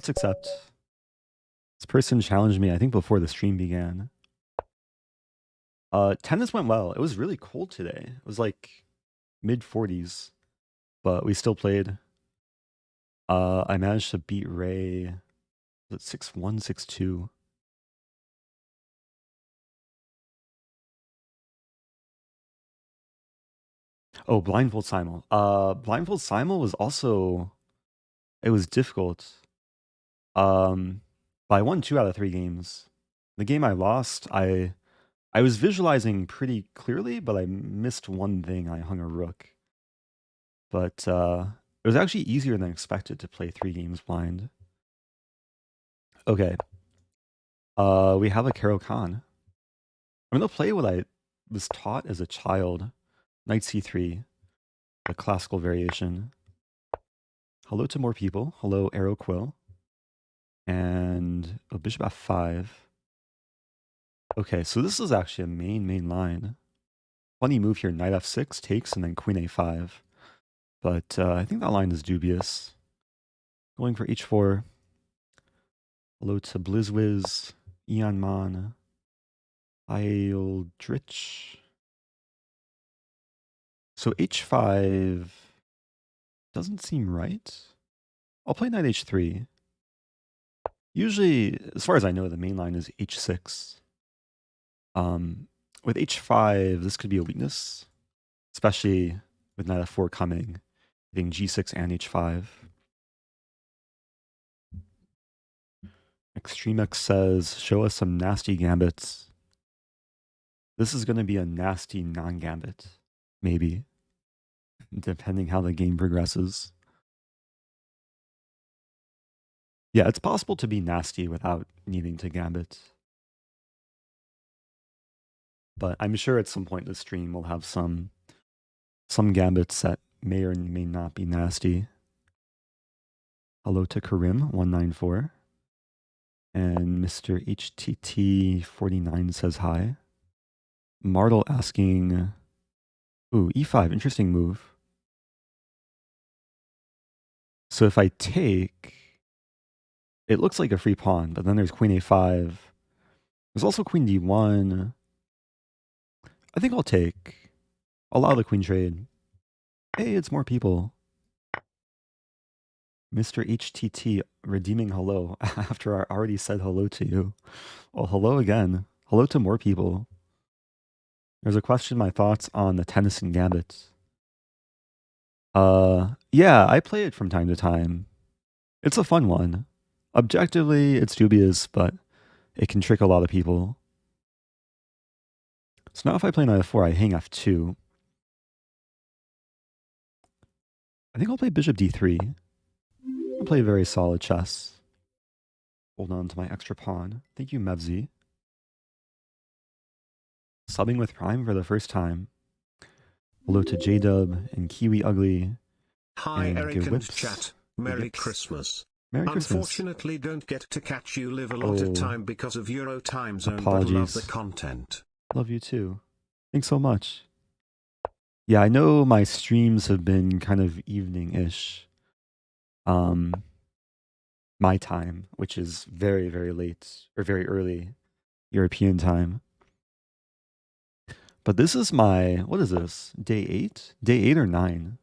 Let's accept. This person challenged me, I think, before the stream began. Tennis went well. It was really cold today. It was like mid 40s, but we still played. I managed to beat Ray. Was it 6-1, 6-2? Oh, Blindfold Simul. Blindfold Simul was also, it was difficult. But I won 2 out of 3 games. The game I lost, I was visualizing pretty clearly, but I missed one thing. I hung a rook. But it was actually easier than expected to play 3 games blind. Okay. We have a Karo Khan. I'm going to play what I was taught as a child. Knight c3, the classical variation. Hello to more people. Hello, Arrow Quill. And bishop f5. Okay, so this is actually a main line. Funny move here, knight f6 takes, and then queen a5. But I think that line is dubious. Going for h4. Hello to Blizzwiz, Ian Mon, Eildritch. So h5 doesn't seem right. I'll play knight h3. Usually, as far as I know, the main line is h6. With h5, this could be a weakness, especially with knight f4 coming, hitting g6 and h5. ExtremeX says, show us some nasty gambits. This is going to be a nasty non-gambit, maybe, depending how the game progresses. Yeah, it's possible to be nasty without needing to gambit. But I'm sure at some point in the stream we'll have some gambits that may or may not be nasty. Hello to Karim194. And Mr. HTT49 says hi. Martel asking, ooh, e5, interesting move. So if I take, it looks like a free pawn, but then there's queen a5. There's also queen d1. I think I'll take. Allow the queen trade. Hey, it's more people. Mr. HTT redeeming hello after I already said hello to you. Well, hello again. Hello to more people. There's a question, my thoughts on the Tennyson Gambit. Yeah, I play it from time to time. It's a fun one. Objectively, it's dubious, but it can trick a lot of people. So now if I play knight f4, I hang f2. I think I'll play bishop d3. I'll play very solid chess. Hold on to my extra pawn. Thank you, Mevzi. Subbing with Prime for the first time. Hello to J-Dub and Kiwi Ugly. Hi, and Eric and Whips. chat. Merry Christmas. Merry Christmas. Unfortunately, don't get to catch you live a lot of time because of Euro time zone, apologies. but love the content. Love you too. Thanks so much. Yeah, I know my streams have been kind of evening-ish. My time, which is very, very late or very early European time. But this is my, what is this? Day 8? Day 8 or 9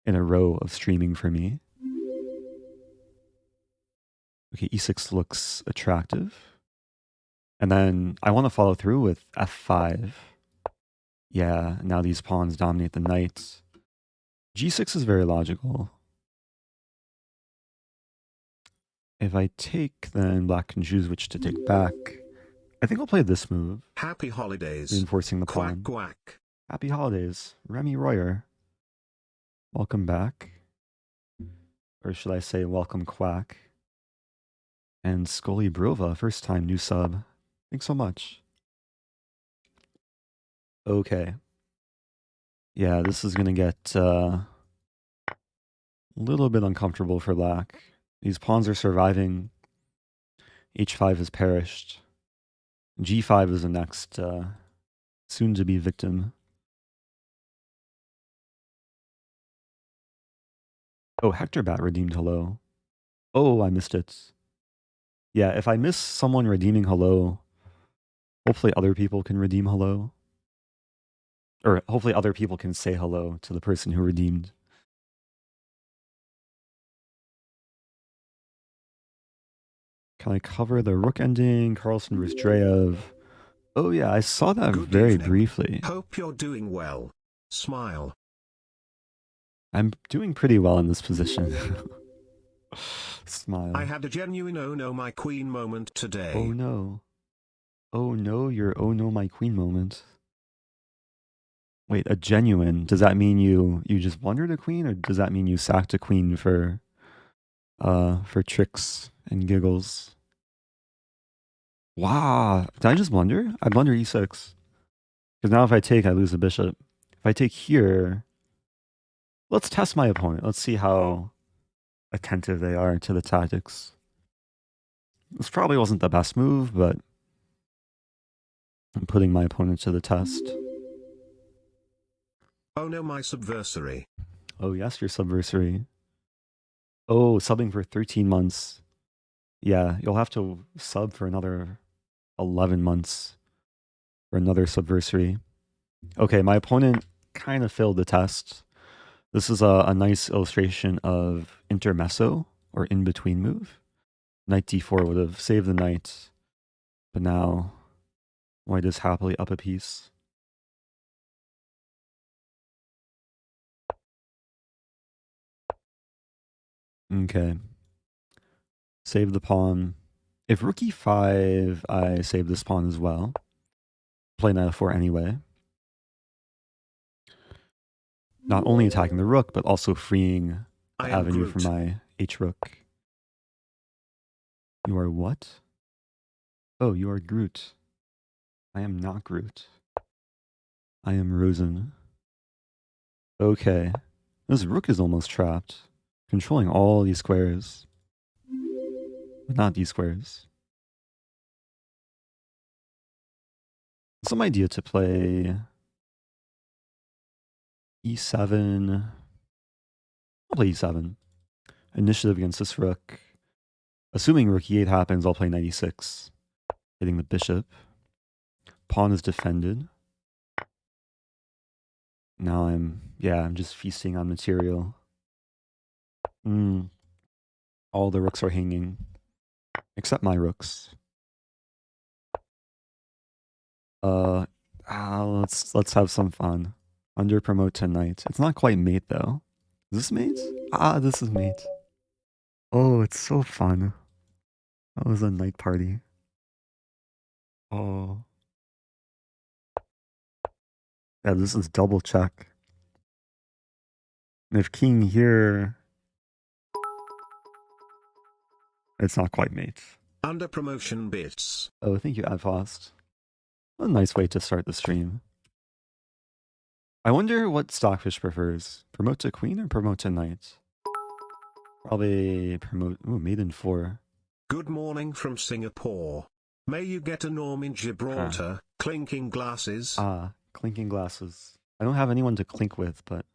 in a row of streaming for me. Okay, e6 looks attractive. And then I want to follow through with f5. Yeah, now these pawns dominate the knights. g6 is very logical. If I take, then black can choose which to take back. I think I'll play this move. Happy holidays. Reinforcing the pawn. Quack, quack. Happy holidays. Remy Royer. Welcome back. Or should I say welcome Quack. And Scully Brova, first time new sub. Thanks so much. Okay. Yeah, this is going to get a little bit uncomfortable for black. These pawns are surviving. h5 has perished. g5 is the next soon-to-be victim. Oh, Hector Bat redeemed hello. Oh, I missed it. Yeah, if I miss someone redeeming hello, hopefully other people can redeem hello. Or hopefully other people can say hello to the person who redeemed. Can I cover the rook ending? Carlson versus Dreyev. Oh yeah, I saw that Good very evening. briefly. Hope you're doing well. Smile. I'm doing pretty well in this position. Smile. I had a genuine oh no my queen moment today. Oh no. Oh no, your oh no my queen moment. Wait, a genuine. Does that mean you just wondered a queen, or does that mean you sacked a queen for tricks and giggles? Wow. Did I just blunder? I blunder e6. Because now if I take, I lose the bishop. If I take here, let's test my opponent. Let's see how attentive they are to the tactics. This probably wasn't the best move, but I'm putting my opponent to the test. Oh no my subversary. Oh yes, your subversary. Oh, subbing for 13 months. Yeah, you'll have to sub for another 11 months for another subversary. Okay, my opponent kind of failed the test. This is a nice illustration of intermezzo, or in-between move. Knight d4 would have saved the knight, but now white is happily up a piece. Okay. Save the pawn. If rook e5, I save this pawn as well. Play knight f4 anyway. Not only attacking the rook, but also freeing the avenue for my h-rook. You are what? Oh, you are Groot. I am not Groot. I am Rosen. Okay. This rook is almost trapped. Controlling all these squares. But not these squares. Some idea to play e7. I'll play e7. Initiative against this rook. Assuming rook e8 happens, I'll play knight e6. Hitting the bishop. Pawn is defended. Now I'm just feasting on material. All the rooks are hanging. Except my rooks. Let's have some fun. Under promote to knight. It's not quite mate though. Is this mate? Ah, this is mate. Oh, it's so fun. That was a night party. Oh. Yeah, this is double check. And if king here, it's not quite mate. Under promotion bits. Oh, thank you, Adfast. A nice way to start the stream. I wonder what Stockfish prefers. Promote to queen or promote to knight? Probably promote... Ooh, maiden 4. Good morning from Singapore. May you get a norm in Gibraltar. Clinking glasses. Ah, clinking glasses. I don't have anyone to clink with, but...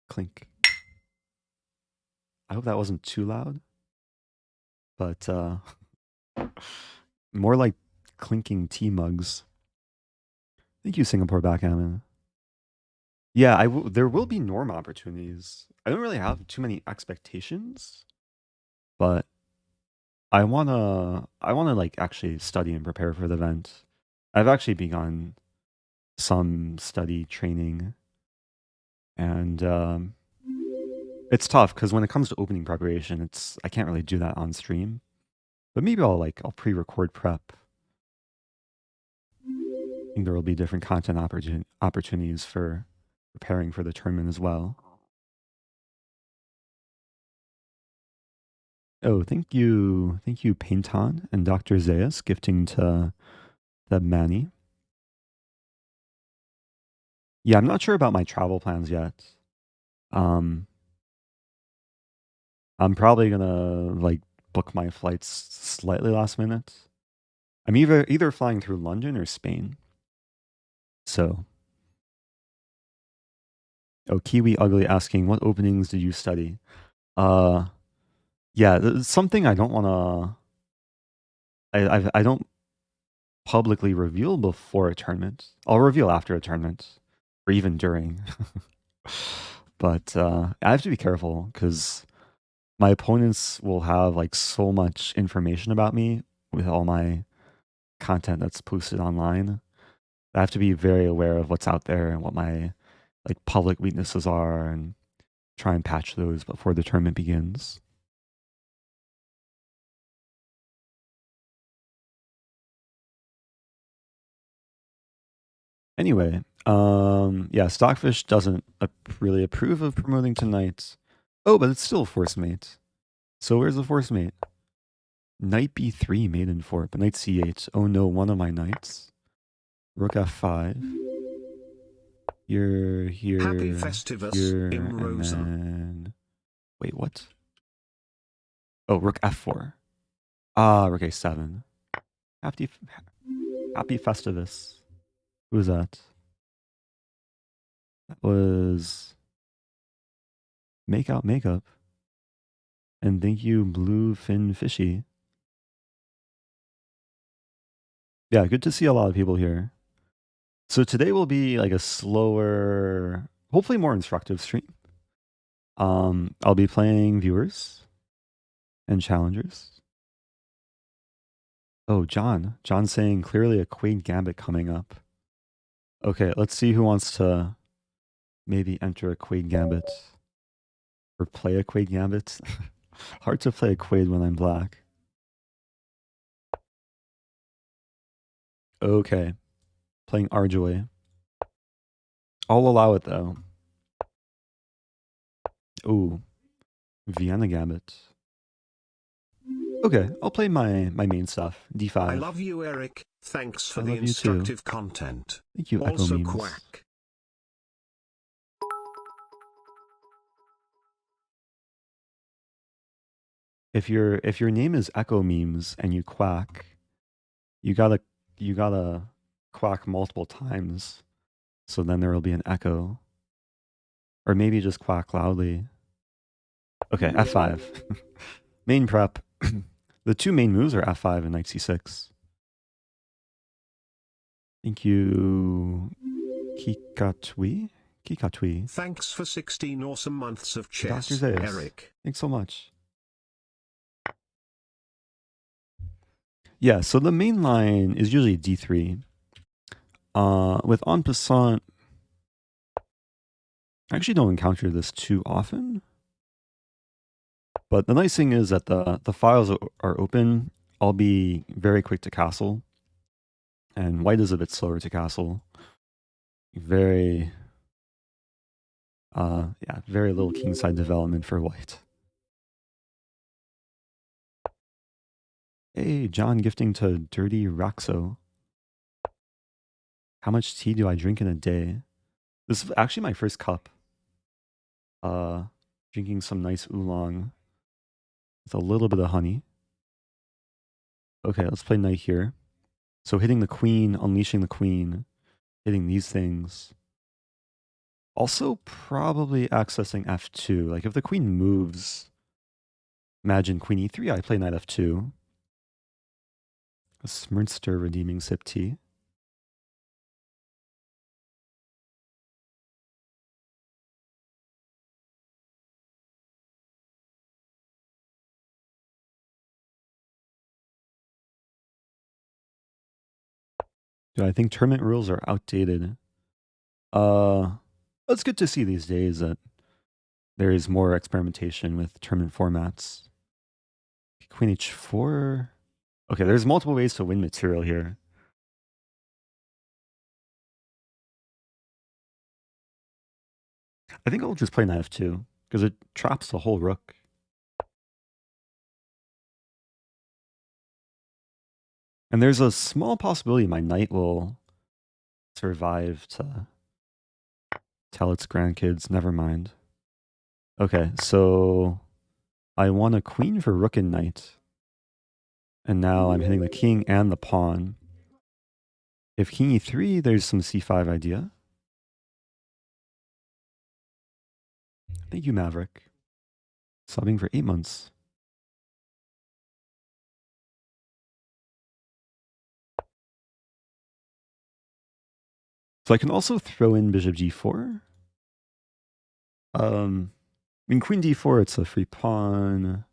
Clink. I hope that wasn't too loud. But, more like clinking tea mugs. Thank you, Singapore Backgammon. Yeah, there will be norm opportunities. I don't really have too many expectations, but I wanna like actually study and prepare for the event. I've actually begun some study training, and it's tough because when it comes to opening preparation, I can't really do that on stream. But maybe I'll pre-record prep. I think there will be different content opportunities for preparing for the tournament as well. Oh, thank you, Painton and Dr. Zayas, gifting to the Manny. Yeah, I'm not sure about my travel plans yet. I'm probably gonna book my flights slightly last minute. I'm either flying through London or Spain. So, oh, Kiwi Ugly asking, what openings did you study? Yeah, it's something I don't want to. I don't publicly reveal before a tournament. I'll reveal after a tournament, or even during. But I have to be careful because my opponents will have like so much information about me with all my content that's posted online. I have to be very aware of what's out there and what my like public weaknesses are and try and patch those before the tournament begins. Anyway, yeah, Stockfish doesn't really approve of promoting tonight. Oh, but it's still a force mate. So where's the force mate? Knight b3 maiden fort, but knight c8. Oh no, one of my knights. Rook f5. Here, Happy here, Festivus here, in and Rosen. then... Wait, what? Oh, rook f4. Ah, rook a7. Happy, happy Festivus. Who was that? That was Makeup. And thank you, Bluefin Fishy. Yeah, good to see a lot of people here. So today will be like a slower, hopefully more instructive stream. I'll be playing viewers and challengers. Oh, John. John's saying clearly a Quaid Gambit coming up. Okay, let's see who wants to maybe enter a Quaid Gambit or play a Quaid Gambit. Hard to play a Quaid when I'm black. Okay, playing Arjoy. I'll allow it though. Ooh, Vienna Gambit. Okay, I'll play my main stuff. D5. I love you, Eric. Thanks for I the love you too. instructive content. Thank you, Echo Also Memes. quack. If your name is Echo Memes and you quack, you gotta quack multiple times, so then there will be an echo, or maybe just quack loudly. Okay, f5. Main prep. The two main moves are f5 and knight c6. Thank you, Kikatwi. Thanks for 16 awesome months of Dr. chess, Zayas. Eric. Thanks so much. Yeah, so the main line is usually d3. With en passant, I actually don't encounter this too often. But the nice thing is that the files are open. I'll be very quick to castle. And white is a bit slower to castle. Very, very little kingside development for white. Hey, John gifting to Dirty Roxo. How much tea do I drink in a day? This is actually my first cup. Drinking some nice oolong with a little bit of honey. Okay, let's play knight here. So hitting the queen, unleashing the queen, hitting these things. Also probably accessing f2. Like if the queen moves, imagine queen e3, I play knight f2. A Smernster redeeming sip tea. Dude, I think tournament rules are outdated. It's good to see these days that there is more experimentation with tournament formats. Queen h4. Okay, there's multiple ways to win material here. I think I'll just play knight f2 because it traps the whole rook. And there's a small possibility my knight will survive to tell its grandkids, never mind. Okay, so I won a queen for rook and knight. And now I'm hitting the king and the pawn. If king e3, there's some c5 idea. Thank you, Maverick. Subbing for 8 months. So I can also throw in bishop g4. I mean, queen d4, it's a free pawn.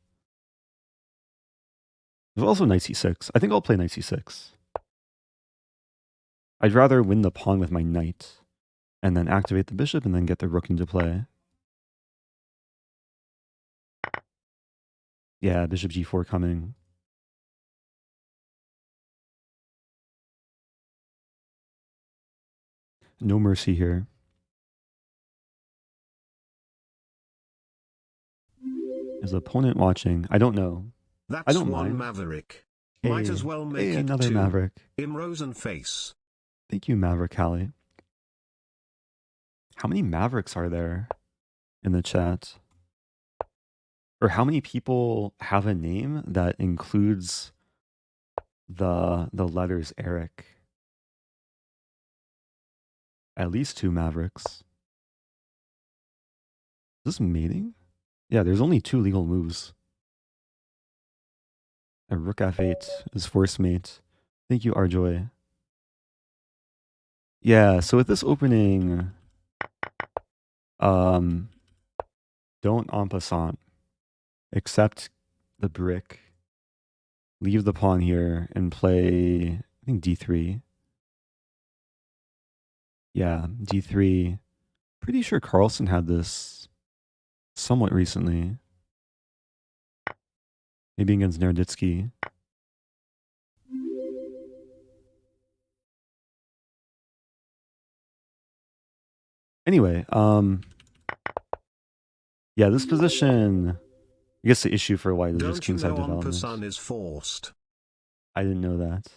There's also knight c6. I think I'll play knight c6. I'd rather win the pawn with my knight and then activate the bishop and then get the rook into play. Yeah, bishop g4 coming. No mercy here. Is the opponent watching? I don't know. I That's don't one mind. Maverick. Hey, Might as well make it another two. Maverick. Rosen face. Thank you, Maverick Hallie. How many Mavericks are there in the chat? Or how many people have a name that includes the letters Eric? At least 2 Mavericks. Is this mating? Yeah, there's only 2 legal moves. A rook f8 is force mate. Thank you, Arjoy. Yeah, so with this opening, don't en passant. Accept the brick. Leave the pawn here and play, I think, d3. Yeah, d3. Pretty sure Carlsen had this somewhat recently. Maybe against Naroditsky. Anyway, yeah, this position, I guess the issue for white is just Don't you kingside know development. Ampassan is forced? I didn't know that.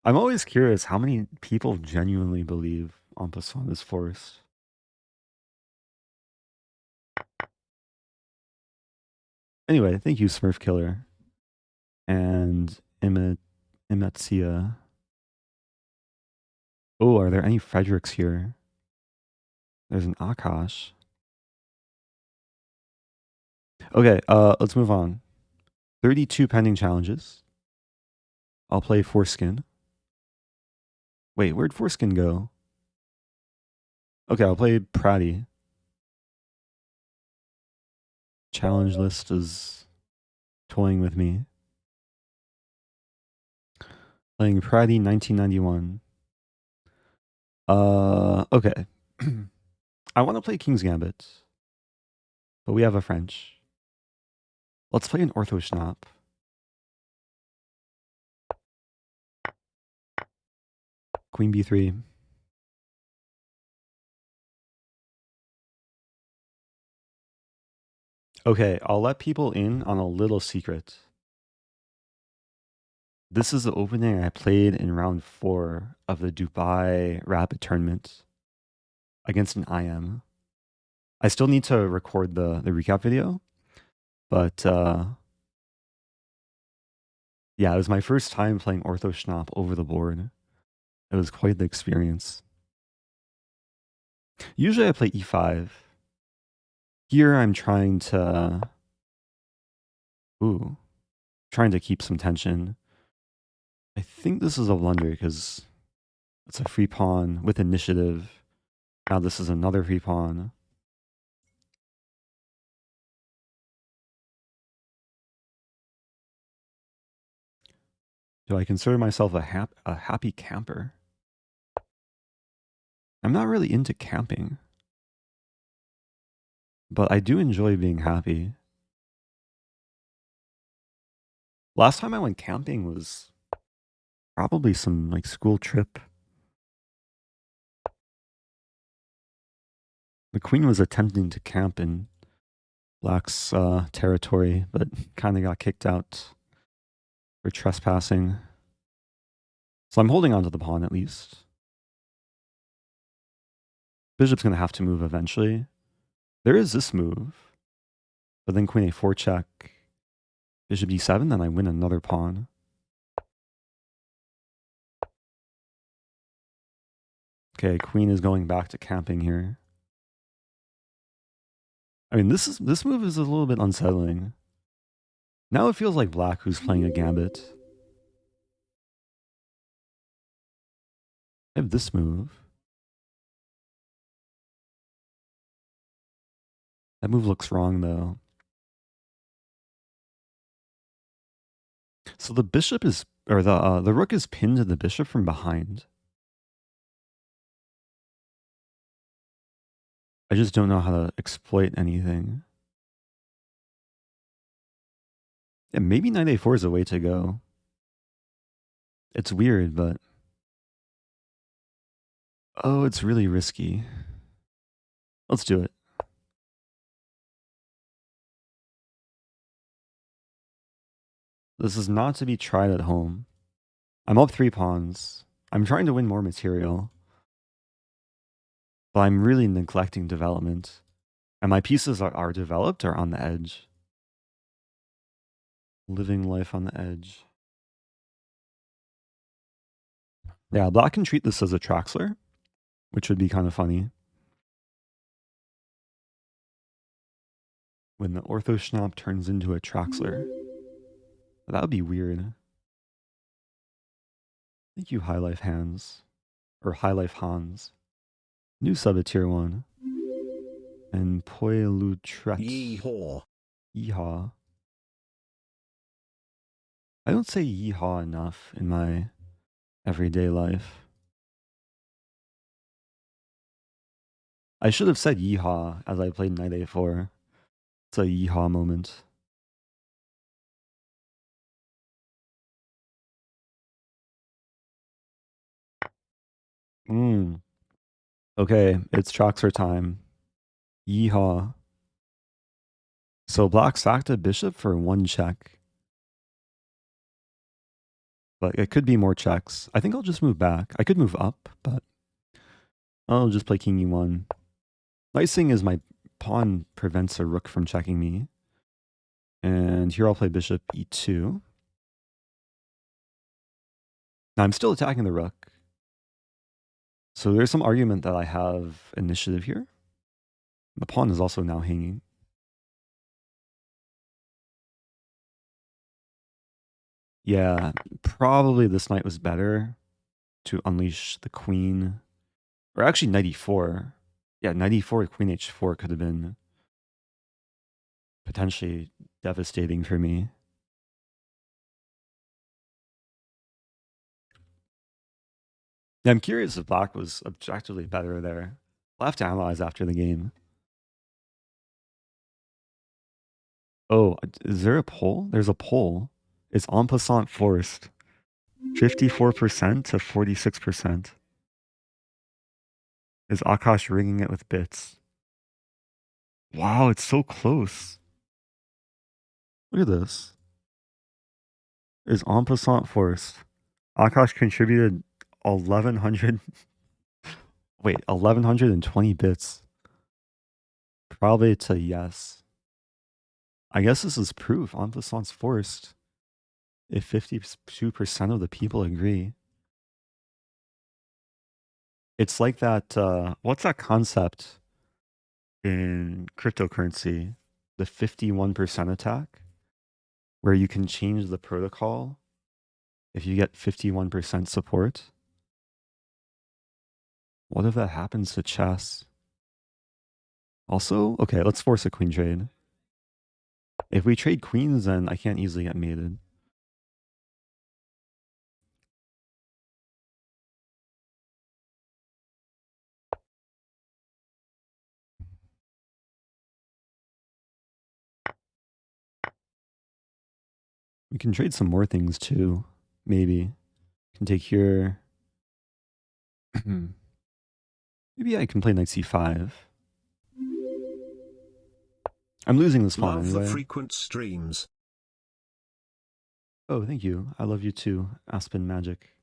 I'm always curious how many people genuinely believe en passant is forced. Anyway, thank you, Smurf Killer. And Imetsia. Oh, are there any Fredericks here? There's an Akash. Okay, let's move on. 32 pending challenges. I'll play Foreskin. Wait, where'd Foreskin go? Okay, I'll play Pratty. Challenge list is toying with me. Playing Pratty 1991. Okay. I want to play King's Gambit, but we have a French. Let's play an Ortho Schnapp. Queen b3. Okay, I'll let people in on a little secret. This is the opening I played in round 4 of the Dubai Rapid Tournament against an IM. I still need to record the recap video, but yeah, it was my first time playing Ortho Schnapp over the board. It was quite the experience. Usually I play e5. Here I'm trying to keep some tension. I think this is a blunder because it's a free pawn with initiative. Now this is another free pawn. Do I consider myself a happy camper? I'm not really into camping, but I do enjoy being happy. Last time I went camping was probably some like school trip. The queen was attempting to camp in Black's territory, but kind of got kicked out for trespassing. So I'm holding on to the pawn at least. Bishop's going to have to move eventually. There is this move, but then queen a4 check, bishop d7, then I win another pawn. Okay, queen is going back to camping here. I mean, this move is a little bit unsettling. Now it feels like Black who's playing a gambit. I have this move. That move looks wrong though. So the bishop is, or the rook is pinned to the bishop from behind. I just don't know how to exploit anything. Yeah, maybe knight a4 is a way to go. It's weird, but oh, it's really risky. Let's do it. This is not to be tried at home. I'm up 3 pawns. I'm trying to win more material, but I'm really neglecting development. And my pieces are developed or on the edge. Living life on the edge. Yeah, black can treat this as a Traxler, which would be kind of funny. When the Orthoschnap turns into a Traxler. That would be weird. Thank you, High Life Hands. Or High Life Hans. New sub at tier 1. And Poilutret. Yeehaw. Yeehaw. I don't say yeehaw enough in my everyday life. I should have said yeehaw as I played knight a4. It's a yeehaw moment. Okay, it's Traxler time. Yeehaw. So black sacked a bishop for 1 check. But it could be more checks. I think I'll just move back. I could move up, but I'll just play king e1. Nice thing is my pawn prevents a rook from checking me. And here I'll play bishop e2. Now I'm still attacking the rook. So there's some argument that I have initiative here. The pawn is also now hanging. Yeah, probably this knight was better to unleash the queen. Or actually knight e4. Yeah, knight e4, queen h4 could have been potentially devastating for me. Yeah, I'm curious if black was objectively better there. I'll have to analyze after the game. Oh, is there a poll? There's a poll. It's en passant forced. 54% to 46%. Is Akash ringing it with bits? Wow, it's so close. Look at this. Is en passant forced. Akash contributed 1100. Wait, 1120 bits. Probably to yes. I guess this is proof. En passant's forced. If 52% of the people agree. It's like that, what's that concept in cryptocurrency? The 51% attack, where you can change the protocol if you get 51% support. What if that happens to chess? Also, okay, let's force a queen trade. If we trade queens, then I can't easily get mated. We can trade some more things too. Maybe. Can take here. Maybe I can play knight c5. I'm losing this pawn Love anyway. the frequent streams. Oh, thank you. I love you too, Aspen Magic.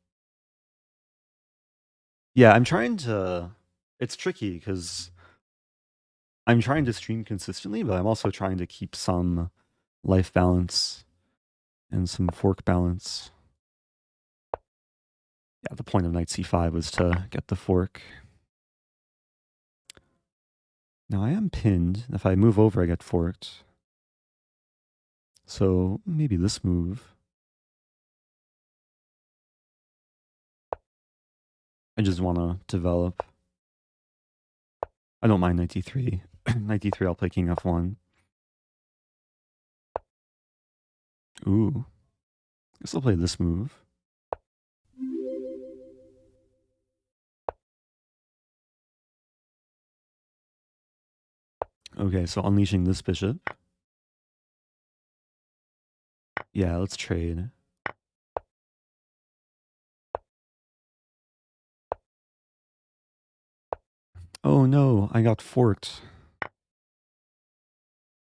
Yeah, I'm trying to... It's tricky because I'm trying to stream consistently, but I'm also trying to keep some life balance and some fork balance. Yeah, the point of knight c5 was to get the fork. Now I am pinned. If I move over, I get forked. So maybe this move. I just want to develop. I don't mind knight d3. Knight d3, I'll play king f1. Ooh. Guess I'll play this move. Okay, so unleashing this bishop. Yeah, let's trade. Oh no, I got forked.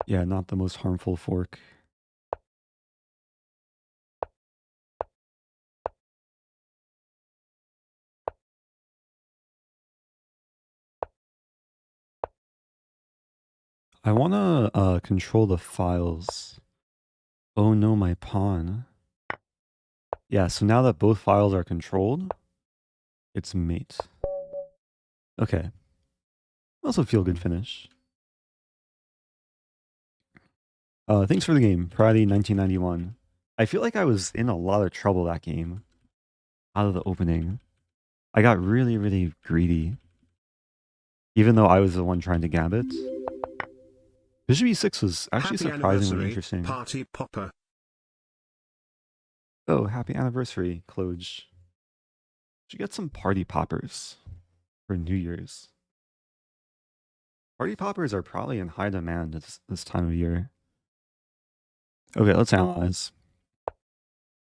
Yeah, not the most harmful fork. I want to control the files. Oh no, my pawn. Yeah, so now that both files are controlled, it's mate. Okay. Also feel good finish. Thanks for the game, Friday 1991. I feel like I was in a lot of trouble that game. Out of the opening. I got really, really greedy. Even though I was the one trying to gambit. Bishop e6 was actually Happy surprisingly anniversary, interesting. party popper. Oh, happy anniversary, Cloj. Should get some party poppers for New Year's. Party poppers are probably in high demand this time of year. Okay, let's analyze.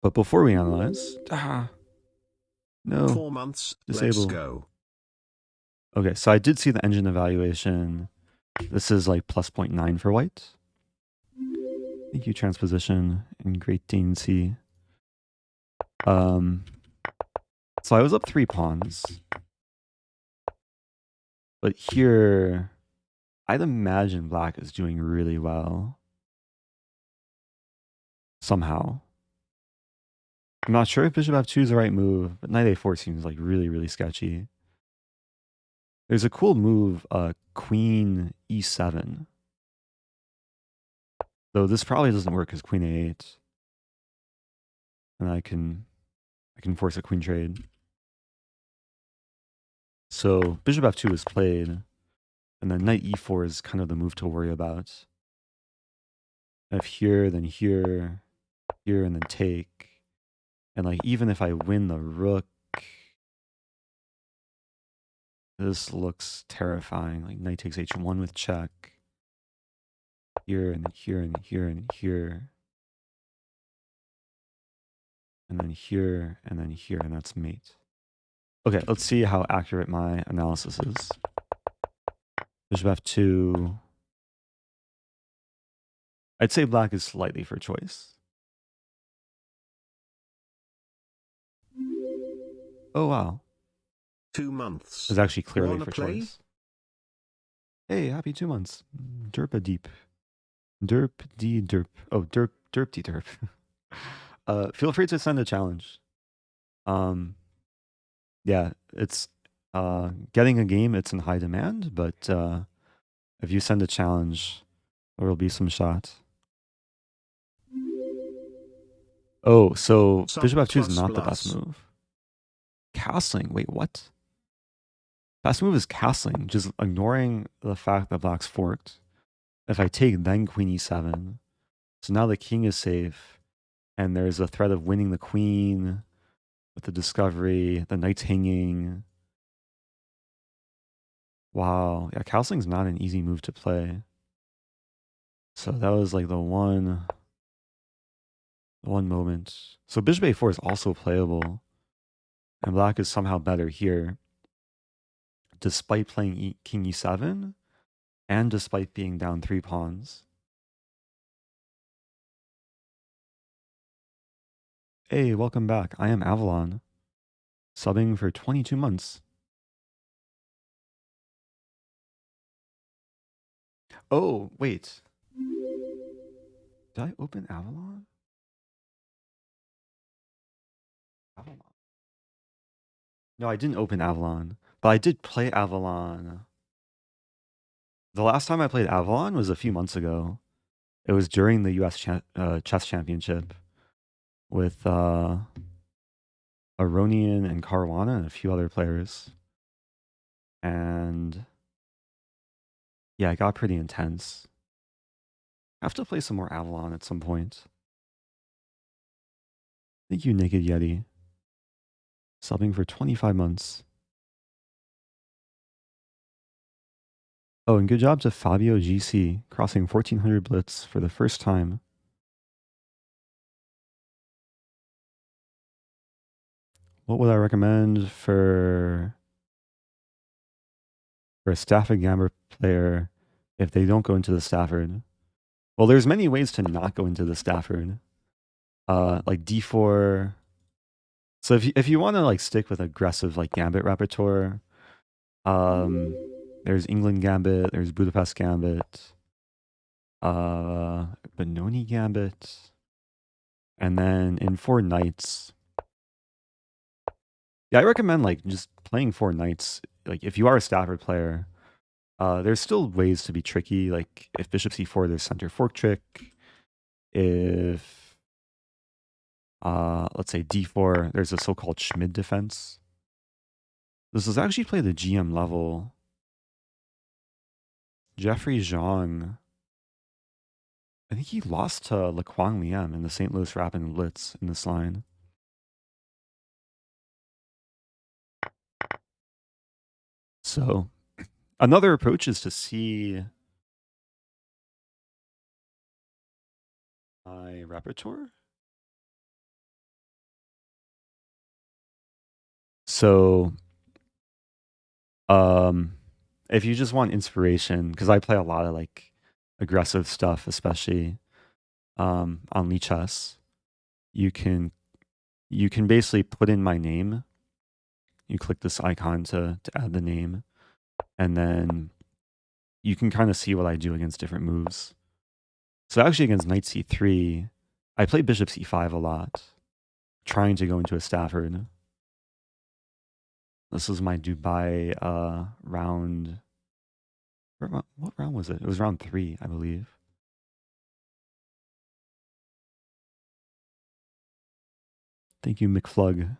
But before we analyze, no, 4 months, let's disable. go. Okay, so I did see the engine evaluation. This is like plus 0.9 for white. Thank you, transposition and Great Dane C. So I was up 3 pawns. But here, I'd imagine black is doing really well. Somehow. I'm not sure if bishop f2 is the right move, but knight a4 seems like really, really sketchy. There's a cool move, queen e7. Though this probably doesn't work because queen a8. And I can force a queen trade. So bishop f2 is played, and then knight e4 is kind of the move to worry about. If here, then here, here, and then take. And like even if I win the rook, this looks terrifying. Like knight takes h1 with check. Here and then here and here and here. And then here and then here, and that's mate. Okay, let's see how accurate my analysis is. Bishop f2. I'd say black is slightly for choice. Oh wow. 2 months. It's actually clearly Wanna for play? choice. Hey, happy 2 months. Derpa deep. Derp d derp. Oh, derp d derp. Feel free to send a challenge. Yeah, it's getting a game, it's in high demand, but if you send a challenge, there will be some shot. Oh, so Sub bishop f2 is plus not the best plus. move. Castling, wait, what? Best move is castling, just ignoring the fact that black's forked. If I take, then queen e7. So now the king is safe, and there's a threat of winning the queen with the discovery, the knight's hanging. Wow, yeah, castling's not an easy move to play. So that was like the one moment. So bishop a4 is also playable, and black is somehow better here, despite playing king e7, and despite being down 3 pawns. Hey, welcome back. I am Avalon, subbing for 22 months. Oh, wait. Did I open Avalon? Avalon. No, I didn't open Avalon, but I did play Avalon. The last time I played Avalon was a few months ago. It was during the US chess championship with Aronian and Caruana and a few other players. And yeah, it got pretty intense. I have to play some more Avalon at some point. Thank you, Naked Yeti. Subbing for 25 months. Oh, and good job to Fabio GC, crossing 1400 Blitz for the first time. What would I recommend for a Stafford Gambler player if they don't go into the Stafford? Well, there's many ways to not go into the Stafford. Like D4. So if you want to like stick with aggressive like Gambit repertoire, there's England Gambit, there's Budapest Gambit, Benoni Gambit, and then in 4 knights. Yeah, I recommend like just playing 4 knights. Like if you are a Stafford player, there's still ways to be tricky. Like if Bishop C4, there's center fork trick. If let's say D4, there's a so-called Schmidt Defense. This is actually played the GM level. Jeffrey Zhang, I think he lost to Laquan Liam in the St. Louis Rapid Blitz in this line. So another approach is to see my repertoire. So if you just want inspiration, because I play a lot of like aggressive stuff, especially on Lichess, you can basically put in my name. You click this icon to add the name, and then you can kind of see what I do against different moves. So actually against Knight C3, I play Bishop C5 a lot, trying to go into a Stafford. This was my Dubai round. What round was it? It was round 3, I believe. Thank you, McFlug.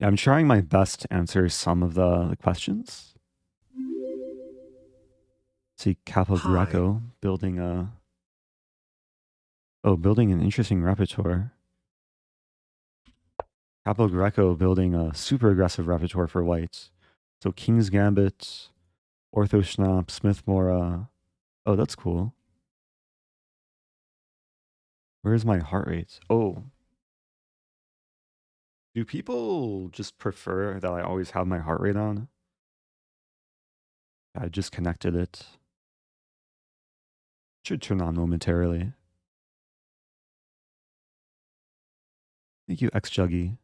Yeah, I'm trying my best to answer some of the questions. See Capo Hi. Greco building building an interesting repertoire. Capo Greco building a super aggressive repertoire for whites. So King's Gambit, Ortho Schnapp, Smith Mora. Oh, that's cool. Where's my heart rate? Oh. Do people just prefer that I always have my heart rate on? I just connected it. Should turn on momentarily. Thank you, X Juggy.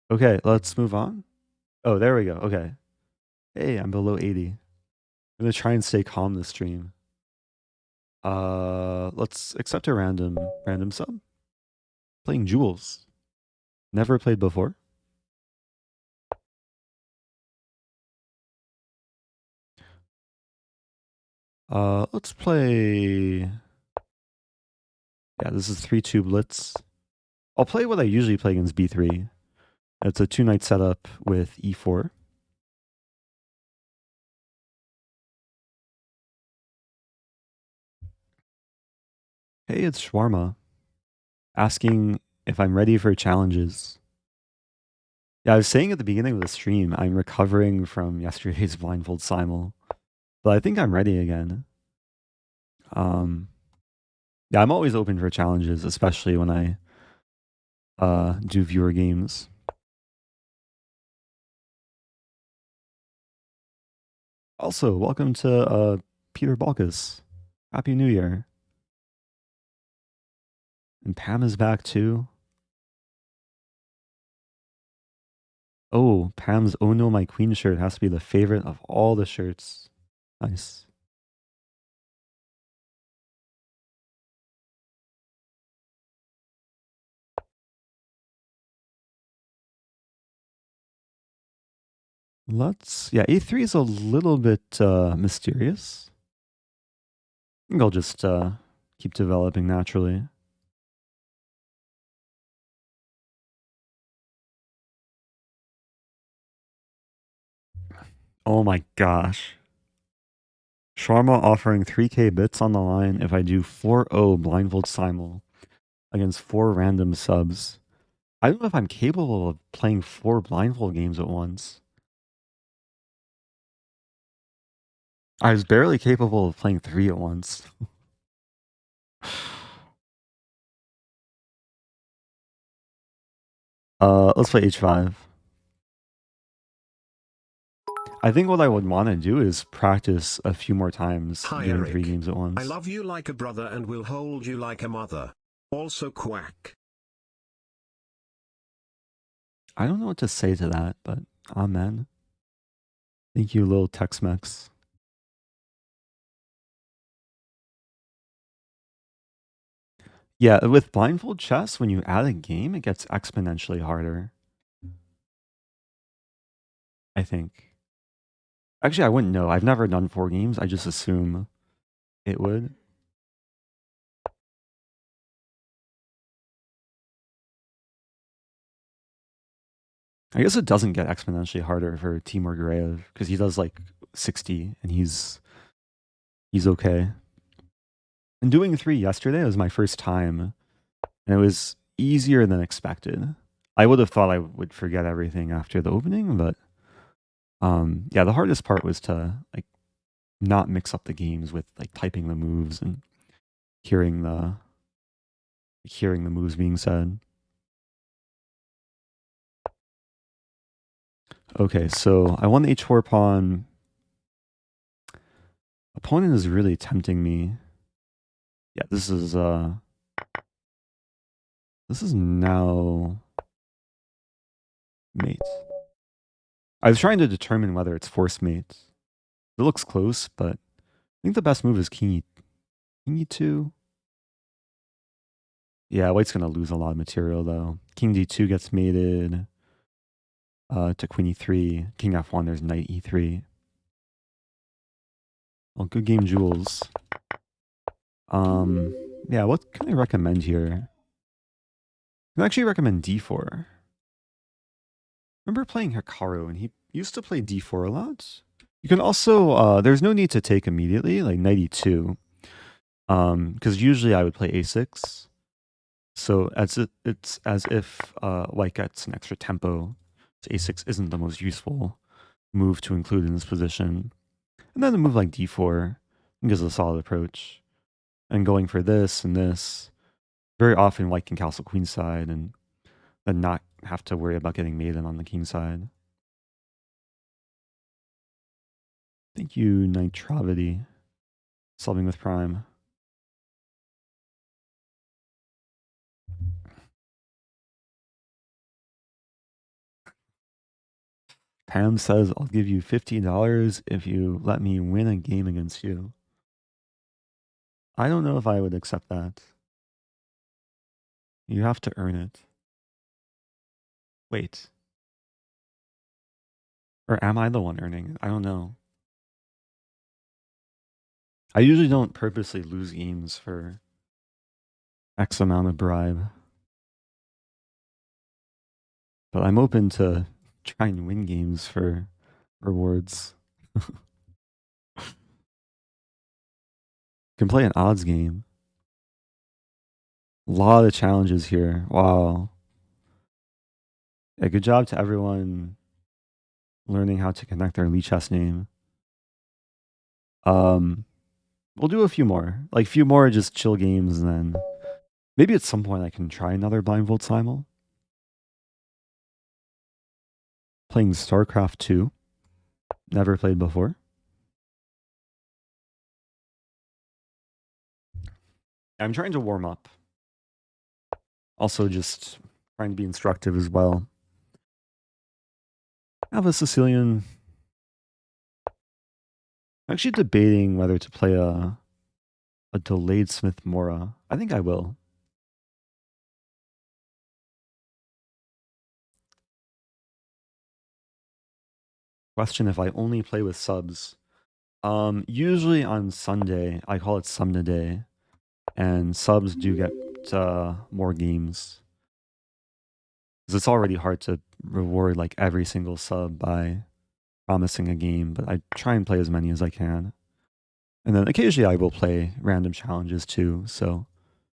Okay, let's move on. Oh, there we go. Okay. Hey, I'm below 80. I'm gonna try and stay calm this stream. Let's accept a random sub. Playing Jules. Never played before. Let's play. Yeah, this is 3-2 Blitz. I'll play what I usually play against B3. It's a 2-knight setup with E4. Hey, it's Shawarma. Asking if I'm ready for challenges. Yeah, I was saying at the beginning of the stream, I'm recovering from yesterday's blindfold simul, but I think I'm ready again. Yeah, I'm always open for challenges, especially when I do viewer games. Also, welcome to Peter Balkus. Happy New Year. And Pam is back too. Oh, Pam's Oh No My Queen shirt has to be the favorite of all the shirts. Nice. Yeah, A3 is a little bit mysterious. think I'll just keep developing naturally. Oh my gosh. Sharma offering 3k bits on the line if I do 4-0 blindfold simul against 4 random subs. I don't know if I'm capable of playing 4 blindfold games at once. I was barely capable of playing 3 at once. Let's play h5. I think what I would want to do is practice a few more times Hi doing 3 Eric. games at I once. love you like a brother and will hold you like a mother. Also quack. I don't know what to say to that, but amen. Thank you, little Tex-Mex. Yeah, with blindfold chess, when you add a game, it gets exponentially harder. I think. Actually, I wouldn't know. I've never done 4 games. I just assume it would. I guess it doesn't get exponentially harder for Timur Gureyev because he does like 60 and he's okay. And doing 3 yesterday was my first time, and it was easier than expected. I would have thought I would forget everything after the opening, but yeah, the hardest part was to like not mix up the games with like typing the moves and hearing the moves being said. Okay, so I won the h4 pawn. Opponent is really tempting me. Yeah, this is now mate. I was trying to determine whether it's forced mate. It looks close, but I think the best move is king e2. Yeah, white's gonna lose a lot of material though. King d2 gets mated to queen e3. King f1, there's knight e3. Well, good game, Jules. Yeah, what can I recommend here? I can actually recommend d4. Remember playing Hikaru, and he used to play d4 a lot. You can also, there's no need to take immediately, like knight e2. Because usually I would play a6. So it's as if white gets an extra tempo. So a6 isn't the most useful move to include in this position. And then a move like d4 gives a solid approach. And going for this and this, very often white can castle queenside and then not have to worry about getting maiden on the king side. Thank you, Nitravity. Solving with prime. Pam says, I'll give you $50 if you let me win a game against you. I don't know if I would accept that. You have to earn it. Wait. Or am I the one earning it? I don't know. I usually don't purposely lose games for X amount of bribe. But I'm open to trying to win games for rewards. Can play an odds game. A lot of challenges here. Wow. Yeah, good job to everyone learning how to connect their Lee chess name. We'll do a few more. Like few more just chill games and then maybe at some point I can try another blindfold simul. Playing StarCraft 2. Never played before. I'm trying to warm up. Also just trying to be instructive as well. I have a Sicilian. I'm actually debating whether to play a delayed Smith Mora. I think I will. Question if I only play with subs, Usually on Sunday, I call it Sumna Day, and subs do get more games. 'Cause it's already hard to reward like every single sub by promising a game, but I try and play as many as I can. And then occasionally I will play random challenges too, so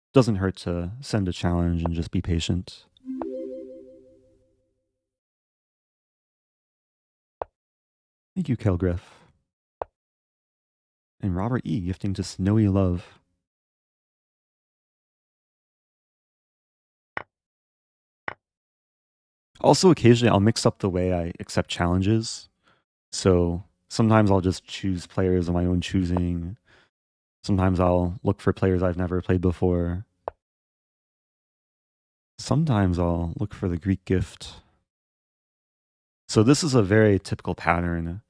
it doesn't hurt to send a challenge and just be patient. Thank you, Kelgriff. And Robert E. gifting to Snowy Love. Also, occasionally I'll mix up the way I accept challenges. So sometimes I'll just choose players of my own choosing. Sometimes I'll look for players I've never played before. Sometimes I'll look for the Greek gift. So this is a very typical pattern.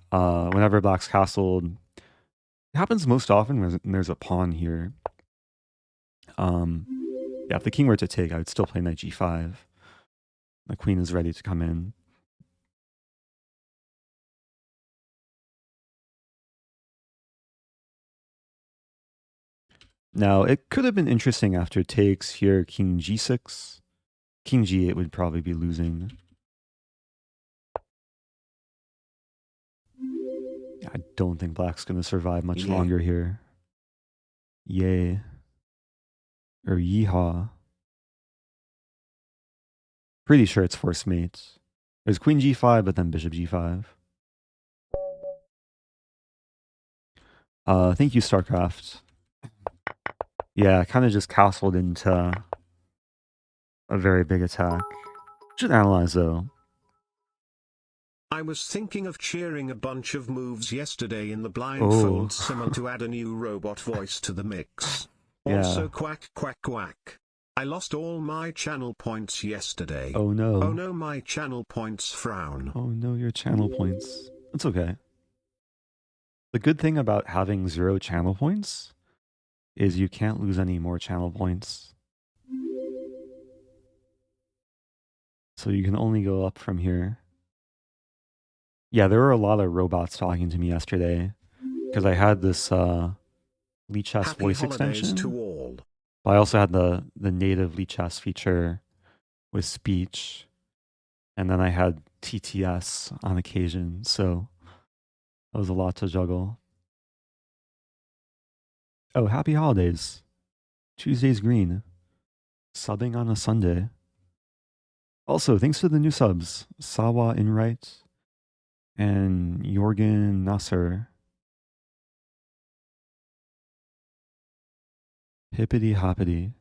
Whenever Black's castled, it happens most often when there's a pawn here. Yeah, if the king were to take, I would still play knight g5. The queen is ready to come in. Now, it could have been interesting after takes here, king g6. King g8 would probably be losing. I don't think Black's going to survive much longer here. Yay. Or yeehaw. Pretty sure it's forced mate. There's queen g5, but then bishop g5. Thank you, StarCraft. Yeah, kind of just castled into a very big attack. Should analyze, though. I was thinking of cheering a bunch of moves yesterday in the Blindfold Simon to add a new robot voice to the mix. Yeah. Also quack quack quack. I lost all my channel points yesterday. Oh no. Oh no, my channel points frown. Oh no, your channel points. It's okay. The good thing about having 0 channel points is you can't lose any more channel points. So you can only go up from here. Yeah, there were a lot of robots talking to me yesterday because I had this Lichess voice extension. To all. But I also had the native Lichess feature with speech. And then I had TTS on occasion. So that was a lot to juggle. Oh, happy holidays. Tuesday's green. Subbing on a Sunday. Also, thanks to the new subs. Sawa Inright and Jorgen Nasser. Hippity hoppity.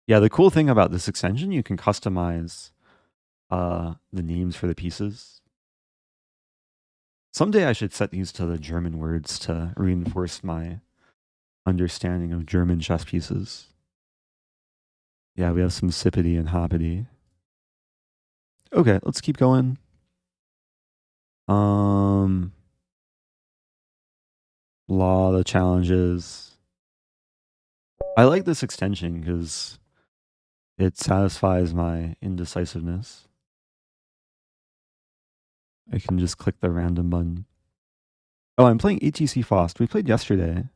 Yeah, the cool thing about this extension, you can customize the names for the pieces. Someday I should set these to the German words to reinforce my understanding of German chess pieces. Yeah, we have some sippity and hoppity. Okay, let's keep going. Law, the challenges. I like this extension because it satisfies my indecisiveness. I can just click the random button. Oh, I'm playing ATC Fost. We played yesterday.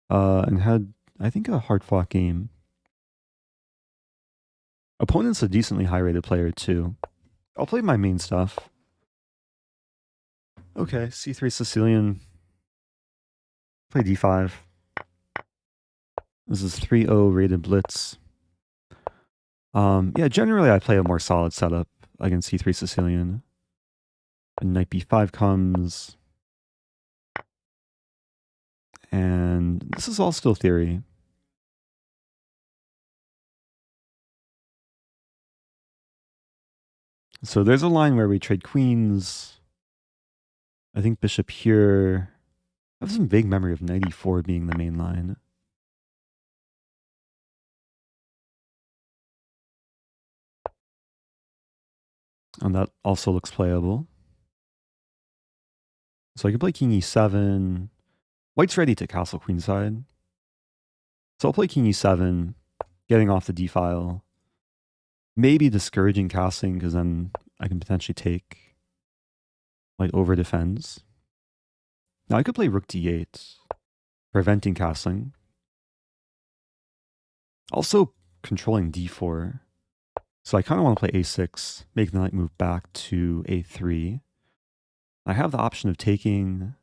And had, I think, a hard-fought game. Opponent's a decently high-rated player, too. I'll play my main stuff. Okay, C3 Sicilian. Play D5. This is 3-0 rated blitz. Yeah, generally I play a more solid setup against C3 Sicilian. And knight B5 comes. And this is all still theory. So there's a line where we trade queens. I think bishop here. I have some vague memory of knight e4 being the main line. And that also looks playable. So I can play king e7. White's ready to castle queenside. So I'll play king e7, getting off the d file. Maybe discouraging castling because then I can potentially take. White over defends. Now I could play rook d8, preventing castling. Also controlling d4. So I kind of want to play a6, make the knight move back to a3. I have the option of taking...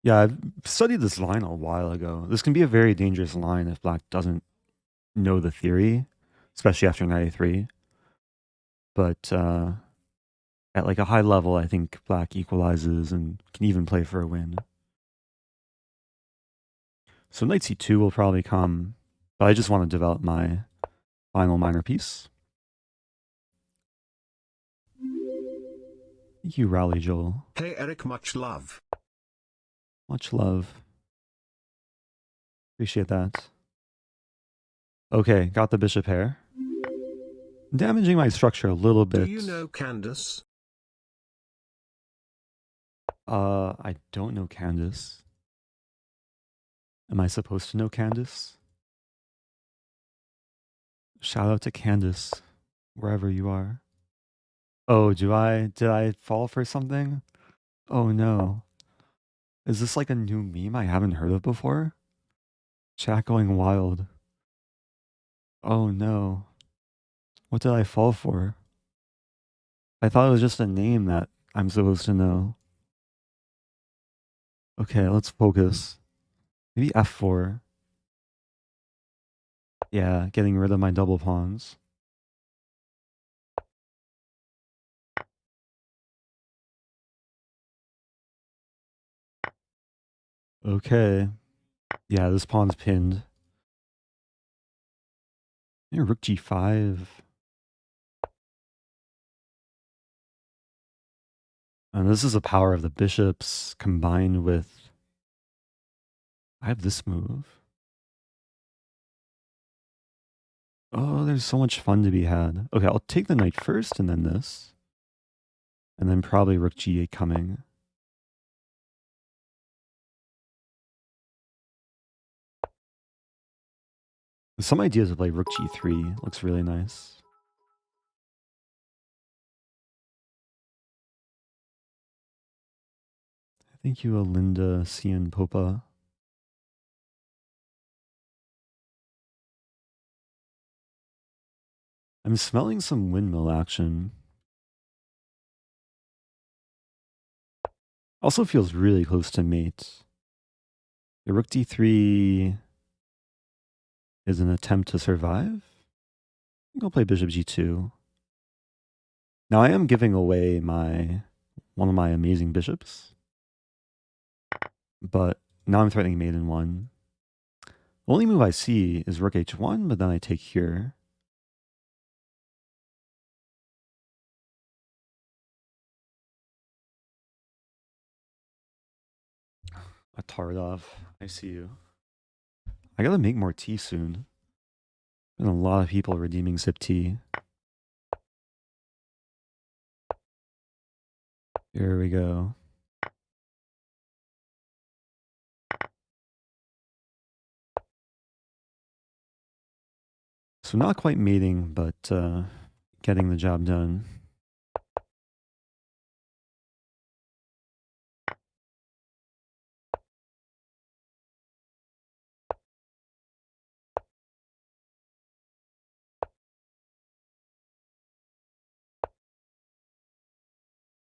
Yeah, I've studied this line a while ago. This can be a very dangerous line if black doesn't know the theory, especially after knight a3. But at like a high level, I think black equalizes and can even play for a win. So knight c2 will probably come, but I just want to develop my final minor piece. Thank you, Rally Joel. Hey Eric, much love. Much love. Appreciate that. Okay, got the bishop here. Damaging my structure a little bit. Do you know Candace? I don't know Candace. Am I supposed to know Candace? Shout out to Candace, wherever you are. Oh, did I fall for something? Oh no. Is this like a new meme I haven't heard of before? Chat going wild. Oh no. What did I fall for? I thought it was just a name that I'm supposed to know. Okay, let's focus. Maybe f4. Yeah, getting rid of my double pawns. Okay. Yeah, this pawn's pinned. Yeah, rook g5. And this is the power of the bishops combined with... I have this move. Oh, there's so much fun to be had. Okay, I'll take the knight first and then this. And then probably rook g8 coming. Some ideas of like rook g3 looks really nice. Thank you, Alinda Cian Popa. I'm smelling some windmill action. Also feels really close to mate. The rook d3 is an attempt to survive. I'll play bishop g2. Now I am giving away one of my amazing bishops. But now I'm threatening mate in one. The only move I see is rook h1, but then I take here. Atardov, I see you. I gotta make more tea soon. Been a lot of people redeeming sip tea. Here we go. So not quite mating, but getting the job done.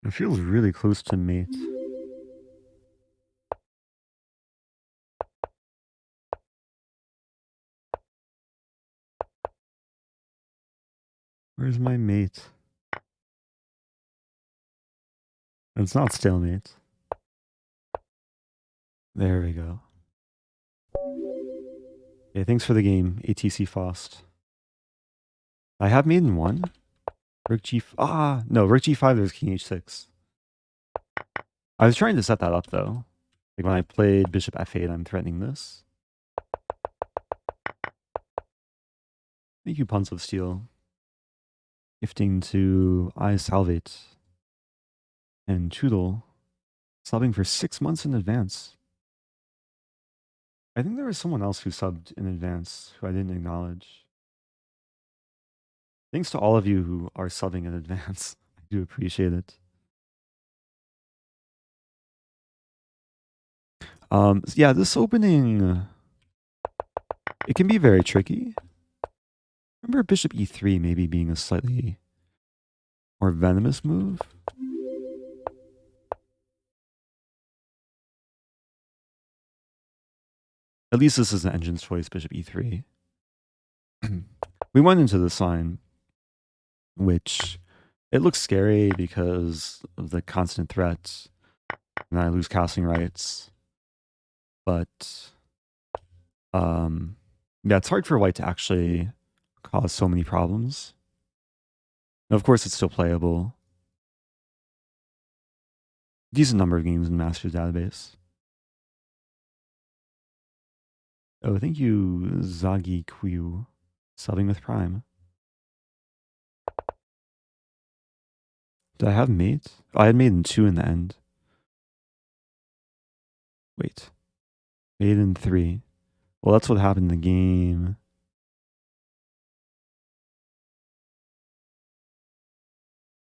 It feels really close to mate. Where's my mate? It's not stalemate. There we go. Okay, thanks for the game, ATC Faust. I have mate in one. Rook g... no, rook g5, there's king h6. I was trying to set that up, though. Like when I played bishop f8, I'm threatening this. Thank you, Punts of Steel. Gifting to I Salvate. And Choodle. Subbing for 6 months in advance. I think there was someone else who subbed in advance who I didn't acknowledge. Thanks to all of you who are subbing in advance. I do appreciate it. Yeah, this opening, it can be very tricky. Remember bishop e3 maybe being a slightly more venomous move? At least this is an engine's choice, bishop e3. We went into this line, which it looks scary because of the constant threats, and I lose castling rights. But yeah, it's hard for white to actually cause so many problems. And of course, it's still playable. Decent number of games in Master's database. Oh, thank you, Zagi Q, subbing with Prime. Did I have mate? Oh, I had mate in 2 in the end. Wait. Mate in 3. Well, that's what happened in the game.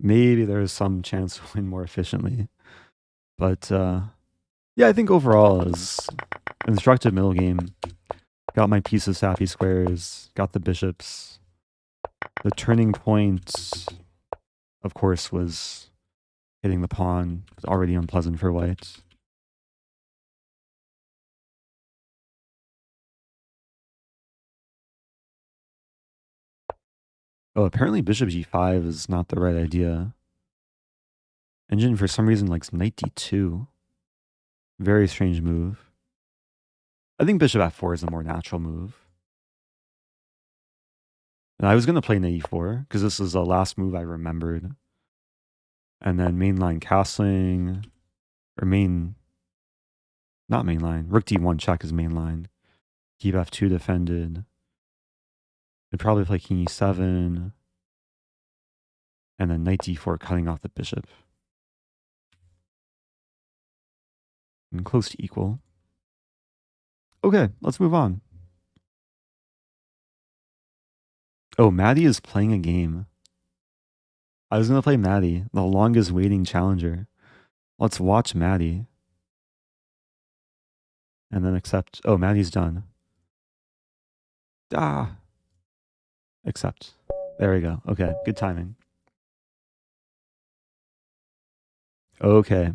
Maybe there is some chance to win more efficiently. But yeah, I think overall it was an instructive middle game. Got my pieces, happy squares, got the bishops. The turning point, of course, was hitting the pawn. It was already unpleasant for white. Oh, apparently bishop g5 is not the right idea. Engine, for some reason, likes knight d2. Very strange move. I think bishop f4 is a more natural move. And I was going to play knight e4 because this is the last move I remembered. And then mainline castling, or not mainline. Rook d1 check is mainline. Keep f2 defended. I'd probably play king e7. And then knight d4 cutting off the bishop. And close to equal. Okay, let's move on. Oh, Maddie is playing a game. I was going to play Maddie, the longest waiting challenger. Let's watch Maddie. And then accept. Oh, Maddie's done. Ah. Accept. There we go. Okay, good timing. Okay.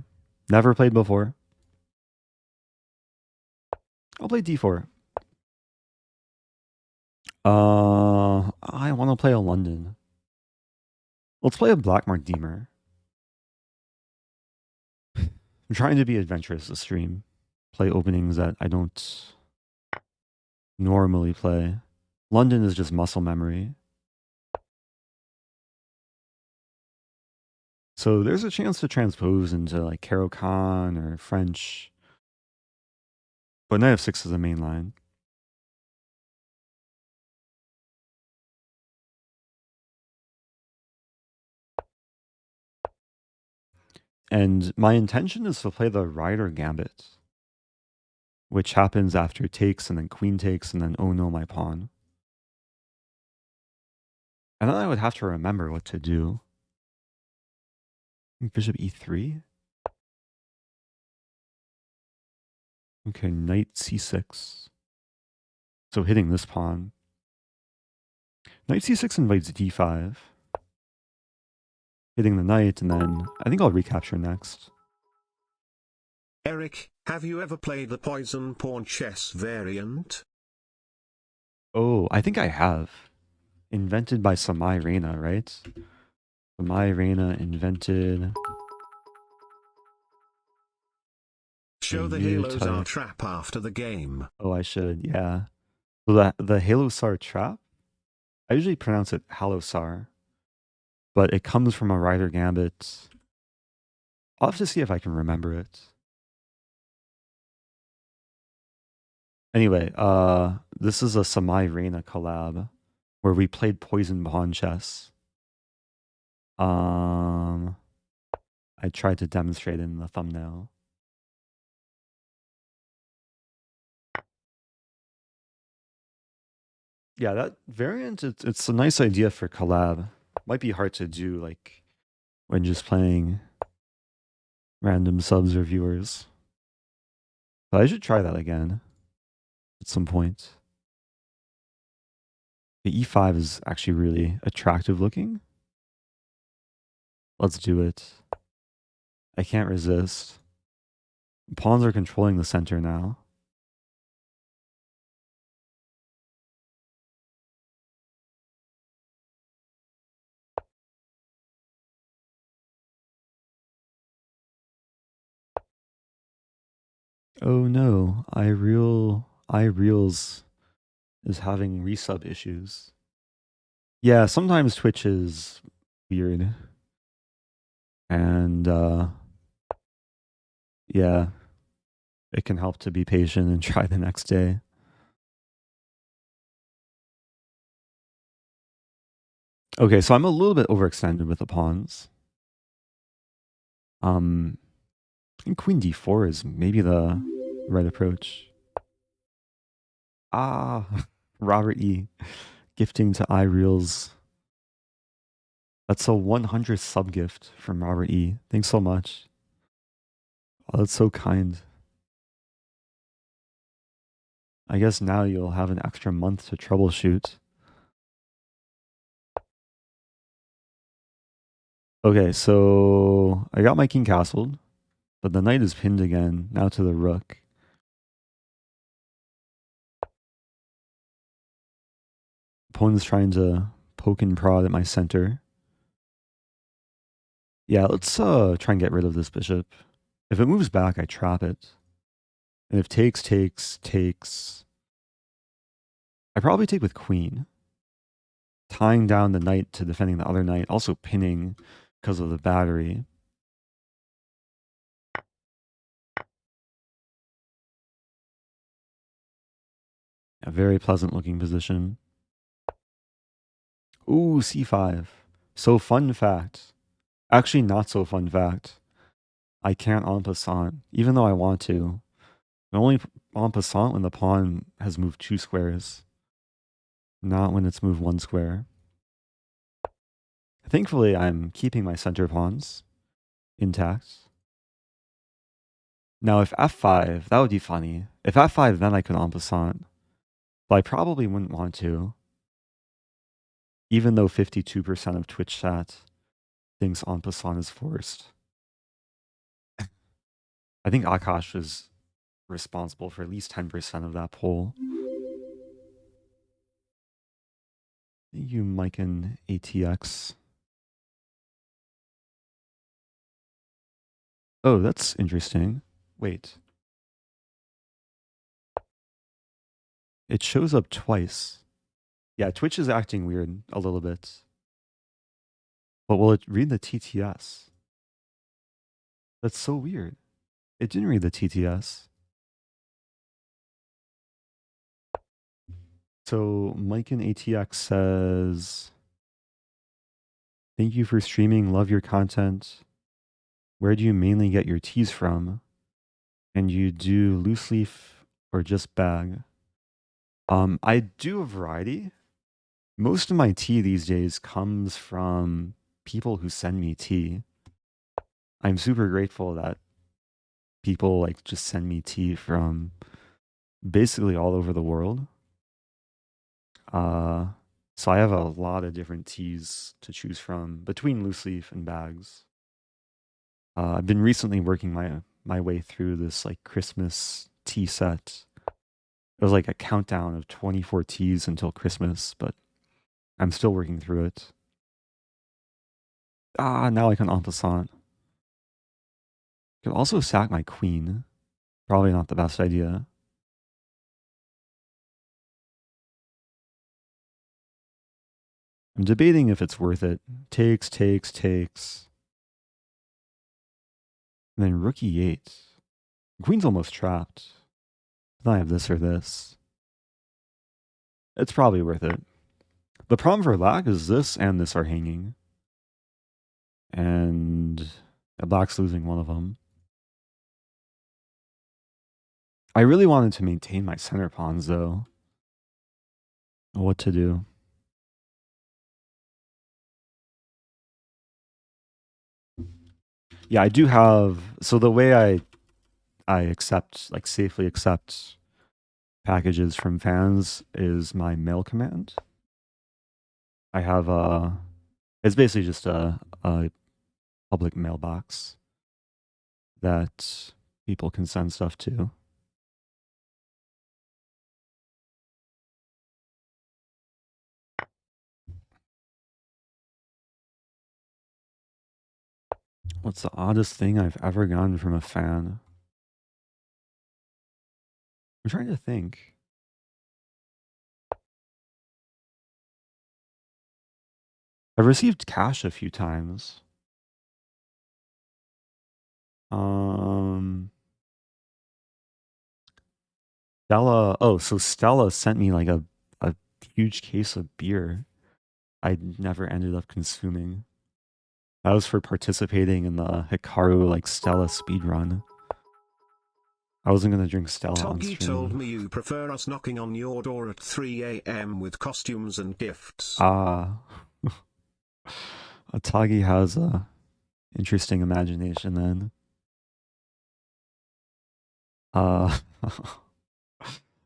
Never played before. I'll play d4. I want to play a London. Let's play a Blackmark Deemer. I'm trying to be adventurous this stream. Play openings that I don't normally play. London is just muscle memory. So there's a chance to transpose into like Caro-Kann or French. But knight f6 is the main line. And my intention is to play the Rider Gambit, which happens after takes and then queen takes and then oh no, my pawn. And then I would have to remember what to do. Bishop e3. Okay, knight c6. So hitting this pawn. Knight c6 invites d5. Hitting the knight, and then I think I'll recapture next. Eric, have you ever played the poison pawn chess variant? Oh, I think I have. Invented by Samai Reina, right? Samai Reina invented. Show the Halo Czar trap after the game. Oh, I should, yeah. So the Halo Sar trap, I usually pronounce it Halo Sar, but it comes from a Rider Gambit. I'll have to see if I can remember it. Anyway, this is a Samai Reina collab where we played Poison Pawn Chess. I tried to demonstrate in the thumbnail. Yeah, that variant, it's a nice idea for collab. Might be hard to do, like, when just playing random subs or viewers. But I should try that again at some point. The E5 is actually really attractive looking. Let's do it. I can't resist. Pawns are controlling the center now. Oh no, iReels is having resub issues. Yeah, sometimes Twitch is weird. And yeah, it can help to be patient and try the next day. Okay, so I'm a little bit overextended with the pawns. I think Queen D4 is maybe the right approach. Ah, Robert E. gifting to iReels. That's a 100 sub gift from Robert E. Thanks so much. Oh, that's so kind. I guess now you'll have an extra month to troubleshoot. Okay, so I got my king castled, but the knight is pinned again, now to the rook. Opponent's trying to poke and prod at my center. Yeah, let's try and get rid of this bishop. If it moves back, I trap it. And if takes, I probably take with queen. Tying down the knight to defending the other knight, also pinning because of the battery. A very pleasant looking position. Ooh, c5. So fun fact. Actually, not so fun fact. I can't en passant, even though I want to. I only en passant when the pawn has moved 2 squares, not when it's moved 1 square. Thankfully, I'm keeping my center pawns intact. Now, if f5, that would be funny. If f5, then I could en passant. But I probably wouldn't want to. Even though 52% of Twitch chat thinks en passant is forced. I think Akash was responsible for at least 10% of that poll. Thank you, Mike and ATX. Oh, that's interesting. Wait. It shows up twice. Yeah, Twitch is acting weird a little bit. But will it read the TTS? That's so weird. It didn't read the TTS. So Mike and ATX says, thank you for streaming. Love your content. Where do you mainly get your teas from? And you do loose leaf or just bag? I do a variety. Most of my tea these days comes from people who send me tea. I'm super grateful that people like just send me tea from basically all over the world. Uh, so I have a lot of different teas to choose from between loose leaf and bags. I've been recently working my way through this like Christmas tea set. It was like a countdown of 24 teas until Christmas, but I'm still working through it. Now I can en passant. Could also sack my queen. Probably not the best idea. I'm debating if it's worth it. Takes. And then rook e8. Queen's almost trapped. Then I have this or this. It's probably worth it. The problem for black is this and this are hanging. And black's losing one of them. I really wanted to maintain my center pawns though. what to do. Yeah, I do have. So the way I accept, like, safely accept packages from fans is my mail command. I have it's basically just a public mailbox that people can send stuff to. What's the oddest thing I've ever gotten from a fan? I'm trying to think. I've received cash a few times. Stella. Oh, so Stella sent me like a huge case of beer. I never ended up consuming. That was for participating in the Hikaru like Stella speedrun. I wasn't gonna drink Stella on Toggy told stream. me you prefer us knocking on your door at 3 a.m. with costumes and gifts. Ah, Atagi has a interesting imagination then. Uh,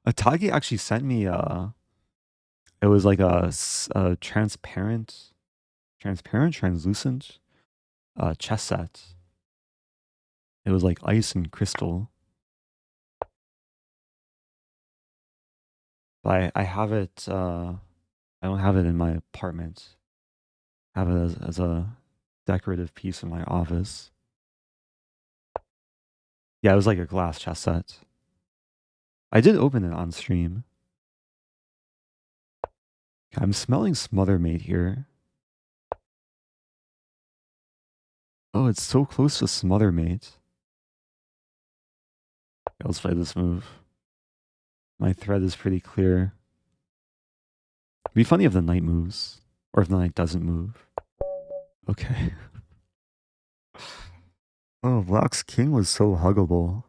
Atagi actually sent me it was like a translucent chess set. It was like ice and crystal. But I have it. I don't have it in my apartment. I have it as a decorative piece in my office. Yeah, it was like a glass chess set. I did open it on stream. I'm smelling Smothermate here. Oh, it's so close to Smothermate. Okay, let's play this move. My thread is pretty clear. It'd be funny if the knight moves. Or if the knight doesn't move. Okay. Oh, Black's king was so huggable.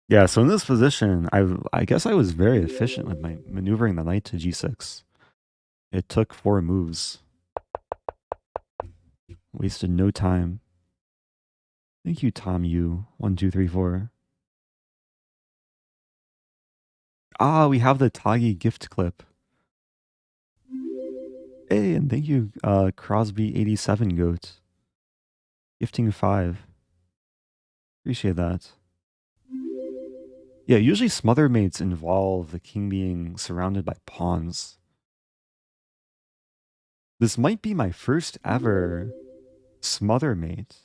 Yeah, so in this position, I guess I was very efficient with my maneuvering the knight to g6. It took 4 moves. Wasted no time. Thank you, Tom U. 1234. Ah, we have the Tagi gift clip. Hey, and thank you, Crosby87 Goat. Gifting 5. Appreciate that. Yeah, usually smother mates involve the king being surrounded by pawns. This might be my first ever smother mate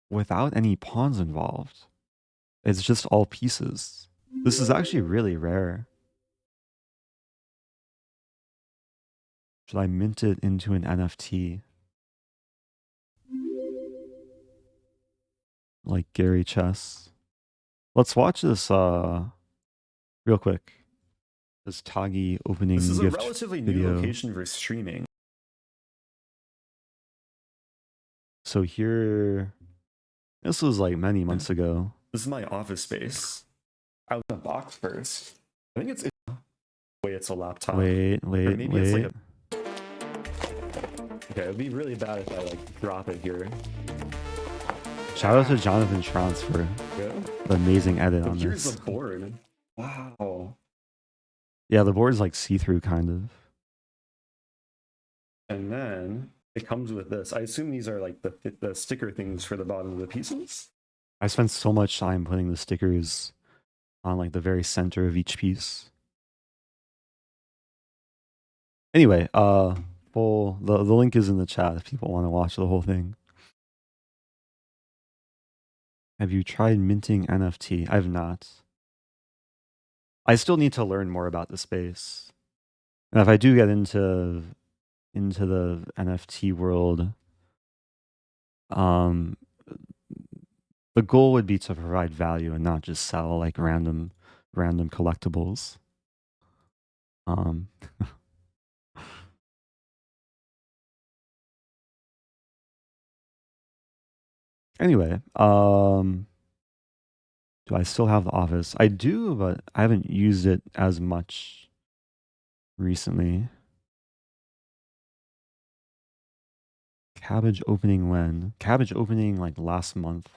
without any pawns involved. It's just all pieces. This is actually really rare. Should I mint it into an NFT? Like Gary Chess. Let's watch this real quick. This Tagi opening This is a gift relatively video. new location for streaming. So here, this was like many months ago. This is my office space. I was in a box first. I think it's wait, it's a laptop. Wait. It's like okay, it'd be really bad if I like drop it here. Shout out to Jonathan Trance for the amazing edit on Here's this. the board. Wow. Yeah, the board is like see-through kind of. And then it comes with this. I assume these are like the sticker things for the bottom of the pieces. I spent so much time putting the stickers on like the very center of each piece. Anyway, the link is in the chat if people want to watch the whole thing. Have you tried minting NFT? I have not. I still need to learn more about the space. And if I do get into the NFT world, the goal would be to provide value and not just sell like random collectibles. Anyway, do I still have the office? I do, but I haven't used it as much recently. Cabbage opening when? Cabbage opening like last month.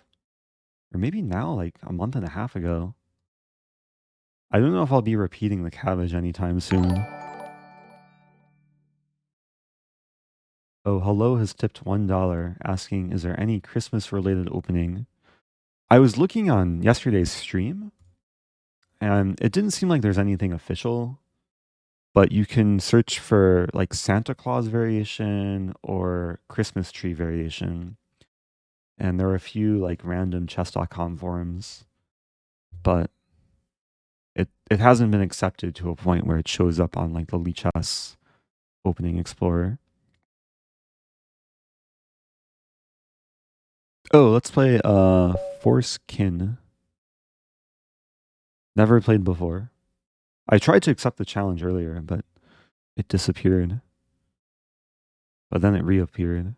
Or maybe now, like a month and a half ago. I don't know if I'll be repeating the cabbage anytime soon. Oh, hello has tipped $1 asking, is there any Christmas related opening? I was looking on yesterday's stream and it didn't seem like there's anything official, but you can search for like Santa Claus variation or Christmas tree variation. And there are a few like random chess.com forums, but it hasn't been accepted to a point where it shows up on like the Lichess opening explorer. Oh, let's play Forcekin. Never played before. I tried to accept the challenge earlier, but it disappeared. But then it reappeared.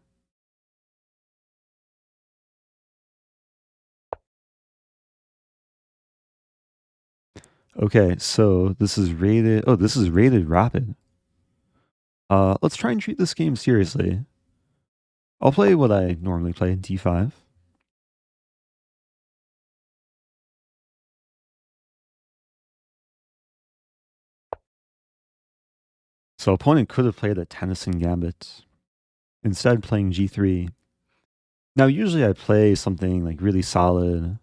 Okay, so this is rated. Oh, this is rated rapid. Let's try and treat this game seriously. I'll play what I normally play, d5. So opponent could have played a Tennyson Gambit, instead playing g3. Now usually I play something like really solid,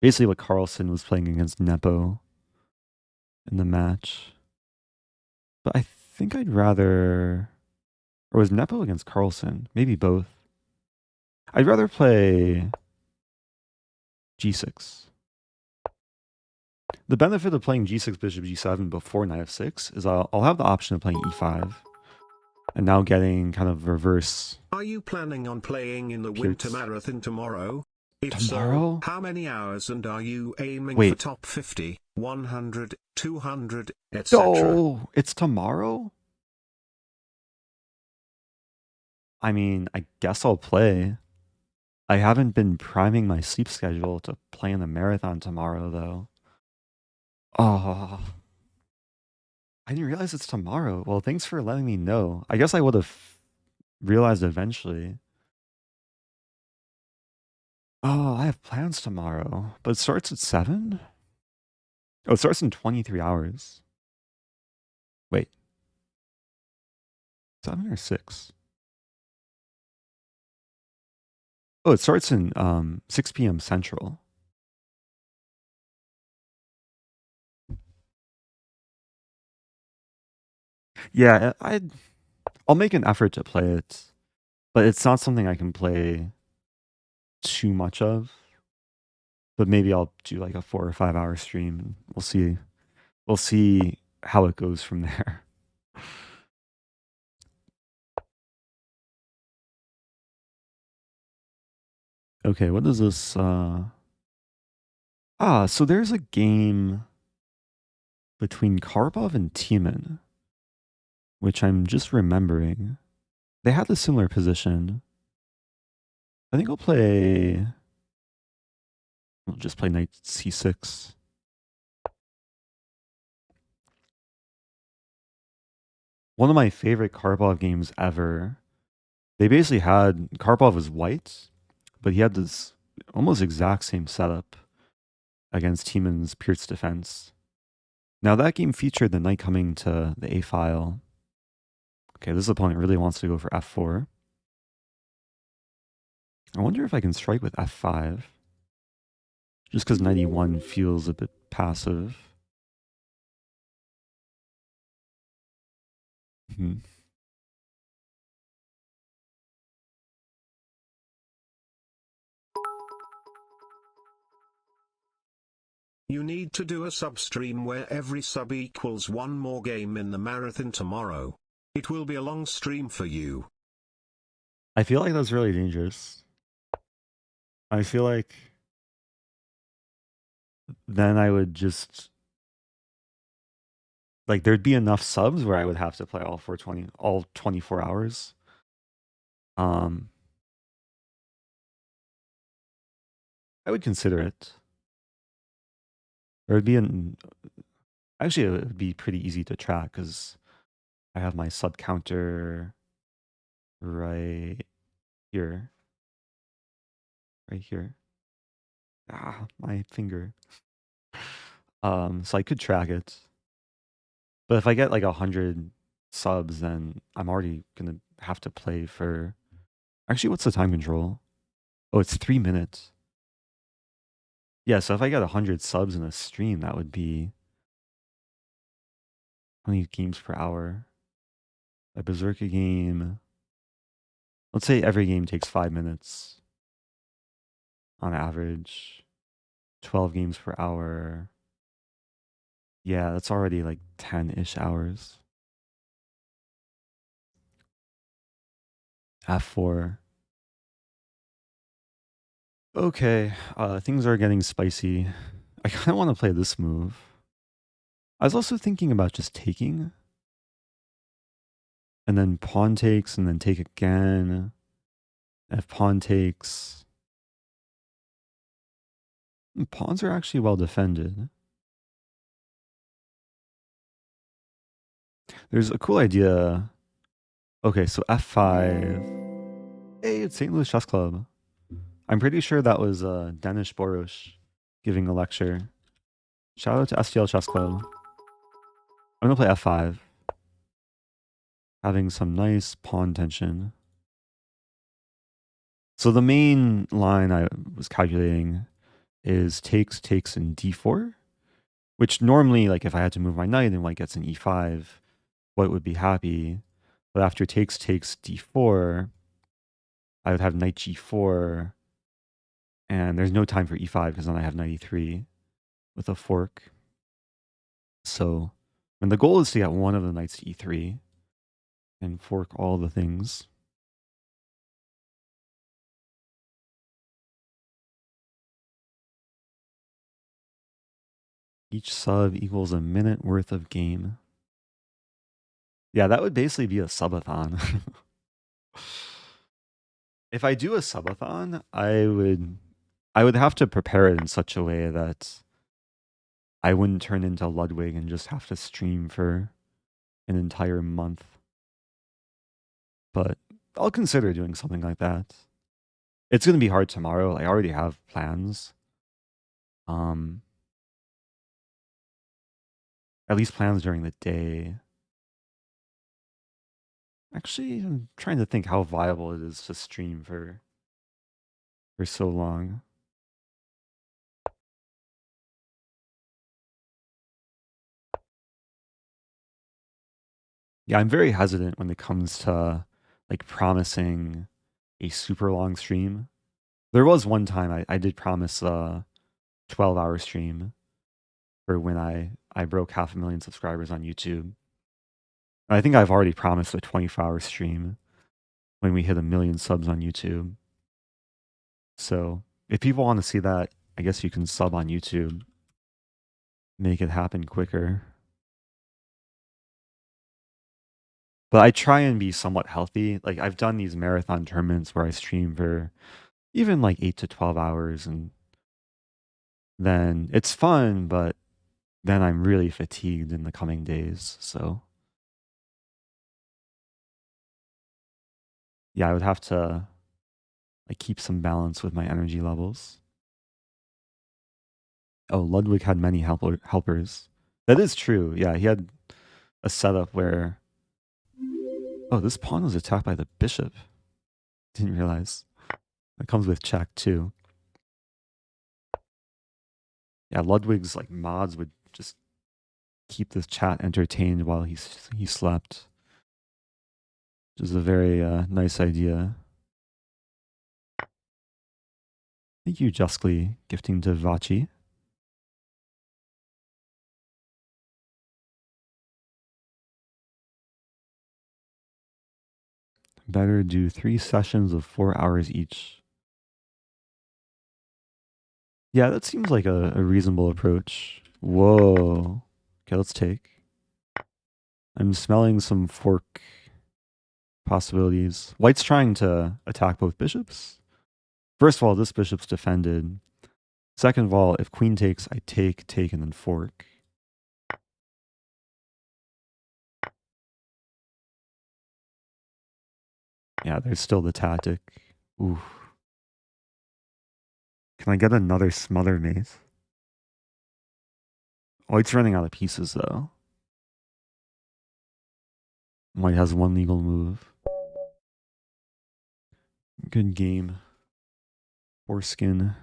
basically what Carlsen was playing against Nepo in the match. But I think I'd rather, or was Nepo against Carlsen? Maybe both. I'd rather play g6. The benefit of playing g6, bishop g7 before knight f6 is I'll have the option of playing e5. And now getting kind of reverse. Are you planning on playing in the Winter Marathon tomorrow? If Tomorrow? so, how many hours, and are you aiming Wait. for top 50, 100, 200, etc.? Oh, it's tomorrow? I mean, I guess I'll play. I haven't been priming my sleep schedule to play in the marathon tomorrow, though. Oh, I didn't realize it's tomorrow. Well, thanks for letting me know. I guess I would have realized eventually. Oh, I have plans tomorrow, but it starts at 7? Oh, it starts in 23 hours. Wait. 7 or 6? Oh, it starts in 6 p.m. Central. Yeah, I'll make an effort to play it, but it's not something I can play too much of. But maybe I'll do like a 4 or 5 hour stream and we'll see. We'll see how it goes from there. Okay, what is this? So there's a game between Karbov and Tieman, which I'm just remembering. They had a similar position. I think I'll just play knight c6. One of my favorite Karbov games ever. They basically had Karbov was white, but he had this almost exact same setup against Tieman's Schmidt Defense. Now that game featured the knight coming to the a file. Okay, this opponent really wants to go for f4. I wonder if I can strike with f5. Just because knight e1 feels a bit passive. Hmm. You need to do a sub-stream where every sub equals one more game in the marathon tomorrow. It will be a long stream for you. I feel like that's really dangerous. I feel like then I would just like there'd be enough subs where I would have to play all 24 hours. I would consider it. Or it'd be an actually it would be pretty easy to track because I have my sub counter right here. Right here. Ah, my finger. So I could track it. But if I get like 100 subs, then I'm already gonna have to play for. Actually, what's the time control? Oh, it's 3 minutes. Yeah, so if I get 100 subs in a stream, that would be how many games per hour? A Berserker game. Let's say every game takes 5 minutes on average. 12 games per hour. Yeah, that's already like 10-ish hours. F4. Okay, things are getting spicy. I kind of want to play this move. I was also thinking about just taking. And then pawn takes, and then take again. If pawn takes... Pawns are actually well defended. There's a cool idea. Okay, so F5. Hey, it's St. Louis Chess Club. I'm pretty sure that was Danish Boros giving a lecture. Shout out to STL Chess Club. I'm going to play F5. Having some nice pawn tension. So the main line I was calculating is takes, takes, and D4. Which normally, like if I had to move my knight and white gets an E5, white would be happy. But after takes, takes, D4, I would have knight G4. And there's no time for E5 because then I have knight E3 with a fork. So, and the goal is to get one of the knights to E3 and fork all the things. Each sub equals a minute worth of game. Yeah, that would basically be a subathon. If I do a subathon, I would have to prepare it in such a way that I wouldn't turn into Ludwig and just have to stream for an entire month. But I'll consider doing something like that. It's going to be hard tomorrow. I already have plans. At least plans during the day. Actually, I'm trying to think how viable it is to stream for so long. Yeah, I'm very hesitant when it comes to like promising a super long stream. There was one time I did promise a 12-hour stream for when I broke 500,000 subscribers on YouTube. I think I've already promised a 24-hour stream when we hit 1 million subs on YouTube. So if people want to see that, I guess you can sub on YouTube. Make it happen quicker. But I try and be somewhat healthy. Like I've done these marathon tournaments where I stream for even like 8 to 12 hours, and then it's fun, but then I'm really fatigued in the coming days. So yeah, I would have to like keep some balance with my energy levels. Oh, Ludwig had many helpers. That is true. Yeah, he had a setup where... Oh, this pawn was attacked by the bishop. Didn't realize. It comes with check too. Yeah, Ludwig's like mods would just keep this chat entertained while he slept. Which is a very nice idea. Thank you, Justly, gifting to Vachi. Better do 3 sessions of 4 hours each. Yeah, that seems like a reasonable approach. Whoa. Okay, let's take. I'm smelling some fork possibilities. White's trying to attack both bishops. First of all, this bishop's defended. Second of all, if queen takes, I take, and then fork. Yeah, there's still the tactic. Ooh. Can I get another smother mace? White's running out of pieces, though. White has one legal move. Good game. Foreskin.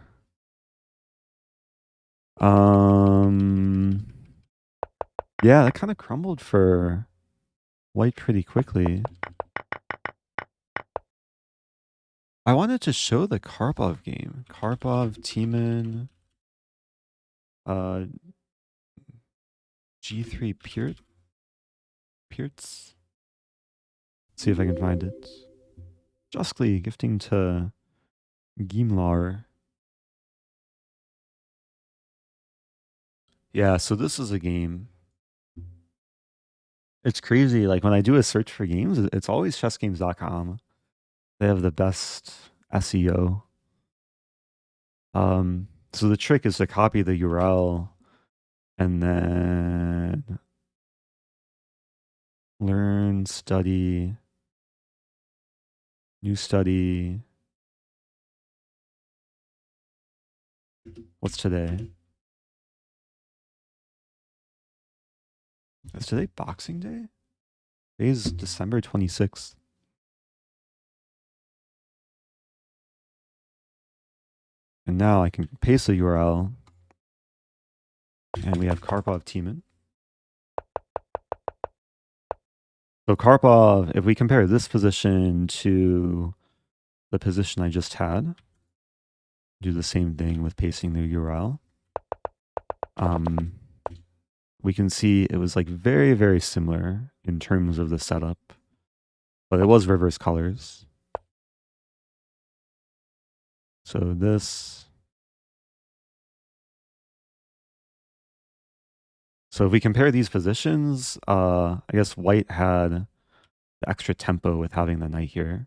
Yeah, that kind of crumbled for White pretty quickly. I wanted to show the Karbov game. Karbov, Tieman, G3 Peerts. See if I can find it. Justly gifting to Gimlar. Yeah, so this is a game. It's crazy. Like when I do a search for games, it's always chessgames.com. They have the best SEO. So the trick is to copy the URL and then learn, study, new study. What's today? Is today Boxing Day? Today is December 26th. And now I can paste the URL. And we have Karbov Tieman. So Karpov, if we compare this position to the position I just had, do the same thing with pasting the URL. We can see it was like very, very similar in terms of the setup, but it was reverse colors. So this. So if we compare these positions, I guess White had the extra tempo with having the knight here.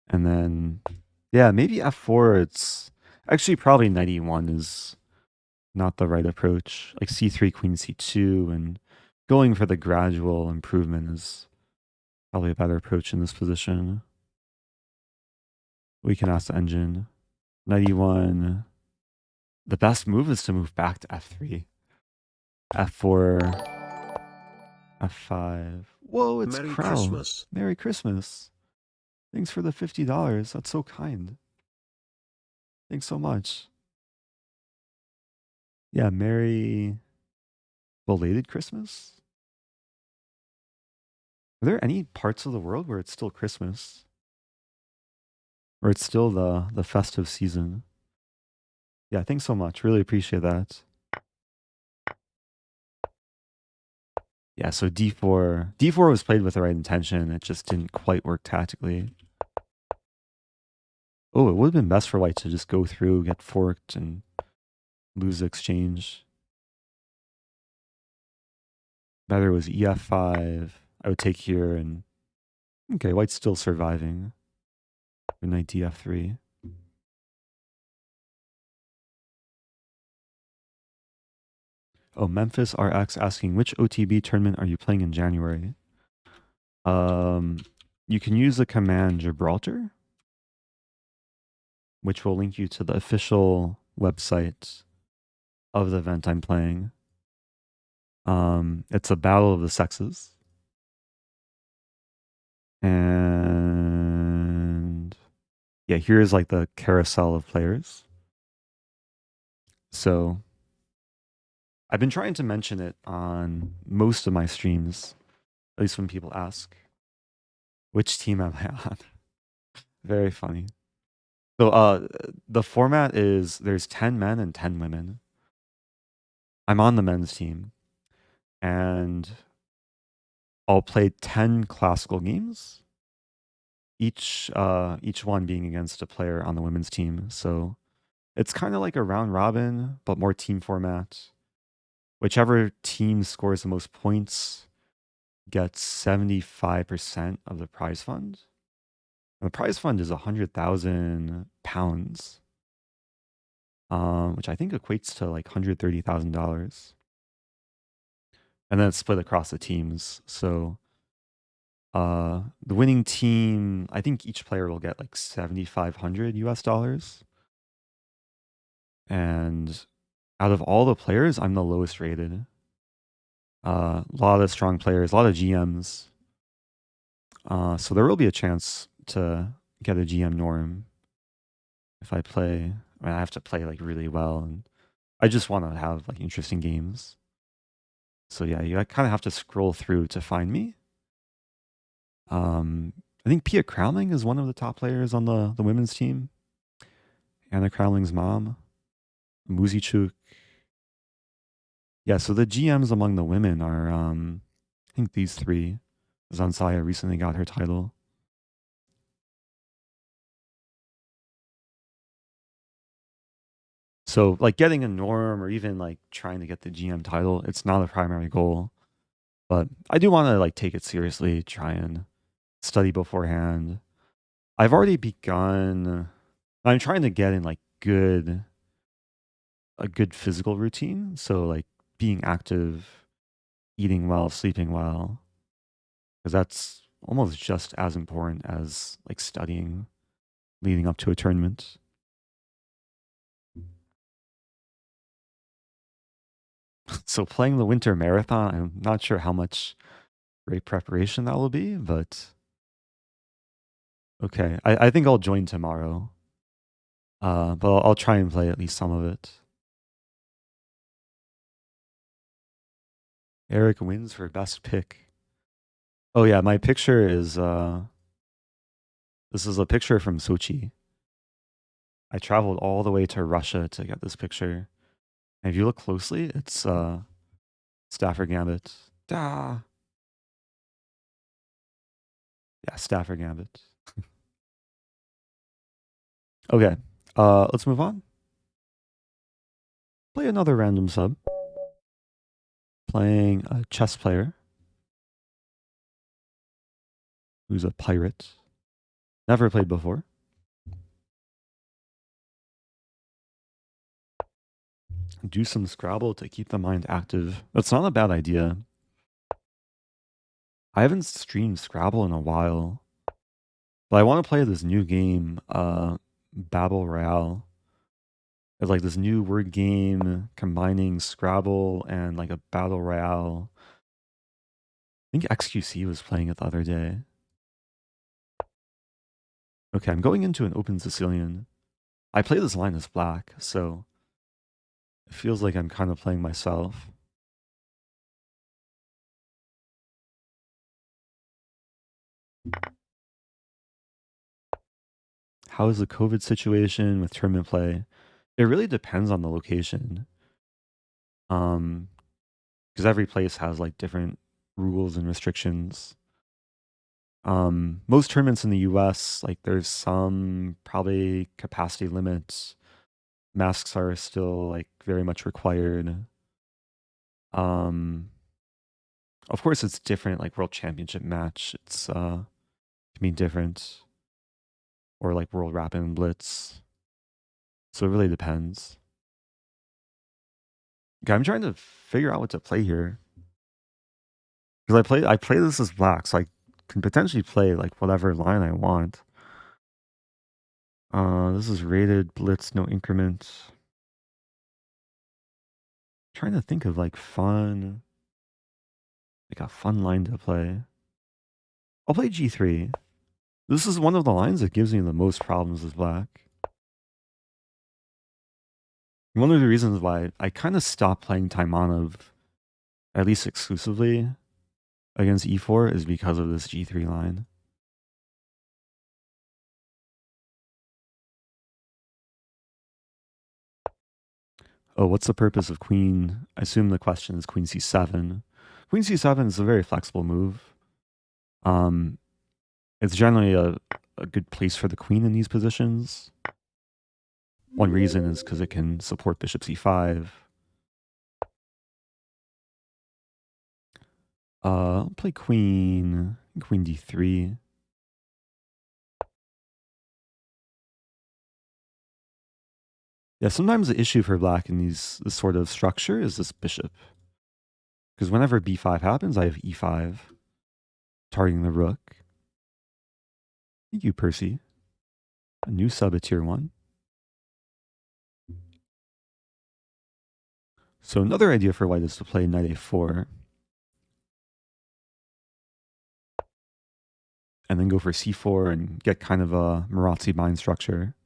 And then, yeah, maybe f4, it's actually probably knight e1 is not the right approach. Like c3, queen c2, and going for the gradual improvement is probably a better approach in this position. We can ask the engine. Knight e1. The best move is to move back to f3. f4. f5. Whoa, it's Merry Crow. Christmas. Merry Christmas. Thanks for the $50. That's so kind. Thanks so much. Yeah, Merry belated Christmas. Are there any parts of the world where it's still Christmas? Or it's still the festive season? Yeah, thanks so much. Really appreciate that. Yeah, so d4. d4 was played with the right intention. It just didn't quite work tactically. Oh, it would have been best for White to just go through, get forked, and lose the exchange. Better was ef5. I would take here and... Okay, White's still surviving. Good knight df3. Oh, Memphis RX asking, which OTB tournament are you playing in January? You can use the command Gibraltar, which will link you to the official website of the event I'm playing. It's a battle of the sexes. And yeah, here's like the carousel of players. So I've been trying to mention it on most of my streams, at least when people ask, which team am I on? Very funny. So the format is there's 10 men and 10 women. I'm on the men's team, and I'll play 10 classical games, each one being against a player on the women's team. So it's kind of like a round robin, but more team format. Whichever team scores the most points gets 75% of the prize fund. The prize fund is £100,000, which I think equates to like $130,000. And then it's split across the teams. So the winning team, I think each player will get like 7,500 US dollars. And out of all the players, I'm the lowest rated. A lot of strong players, a lot of GMs. So there will be a chance to get a GM norm if I play. I mean, I have to play like really well, and I just want to have like interesting games. So yeah, you kind of have to scroll through to find me. I think Pia Crowling is one of the top players on the women's team. Anna Crowling's mom, Muzichuk. Yeah, so the GMs among the women are, I think these three. Zansaya recently got her title. So, like, getting a norm or even like trying to get the GM title, it's not a primary goal. But I do want to like take it seriously, try and study beforehand. I've already begun. I'm trying to get in like a good physical routine. So like being active, eating well, sleeping well, because that's almost just as important as like studying leading up to a tournament. So playing the winter marathon, I'm not sure how much great preparation that will be, but okay. I think I'll join tomorrow. But I'll try and play at least some of it. Eric wins for best pick. Oh yeah, my picture is this is a picture from Sochi. I traveled all the way to Russia to get this picture. And if you look closely, it's Stafford Gambit. Da. Yeah, Stafford Gambit. Okay. Let's move on. Play another random sub. Playing a chess player who's a pirate. Never played before. Do some Scrabble to keep the mind active. That's not a bad idea. I haven't streamed Scrabble in a while, but I want to play this new game, Babel Royale. It's like this new word game combining Scrabble and like a battle royale. I think XQC was playing it the other day. Okay, I'm going into an open Sicilian. I play this line as black, so it feels like I'm kind of playing myself. How is the COVID situation with tournament play? It really depends on the location. Because every place has like different rules and restrictions. Most tournaments in the US, like there's some probably capacity limits. Masks are still like very much required. Um, of course it's different, like World Championship match. It's can be different. Or like World Rapid and Blitz. So it really depends. Okay, I'm trying to figure out what to play here. Because I play this as black, so I can potentially play like whatever line I want. This is rated blitz, no increment. Trying to think of like a fun line to play. I'll play G3. This is one of the lines that gives me the most problems as black. One of the reasons why I kind of stopped playing Taimanov, at least exclusively, against E4 is because of this G3 line. Oh, what's the purpose of queen? I assume the question is queen c7. Queen c7 is a very flexible move. It's generally a good place for the queen in these positions. One reason is because it can support bishop c5. I'll play queen d3. Yeah, sometimes the issue for black in this sort of structure is this bishop. Because whenever b5 happens, I have e5, targeting the rook. Thank you, Percy. A new sub at tier 1. So another idea for white is to play knight a4. And then go for c4 and get kind of a Marazzi bind structure.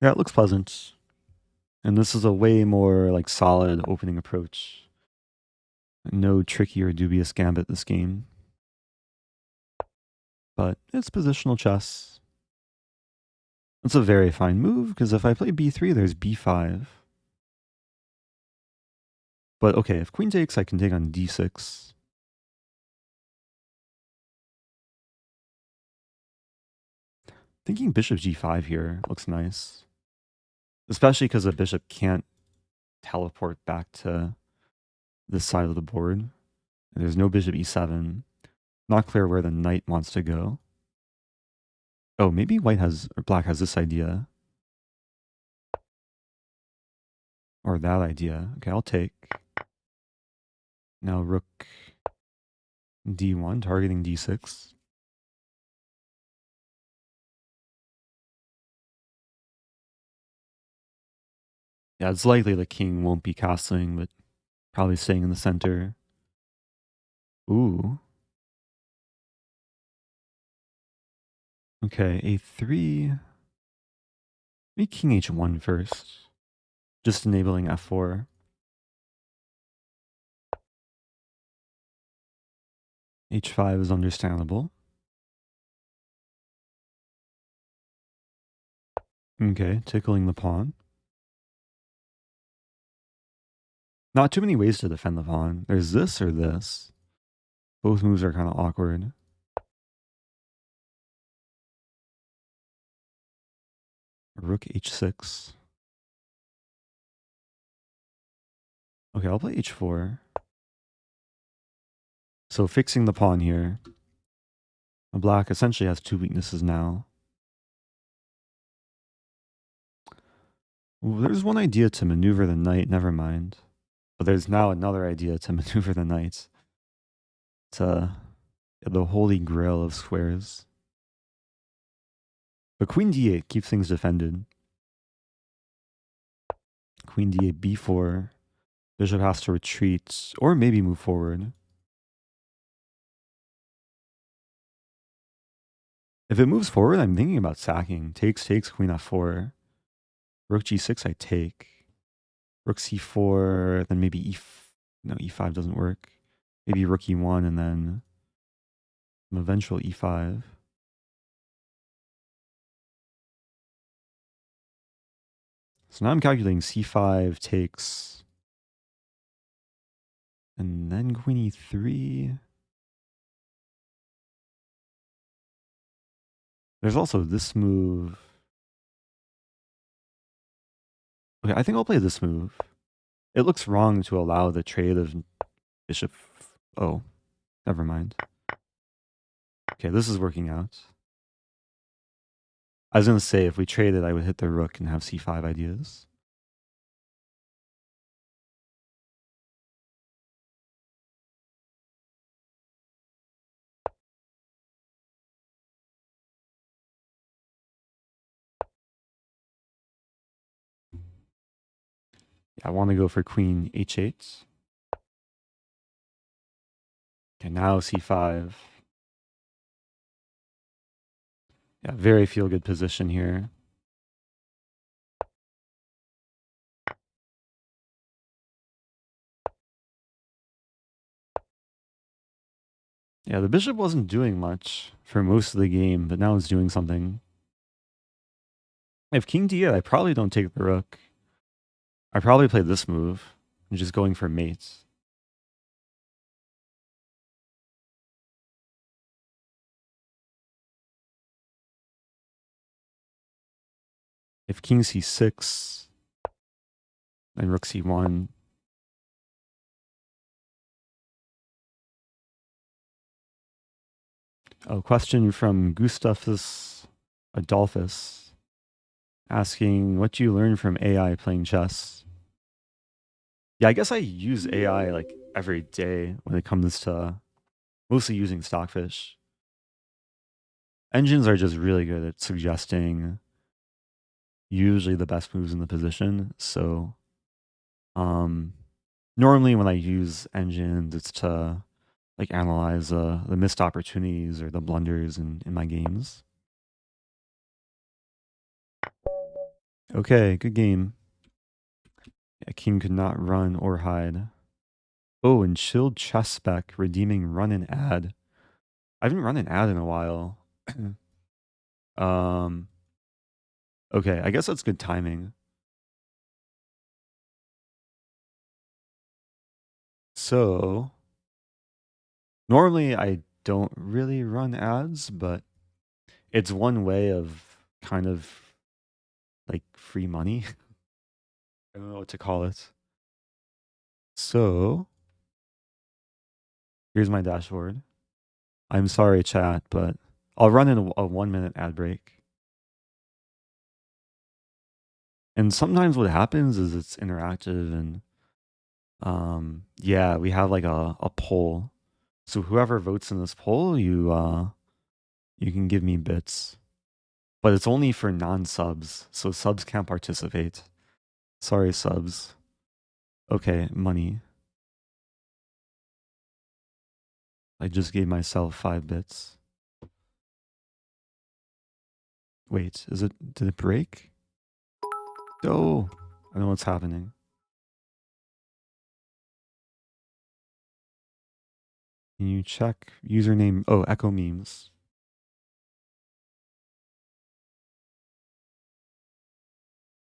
Yeah, it looks pleasant. And this is a way more like solid opening approach. No tricky or dubious gambit this game. But it's positional chess. It's a very fine move, because if I play b3, there's b5. But okay, if queen takes, I can take on d6. Thinking bishop g5 here looks nice. Especially because the bishop can't teleport back to this side of the board. There's no bishop e7. Not clear where the knight wants to go. Oh, maybe white has, or black has this idea. Or that idea. Okay, I'll take. Now rook d1, targeting d6. Yeah, it's likely the king won't be castling, but probably staying in the center. Ooh. Okay, a3. Maybe king h1 first. Just enabling f4. h5 is understandable. Okay, tickling the pawn. Not too many ways to defend the pawn. There's this or this. Both moves are kind of awkward. Rook h6. Okay, I'll play h4. So fixing the pawn here. Black essentially has two weaknesses now. Ooh, there's one idea to maneuver the knight, never mind. But there's now another idea to maneuver the knight. To the holy grail of squares. But queen d8 keeps things defended. Queen d8, b4. Bishop has to retreat, or maybe move forward. If it moves forward, I'm thinking about sacking. Takes, queen f4. Rook g6, I take. Rook c4, then maybe no, e5 doesn't work. Maybe rook e1, and then some eventual e5. So now I'm calculating c5 takes. And then queen e3. There's also this move. Okay, I think I'll play this move. It looks wrong to allow the trade of bishop. Oh, never mind. Okay, this is working out. I was going to say, if we traded, I would hit the rook and have c5 ideas. I want to go for queen h8. Okay, now c5. Yeah, very feel good position here. Yeah, the bishop wasn't doing much for most of the game, but now it's doing something. If king d8, I probably don't take the rook. I probably play this move. I'm just going for mates. If king c6, then rook c1. A question from Gustavus Adolphus asking, what do you learn from AI playing chess? Yeah, I guess I use AI like every day when it comes to mostly using Stockfish. Engines are just really good at suggesting usually the best moves in the position. So normally when I use engines, it's to like analyze the missed opportunities or the blunders in my games. Okay, good game. Yeah, king could not run or hide. Oh, and chilled chess spec redeeming run and ad. I haven't run an ad in a while. um okay, I guess that's good timing. So normally I don't really run ads, but it's one way of kind of like free money. I don't know what to call it. So here's my dashboard. I'm sorry, chat, but I'll run in a 1 minute ad break. And sometimes what happens is it's interactive and yeah, we have like a poll. So whoever votes in this poll, you can give me bits. But it's only for non-subs, so subs can't participate. Sorry, subs. Okay, money. I just gave myself 5 bits. Wait, did it break? Oh, I know what's happening. Can you check username? Oh, Echo Memes.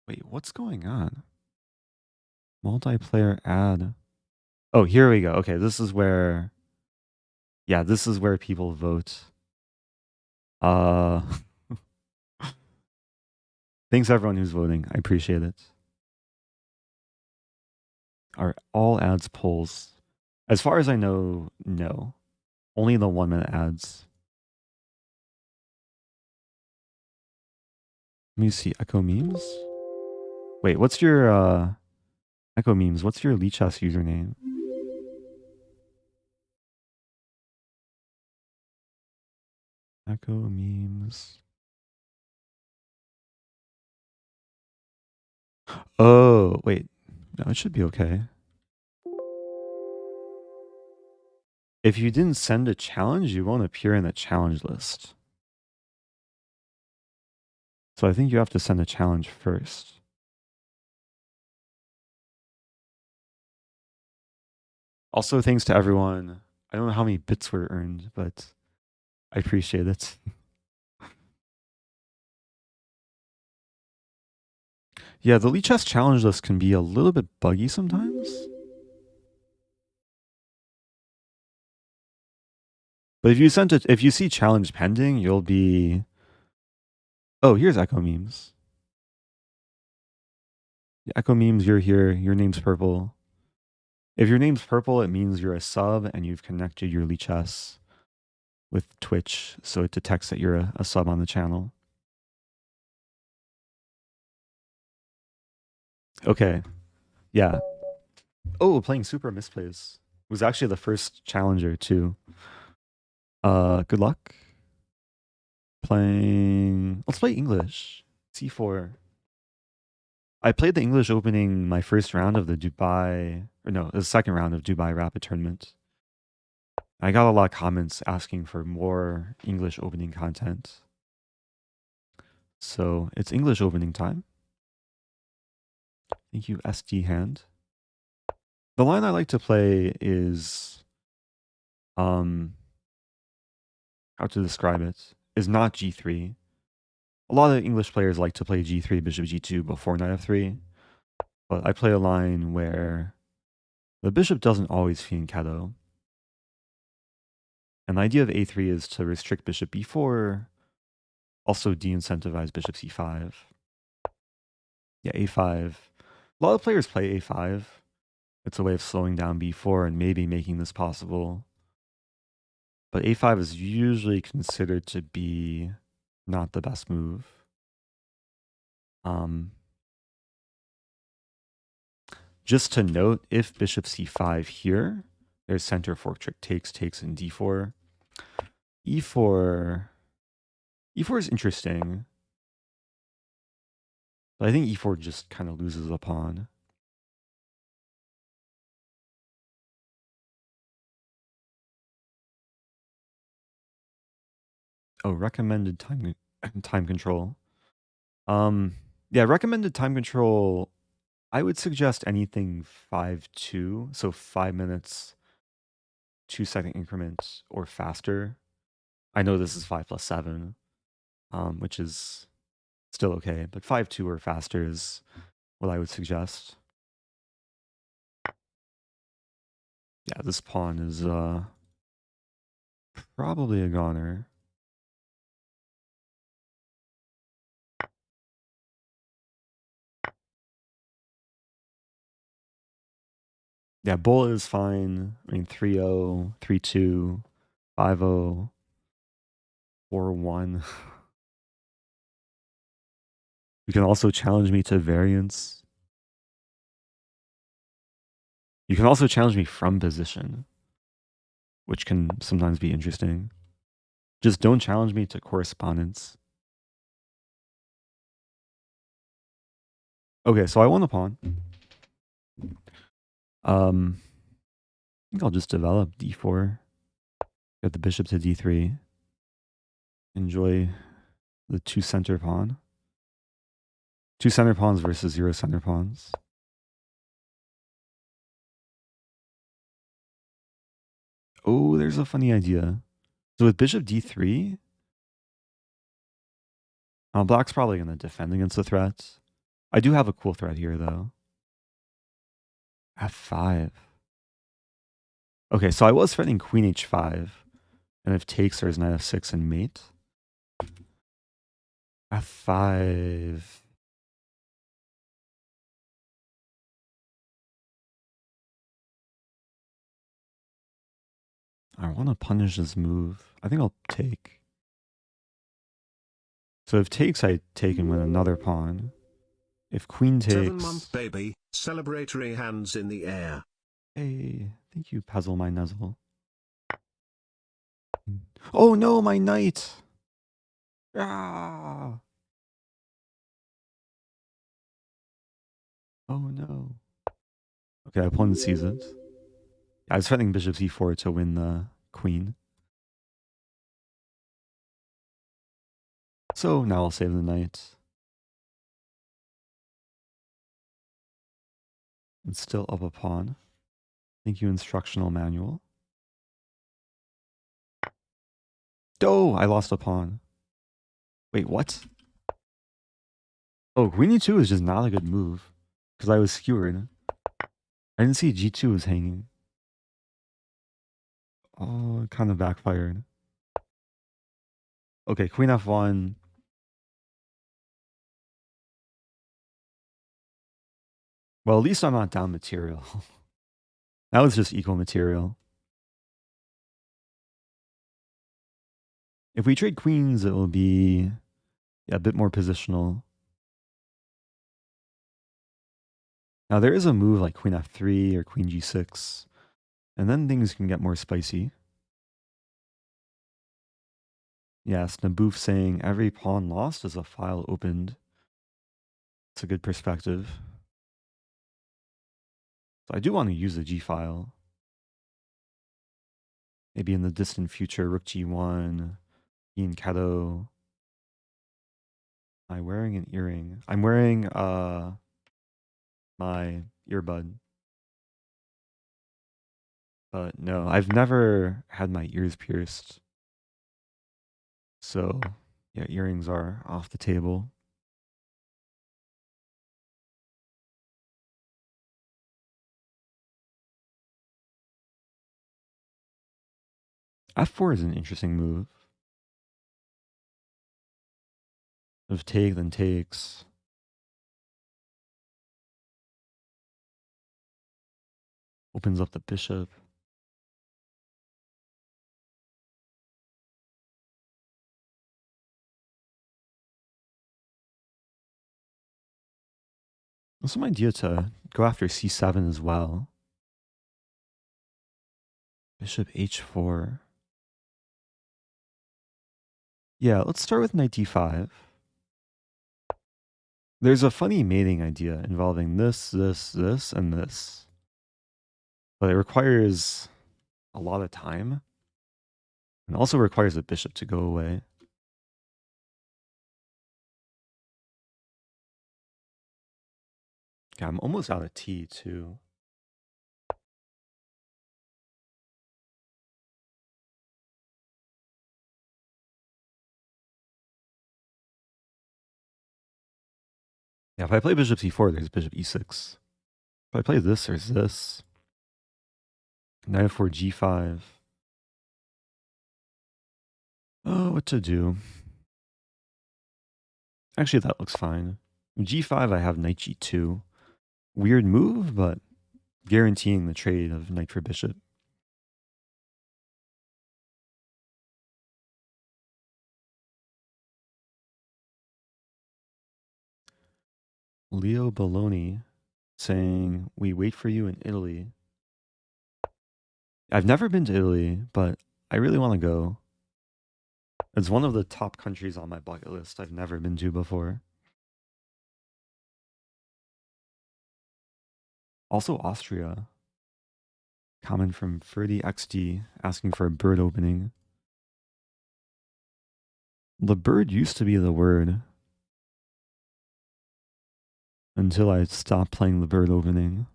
Wait, what's going on? Multiplayer ad. Oh, here we go. Okay, this is where, yeah, this is where people vote. Uh, thanks everyone who's voting. I appreciate it. Are all ads polls? As far as I know, no. Only the 1 minute ads. Let me see. Echo Memes? Wait, what's your Echo Memes? What's your Lichess username? Echo Memes. Oh, wait. No, it should be okay. If you didn't send a challenge, you won't appear in the challenge list. So I think you have to send a challenge first. Also, thanks to everyone. I don't know how many bits were earned, but I appreciate it. Yeah, the Lichess challenge list can be a little bit buggy sometimes. But if you see challenge pending, you'll be. Oh, here's Echo Memes. Echo Memes, you're here. Your name's purple. If your name's purple, it means you're a sub and you've connected your Lichess with Twitch, so it detects that you're a sub on the channel. Okay. Yeah. Oh, playing Super Misplays was actually the first challenger too. Good luck. Let's play English. C4. I played the English opening my first round of the second round of Dubai Rapid Tournament. I got a lot of comments asking for more English opening content. So it's English opening time. Thank you, SD Hand. The line I like to play is, how to describe it, is not G3. A lot of English players like to play G3, Bishop G2 before Knight F3. But I play a line where the bishop doesn't always fianchetto. And the idea of A3 is to restrict bishop B4, also de-incentivize bishop C5. Yeah, A5. A lot of players play A5. It's a way of slowing down B4 and maybe making this possible. But a5 is usually considered to be not the best move. Just to note, if bishop c5 here, there's center fork trick takes, and d4. e4 is interesting. But I think e4 just kind of loses a pawn. Oh, recommended time control. Yeah, recommended time control. I would suggest anything 5-2, so 5 minutes, 2-second increments or faster. I know this is 5+7, which is still okay, but 5-2 or faster is what I would suggest. Yeah, this pawn is probably a goner. Yeah, bull is fine. I mean, 3-0, 3-2, 5-0, 4-1. You can also challenge me to variance. You can also challenge me from position, which can sometimes be interesting. Just don't challenge me to correspondence. Okay, so I won the pawn. I think I'll just develop d4. Get the bishop to d3. Enjoy the 2 center pawn. 2 center pawns versus 0 center pawns. Oh, there's a funny idea. So with bishop d3, black's probably going to defend against the threat. I do have a cool threat here, though. f5. Okay, so I was threatening queen h5. And if takes, there's knight f6 and mate. f5. I want to punish this move. I think I'll take. So if takes, I take and win another pawn. If queen takes... 7-month baby, celebratory hands in the air. Hey, thank you, Puzzle my nuzzle. Oh no, my knight! Ah! Oh no. Okay, opponent sees it. I was threatening bishop e4 to win the queen. So now I'll save the knight. It's still up a pawn. Thank you, instructional manual. Oh, I lost a pawn. Wait, what? Oh, queen e2 is just not a good move. Because I was skewered. I didn't see g2 was hanging. Oh, it kind of backfired. Okay, queen f1. Well, at least I'm not down material. That was just equal material. If we trade queens, it will be a bit more positional. Now, there is a move like queen f3 or queen g6, and then things can get more spicy. Yes, Naboof saying every pawn lost is a file opened. It's a good perspective. So I do want to use the g file. Maybe in the distant future, rook g1, Ian Keto. Am I wearing an earring? I'm wearing my earbud. But no, I've never had my ears pierced. So yeah, earrings are off the table. f4 is an interesting move. If take, then takes. Opens up the bishop. Some idea to go after c7 as well. Bishop h4. Yeah, let's start with knight d5. There's a funny mating idea involving this, this, and this. But it requires a lot of time. And also requires the bishop to go away. Yeah, I'm almost out of tea too. Yeah, if I play bishop c4, there's bishop e6. If I play this, there's this. Knight f4, g5. Oh, what to do? Actually, that looks fine. g5, I have knight g2. Weird move, but guaranteeing the trade of knight for bishop. Leo Bologna saying, we wait for you in Italy. I've never been to Italy, but I really want to go. It's one of the top countries on my bucket list I've never been to before. Also Austria. Comment from Ferdy XD asking for a bird opening. The bird used to be the word until I stopped playing the bird opening.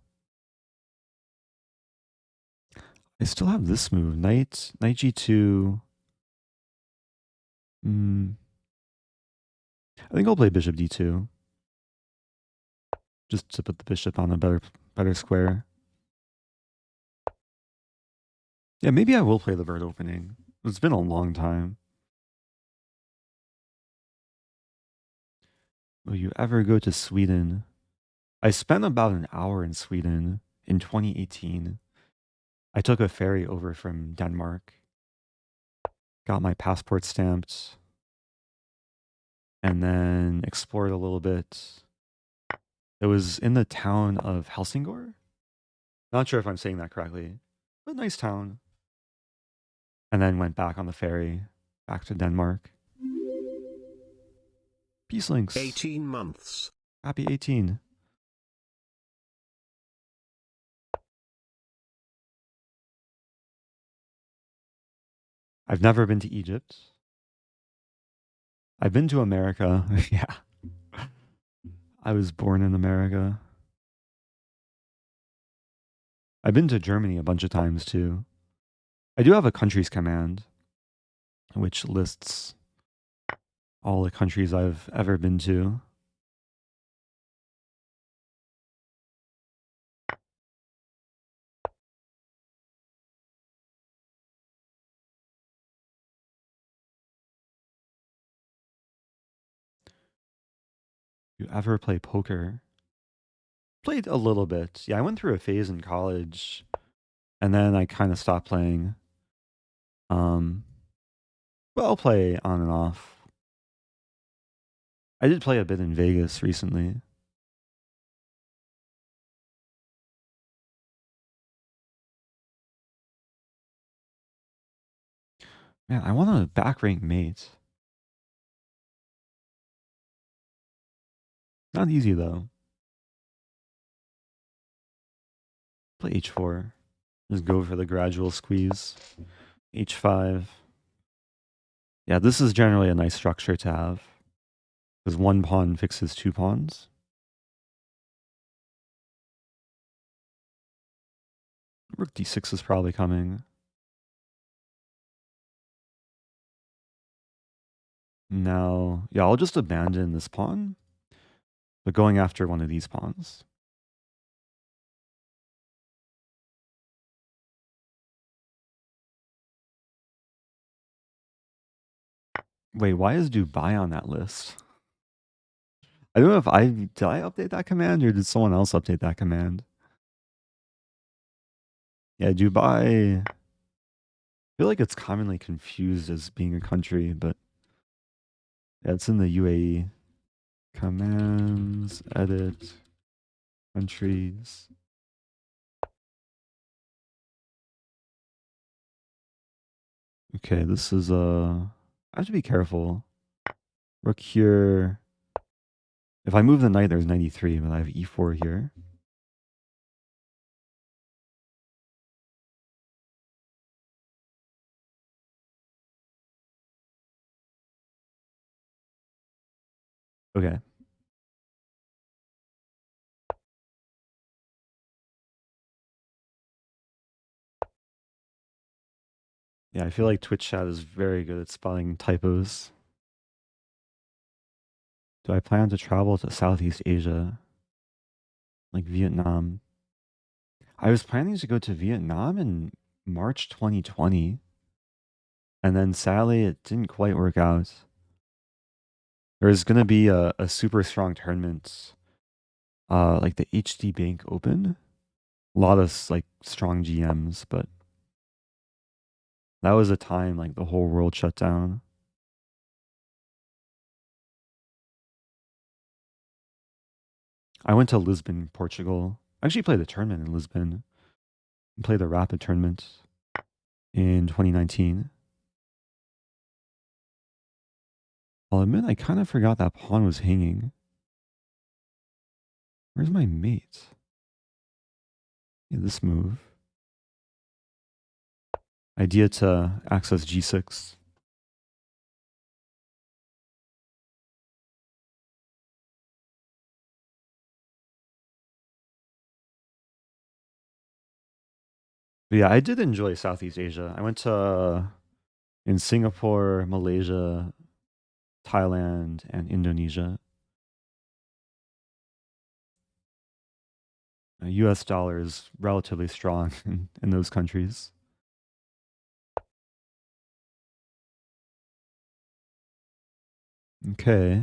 I still have this move. Knight g2. I think I'll play bishop d2. Just to put the bishop on a better square. Yeah, maybe I will play the bird opening. It's been a long time. Will you ever go to Sweden? I spent about an hour in Sweden in 2018. I took a ferry over from Denmark, got my passport stamped, and then explored a little bit. It was in the town of Helsingør. Not sure if I'm saying that correctly, but nice town. And then went back on the ferry back to Denmark. Peace links. 18 months. Happy 18. I've never been to Egypt. I've been to America. Yeah. I was born in America. I've been to Germany a bunch of times too. I do have a countries command, which lists all the countries I've ever been to. You ever play poker? Played a little bit. Yeah, I went through a phase in college, and then I kind of stopped playing. But I'll play on and off. I did play a bit in Vegas recently. Man, I want a back rank mate. Not easy though. Play h4. Just go for the gradual squeeze. h5. Yeah, this is generally a nice structure to have. Because one pawn fixes two pawns. Rook d6 is probably coming. Now, yeah, I'll just abandon this pawn. But going after one of these pawns. Wait, why is Dubai on that list? I don't know if did I update that command or did someone else update that command? Yeah, Dubai. I feel like it's commonly confused as being a country, but yeah, it's in the UAE. Commands, edit. Countries. Okay, this is I have to be careful. Rook here. If I move the knight, there's 93, but I have e4 here. Okay. Yeah, I feel like Twitch chat is very good at spotting typos. Do I plan to travel to Southeast Asia? Like Vietnam? I was planning to go to Vietnam in March 2020. And then sadly, it didn't quite work out. There's going to be a super strong tournament, like the HD Bank Open. A lot of like strong GMs, but that was a time like the whole world shut down. I went to Lisbon, Portugal. I actually played the tournament in Lisbon. I played the Rapid tournament in 2019. I'll admit I kind of forgot that pawn was hanging. Where's my mate? Yeah, this move. Idea to access g6. But yeah, I did enjoy Southeast Asia. I went to in Singapore, Malaysia, Thailand, and Indonesia. US dollar is relatively strong in those countries. Okay.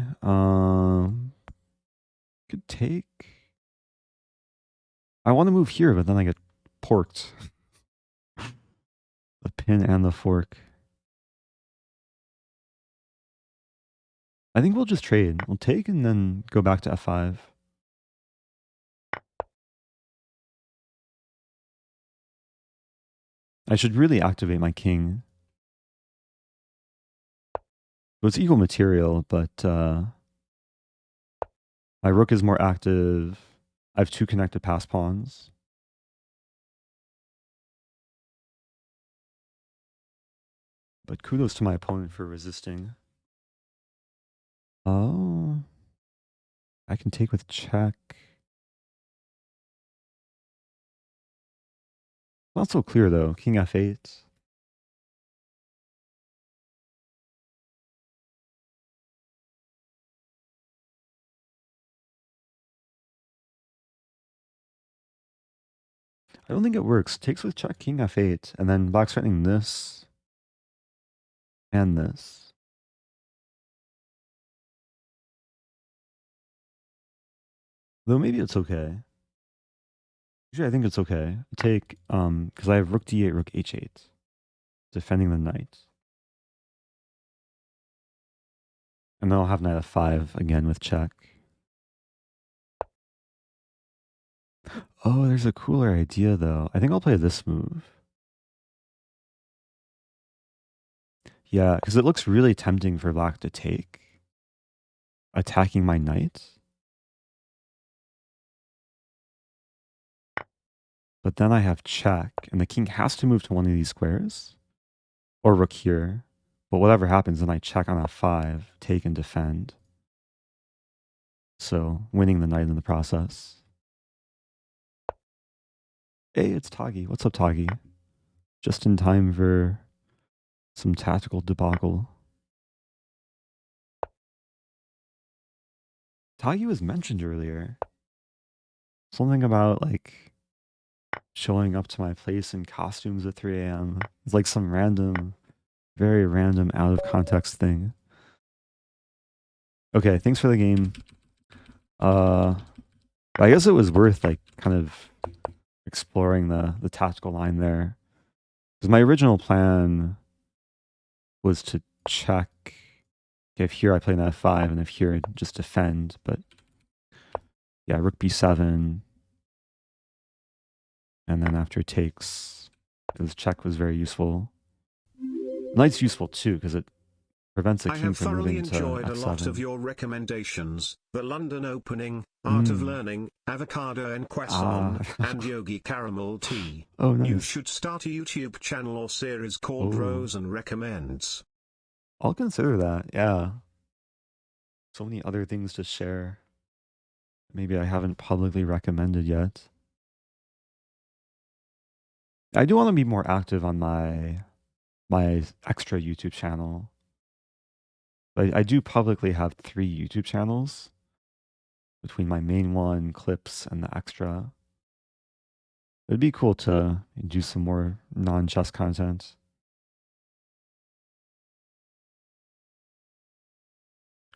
Could take. I want to move here, but then I get porked. The pin and the fork. I think we'll just trade. We'll take and then go back to f5. I should really activate my king. Well, it's equal material, but my rook is more active. I have 2 connected pass pawns. But kudos to my opponent for resisting. Oh. I can take with check. Not so clear though. King f8. I don't think it works. Takes with check, king f8, and then black's threatening this and this. Though maybe it's okay. Usually I think it's okay. Take, because I have rook d8, rook h8, defending the knight. And then I'll have knight f5 again with check. Oh, there's a cooler idea though. I think I'll play this move. Yeah, because it looks really tempting for black to take, attacking my knight. But then I have check, and the king has to move to one of these squares, or rook here. But whatever happens, then I check on f5, take and defend. So winning the knight in the process. Hey, it's Tagi. What's up, Tagi? Just in time for some tactical debacle. Tagi was mentioned earlier. Something about like showing up to my place in costumes at 3 a.m. It's like some random, very random out of context thing. Okay, thanks for the game. I guess it was worth like kind of exploring the tactical line there. Because my original plan was to check if here I play an f5 and if here just defend, but yeah, rook b7, And then after takes, his check was very useful. Knight's useful too, because it prevents a I king have from thoroughly moving to enjoyed a lot of f7. your recommendations: The London Opening, Art of Learning, Avocado and Croissant, and Yogi Caramel Tea. Oh, nice. You should start a YouTube channel or series called Rosen Recommends. I'll consider that, yeah. So many other things to share. Maybe I haven't publicly recommended yet. I do want to be more active on my extra YouTube channel. I do publicly have 3 YouTube channels between my main one, clips, and the extra. It'd be cool to do some more non-chess content.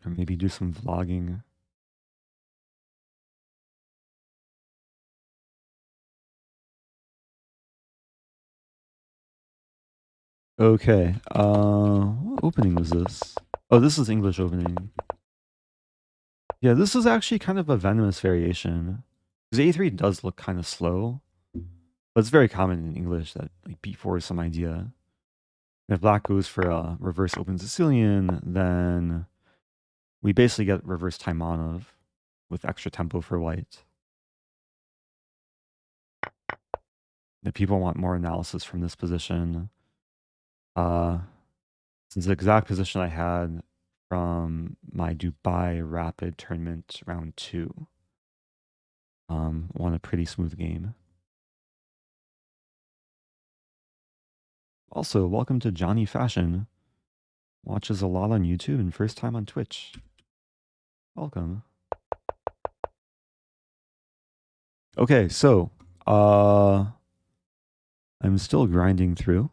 Or maybe do some vlogging. Okay, what opening was this? Oh, this is English opening. Yeah, this is actually kind of a venomous variation. Because A3 does look kind of slow, but it's very common in English that like B4 is some idea. And if black goes for a reverse open Sicilian, then we basically get reverse Taimanov with extra tempo for white. If people want more analysis from this position, it's the exact position I had from my Dubai Rapid tournament round 2. Won a pretty smooth game. Also, welcome to Johnny Fashion. Watches a lot on YouTube and first time on Twitch. Welcome. Okay, so I'm still grinding through.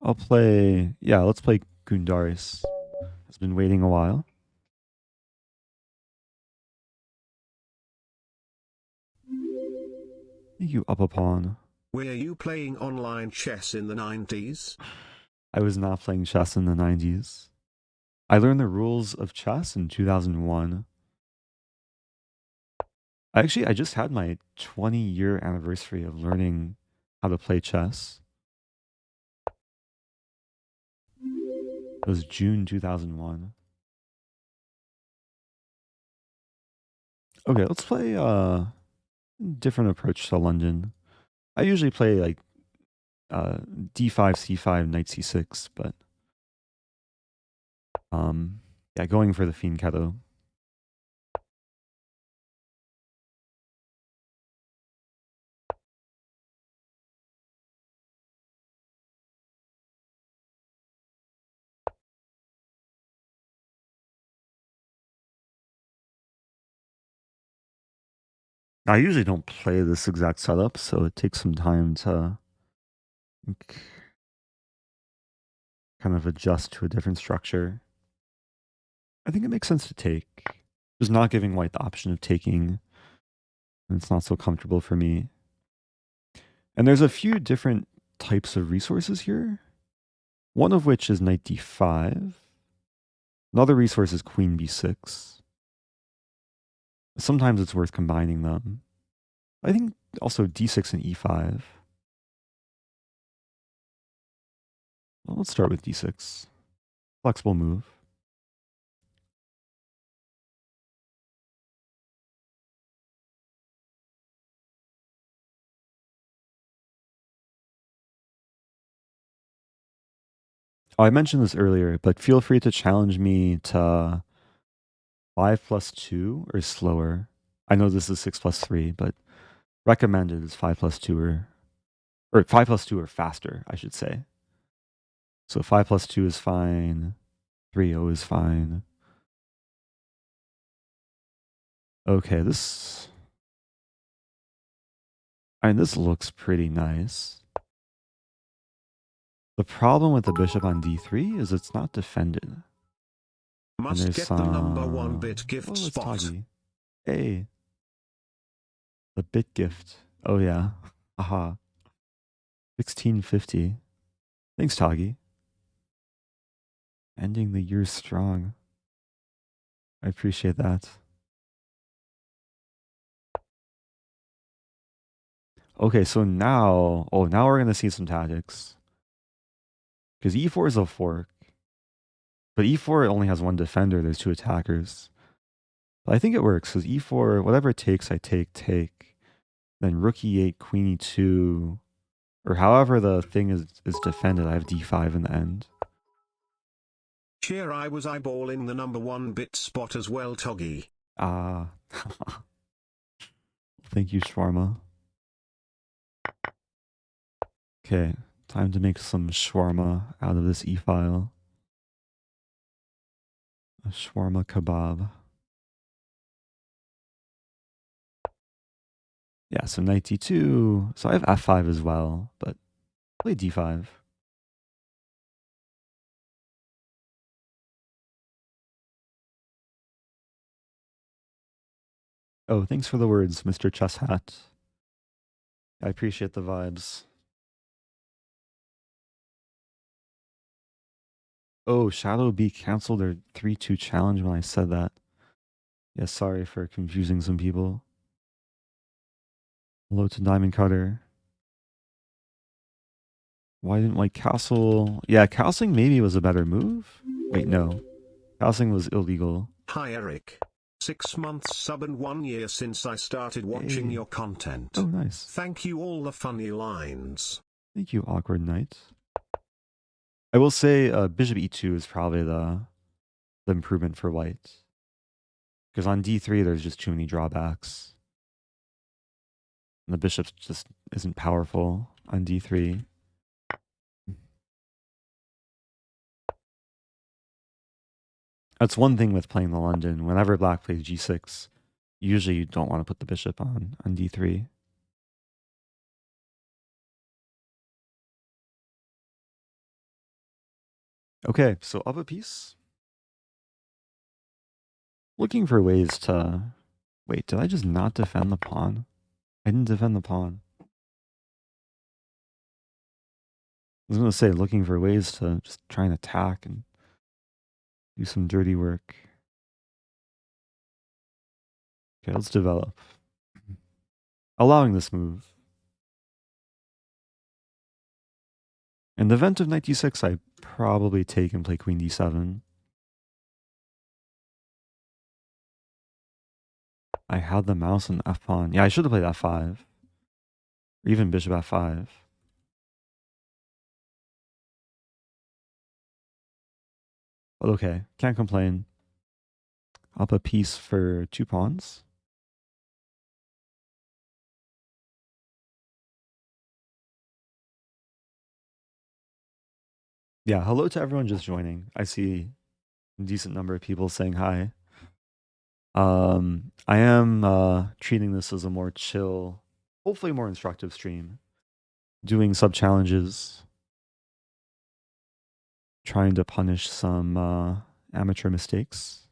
Let's play Gundaris. Has been waiting a while. Thank you, up a pawn. Were you playing online chess in the 90s? I was not playing chess in the 90s. I learned the rules of chess in 2001. I just had my 20-year anniversary of learning how to play chess. It was June 2001. Okay, let's play different approach to London. I usually play like d5, c5, knight c6, but yeah, going for the fianchetto. I usually don't play this exact setup, so it takes some time to kind of adjust to a different structure. I think it makes sense to take. Just not giving white the option of taking. And it's not so comfortable for me. And there's a few different types of resources here. One of which is knight d5. Another resource is queen b6. Sometimes it's worth combining them. I think also d6 and e5. Well, let's start with d6. Flexible move. Oh, I mentioned this earlier, but feel free to challenge me to 5+2 or slower. I know this is 6+3, but recommended is 5+2 or 5+2 or faster, I should say. So 5+2 is fine. 3-0 is fine. Okay, this looks pretty nice. The problem with the bishop on d3 is it's not defended. Must get the number 1 bit gift spot. Toggy. Hey. The bit gift. Oh yeah. Aha. 1650. Thanks, Toggy. Ending the year strong. I appreciate that. Okay, so now, now we're gonna see some tactics. Because e4 is a fork, but e4 only has one defender. There's two attackers. But I think it works because e4, whatever it takes, I take. Then rook e8, queen e2, or however the thing is defended. I have d5 in the end. Cheer, I was eyeballing the number 1 bit spot as well, Toggy. Ah. Thank you, Shawarma. Okay, time to make some shawarma out of this e-file. A shawarma kebab. Yeah, so knight d2. So I have f5 as well, but play d5. Oh, thanks for the words, Mr. Chess Hat. I appreciate the vibes. Oh, Shadow B canceled their 3-2 challenge when I said that. Yeah, sorry for confusing some people. Hello to Diamond Cutter. Why didn't White castle? Yeah, castling maybe was a better move. Wait, no. Castling was illegal. Hi Eric. 6 months sub and 1 year since I started watching Hey. your content. Oh, nice. Thank you, all the funny lines. Thank you, Awkward Knight. I will say bishop e2 is probably the improvement for white. Because on d3, there's just too many drawbacks. And the bishop just isn't powerful on d3. That's one thing with playing the London. Whenever black plays g6, usually you don't want to put the bishop on d3. Okay, so up a piece. Looking for ways to... Wait, did I just not defend the pawn? I didn't defend the pawn. I was going to say, looking for ways to just try and attack and do some dirty work. Okay, let's develop. Allowing this move. In the event of knight d6, I probably take and play queen d7. I had the mouse and f pawn. Yeah, I should have played f5. Or even bishop f5. But okay, can't complain. Up a piece for 2 pawns. Yeah, hello to everyone just joining. I see a decent number of people saying hi. I am treating this as a more chill, hopefully more instructive stream. Doing sub challenges. Trying to punish some amateur mistakes.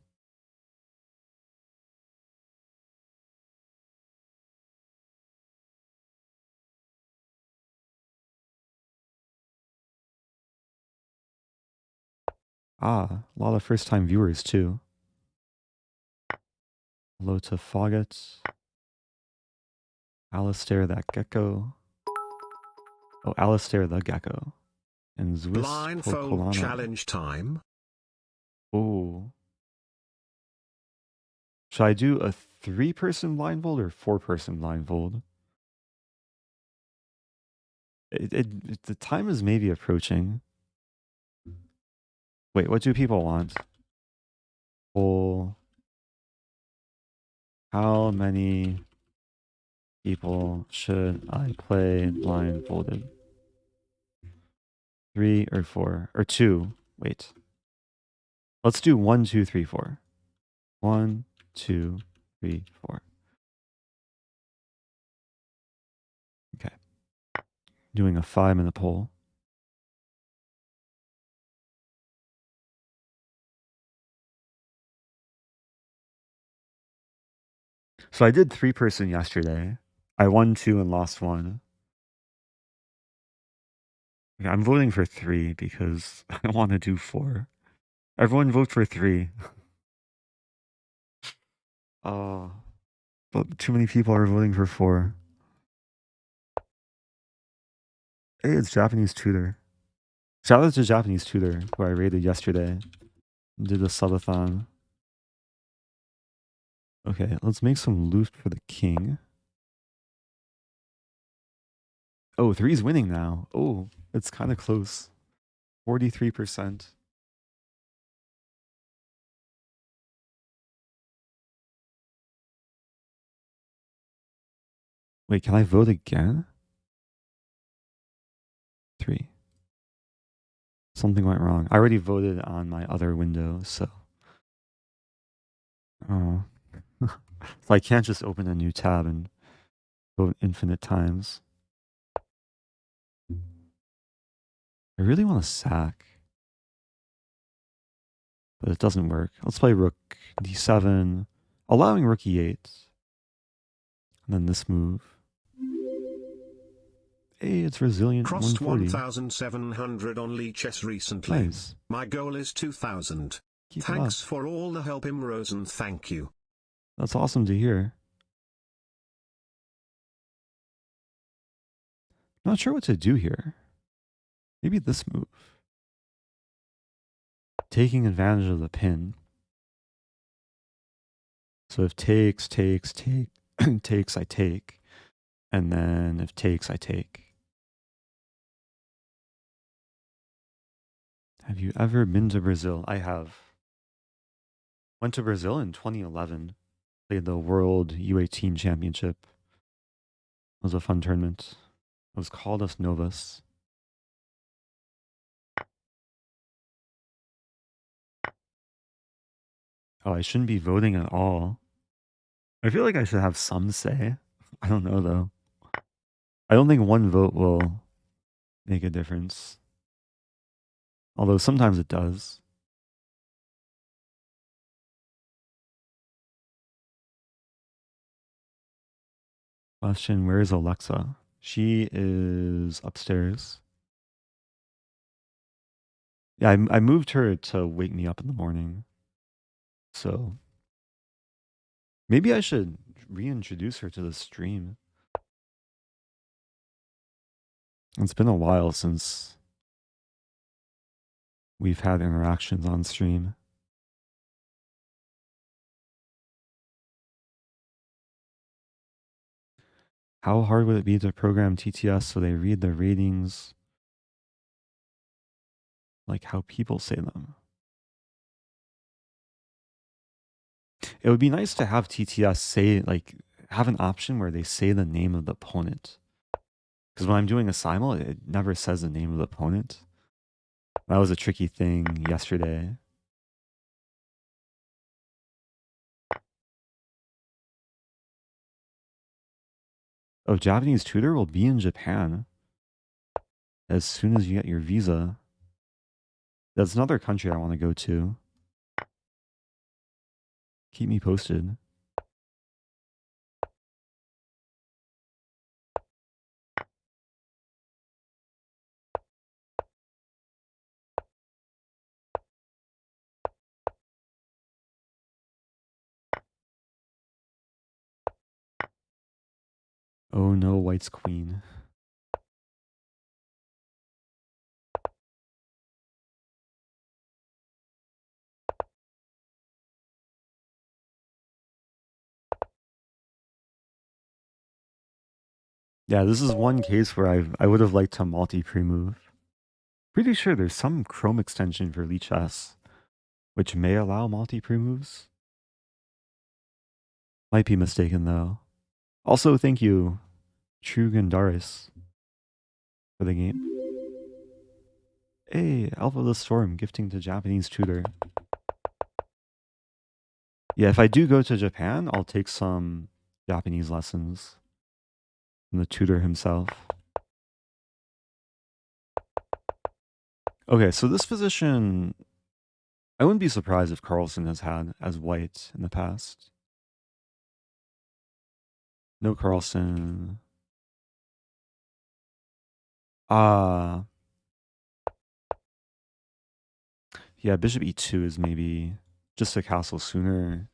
Ah, a lot of first time viewers too. Hello to Fogget. Alistair that gecko. Oh, Alistair the gecko. And Zwis Blindfold Pocolano. challenge time. Oh. Should I do a 3-person blindfold or 4-person blindfold? The time is maybe approaching. Wait, what do people want? Well, how many people should I play blindfolded? 3 or 4 or 2? Wait. Let's do 1, 2, 3, 4. 1, 2, 3, 4. Okay. Doing a 5-minute poll. So I did 3-person yesterday. I won 2 and lost 1. Okay, I'm voting for 3 because I want to do 4. Everyone vote for 3. But too many people are voting for 4. Hey, it's Japanese Tutor. Shout out to Japanese Tutor, who I raided yesterday. Did a subathon. Okay, let's make some loot for the king. Oh, 3's winning now. Oh, it's kind of close. 43%. Wait, can I vote again? 3. Something went wrong. I already voted on my other window, so. Oh. So I can't just open a new tab and vote infinite times. I really want to sack, but it doesn't work. Let's play rook d7, allowing rook e8. And then this move. Hey, it's resilient Crossed 140. 1,700 on Lichess recently. Nice. My goal is 2,000. Keep Thanks it up. for all the help, Rosen. Thank you. That's awesome to hear. Not sure what to do here. Maybe this move. Taking advantage of the pin. So if takes, takes, I take. And then if takes, I take. Have you ever been to Brazil? I have. Went to Brazil in 2011. Played the World U18 Championship. It was a fun tournament. It was called As Novas. Oh, I shouldn't be voting at all. I feel like I should have some say. I don't know, though. I don't think one vote will make a difference. Although sometimes it does. Question, where is Alexa? She is upstairs. Yeah, I moved her to wake me up in the morning. So maybe I should reintroduce her to the stream. It's been a while since we've had interactions on stream. How hard would it be to program TTS so they read the ratings like how people say them? It would be nice to have TTS say, like, have an option where they say the name of the opponent. Because when I'm doing a simul, it never says the name of the opponent. That was a tricky thing yesterday. Oh, Japanese tutor will be in Japan as soon as you get your visa. That's another country I want to go to. Keep me posted. Oh no, white's queen. Yeah, this is one case where I would have liked to multi-pre-move. Pretty sure there's some Chrome extension for Lichess, which may allow multi-pre-moves. Might be mistaken though. Also, thank you, True Gandaris, for the game. Hey, Alpha the Storm gifting to Japanese tutor. Yeah, if I do go to Japan, I'll take some Japanese lessons from the tutor himself. Okay, so this position, I wouldn't be surprised if Carlsen has had as white in the past. No Carlsen. Yeah, bishop e2 is maybe just a castle sooner.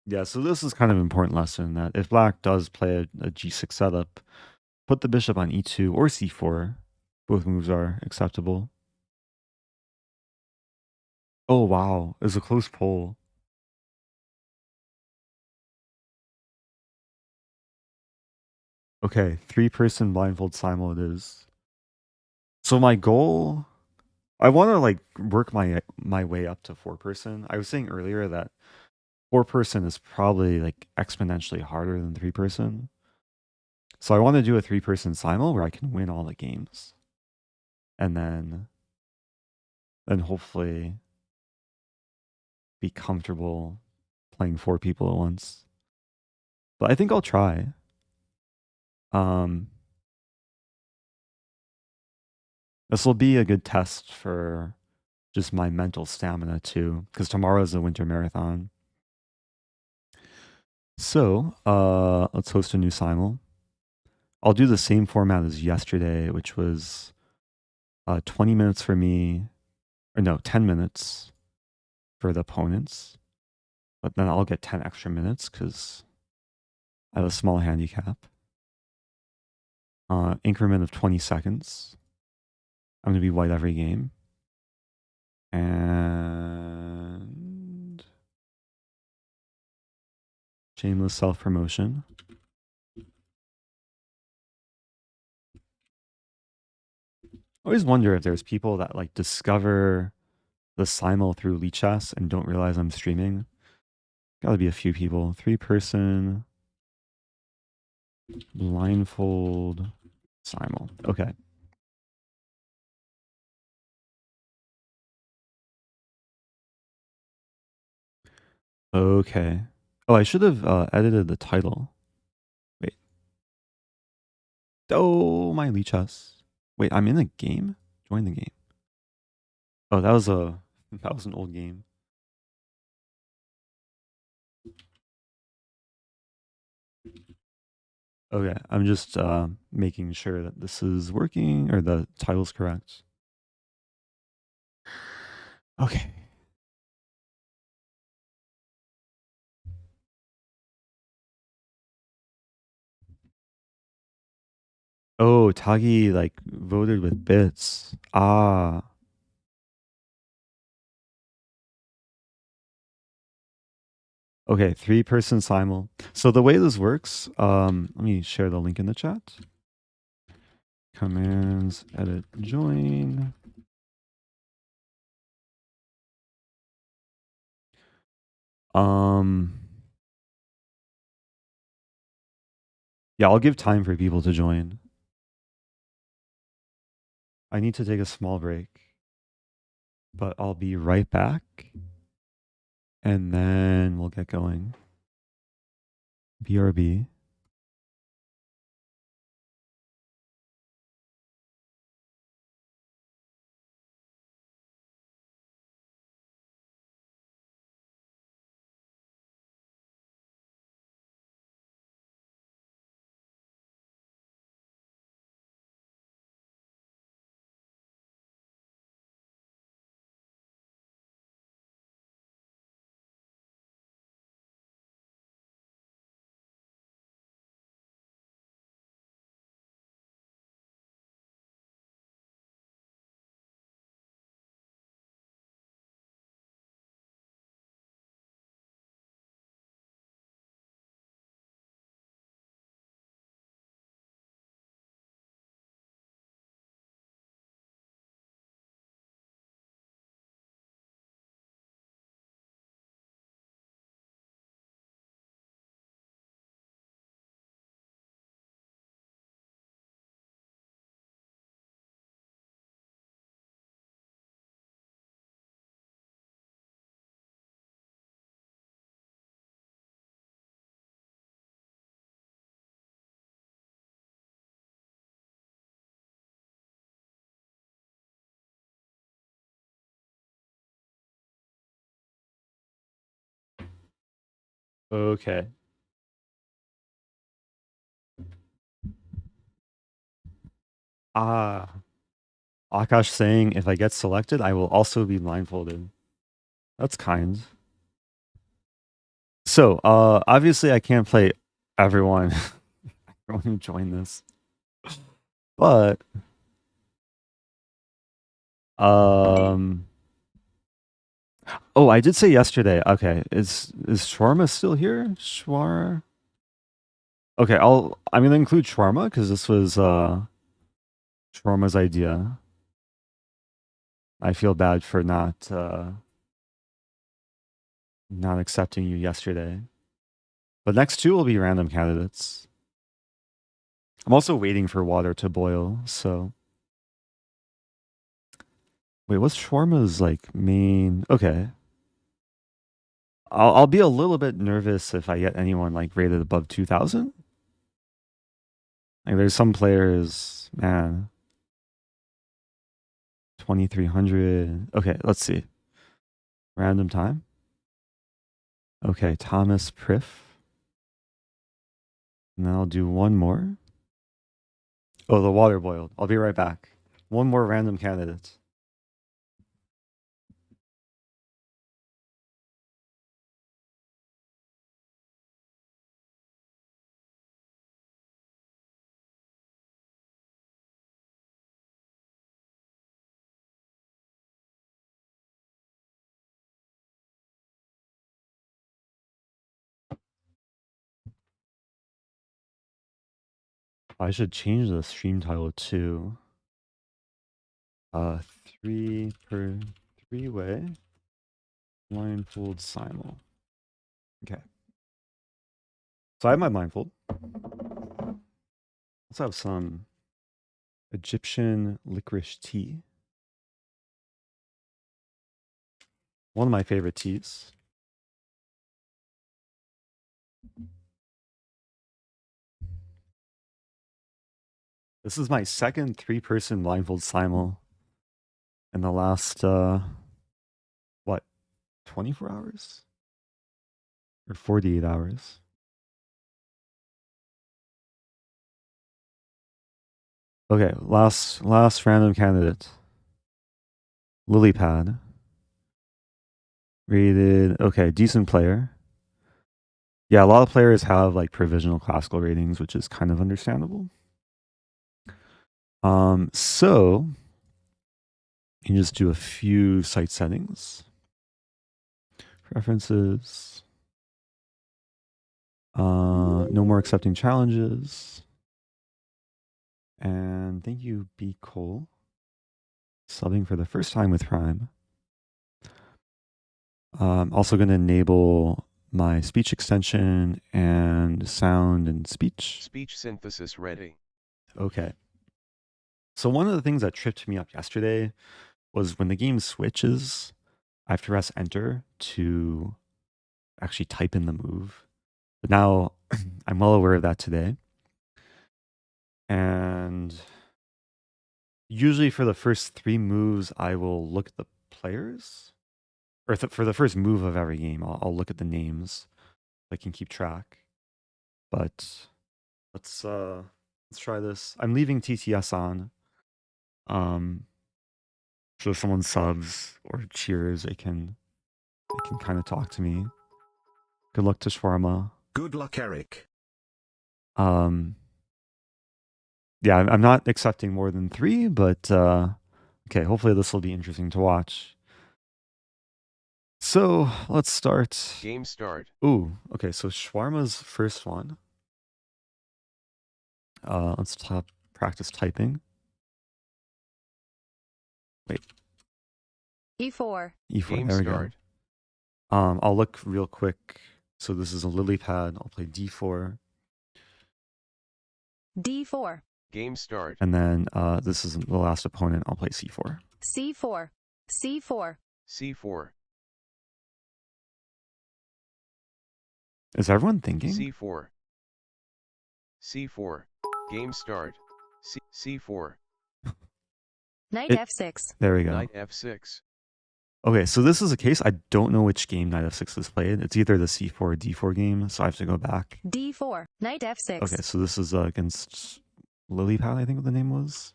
Yeah, so this is kind of an important lesson that if black does play a g6 setup, put the bishop on e2 or c4. Both moves are acceptable. Oh, wow. It was a close poll. Okay, 3-person blindfold simul it is. So my goal, I want to like work my way up to 4-person. I was saying earlier that 4-person is probably like exponentially harder than 3-person. So I want to do a 3-person simul where I can win all the games. And then hopefully be comfortable playing 4 people at once. But I think I'll try. This will be a good test for just my mental stamina too, because tomorrow is a winter marathon. So let's host a new simul. I'll do the same format as yesterday, which was 20 minutes for me, or no, 10 minutes for the opponents. But then I'll get 10 extra minutes because I have a small handicap. Increment of 20 seconds. I'm going to be white every game. And shameless self-promotion. I always wonder if there's people that like discover the simul through Lichess and don't realize I'm streaming. Gotta be a few people. 3-person blindfold simul. Okay. Okay. Oh, I should have edited the title. Wait. Oh, my Lichess. Wait, I'm in a game? Join the game. Oh, that was an old game. Okay, I'm just making sure that this is working or the title's correct. Okay. Oh, Tagi like voted with bits. Ah. Okay, 3-person simul. So the way this works, let me share the link in the chat. Commands, edit, join. Yeah, I'll give time for people to join. I need to take a small break, but I'll be right back. And then we'll get going. BRB. Okay. Ah. Akash saying if I get selected, I will also be blindfolded. That's kind. So, obviously I can't play everyone. Everyone who joined this. But oh, I did say yesterday. Okay, is shawarma still here? Shawarma. Okay, I'm gonna include shawarma because this was shawarma's idea. I feel bad for not accepting you yesterday. But next two will be random candidates. I'm also waiting for water to boil, so wait, what's shawarma's like main? Okay. I'll be a little bit nervous if I get anyone like rated above 2000. Like there's some players, man. 2300. Okay, let's see. Random time. Okay, Thomas Priff. And then I'll do one more. Oh, the water boiled. I'll be right back. One more random candidate. I should change the stream title to 3-way blindfold simul. Okay. So I have my blindfold. Let's have some Egyptian licorice tea. One of my favorite teas. This is my second 3-person blindfold simul in the last, 24 hours? Or 48 hours? Okay, last random candidate. Lilypad. Rated, okay, decent player. Yeah, a lot of players have like provisional classical ratings, which is kind of understandable. So you can just do a few site settings. Preferences. No more accepting challenges. And thank you, B. Cole. Subbing for the first time with Prime. Also going to enable my speech extension and sound and speech. Speech synthesis ready. Okay. So one of the things that tripped me up yesterday was when the game switches, I have to press enter to actually type in the move. But now I'm well aware of that today. And usually for the first 3 moves, I will look at the players. Or for the first move of every game, I'll look at the names so I can keep track. But let's try this. I'm leaving TTS on. So if someone subs or cheers, they can kind of talk to me. Good luck to Shawarma. Good luck, Eric. Yeah, I'm not accepting more than 3, but okay, hopefully this will be interesting to watch. So let's start. Game start. Ooh, okay, so Shawarma's first one. Let's practice typing. Wait. E4. E4, Game there we start. go. I'll look real quick. So this is a lily pad. I'll play D4. D4. Game start. And then this is the last opponent. I'll play C4. C4. C4. C4. Is everyone thinking? C4. C4. Game start. C4. Knight F6. There we go. Knight F6. Okay, so this is a case. I don't know which game Knight F6 is played. It's either the C4 or D4 game, so I have to go back. D4. Knight F6. Okay, so this is against Lilypad, I think what the name was.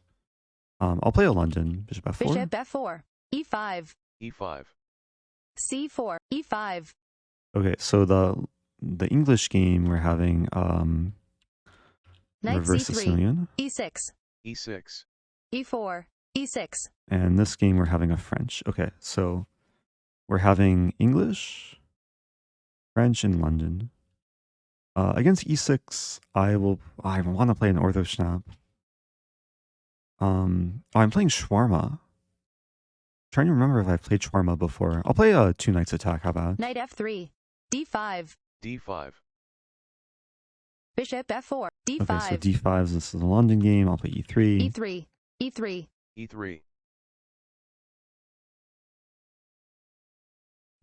I'll play a London. Bishop F4. Bishop F4. E5. E5. C4. E5. Okay, so the English game we're having Knight reverse C3. Sicilian. E6. E6, E4, E6, And this game we're having a French. Okay, so we're having English, French, and London. Against E6, I want to play an Ortho Snap. I'm playing Shawarma. Trying to remember if I've played Shawarma before. I'll play a 2 knights attack. How about? Knight F3, D5, D5, Bishop F4, D5, Okay, so D5 is this is a London game. I'll play E3. E3, E3, E3,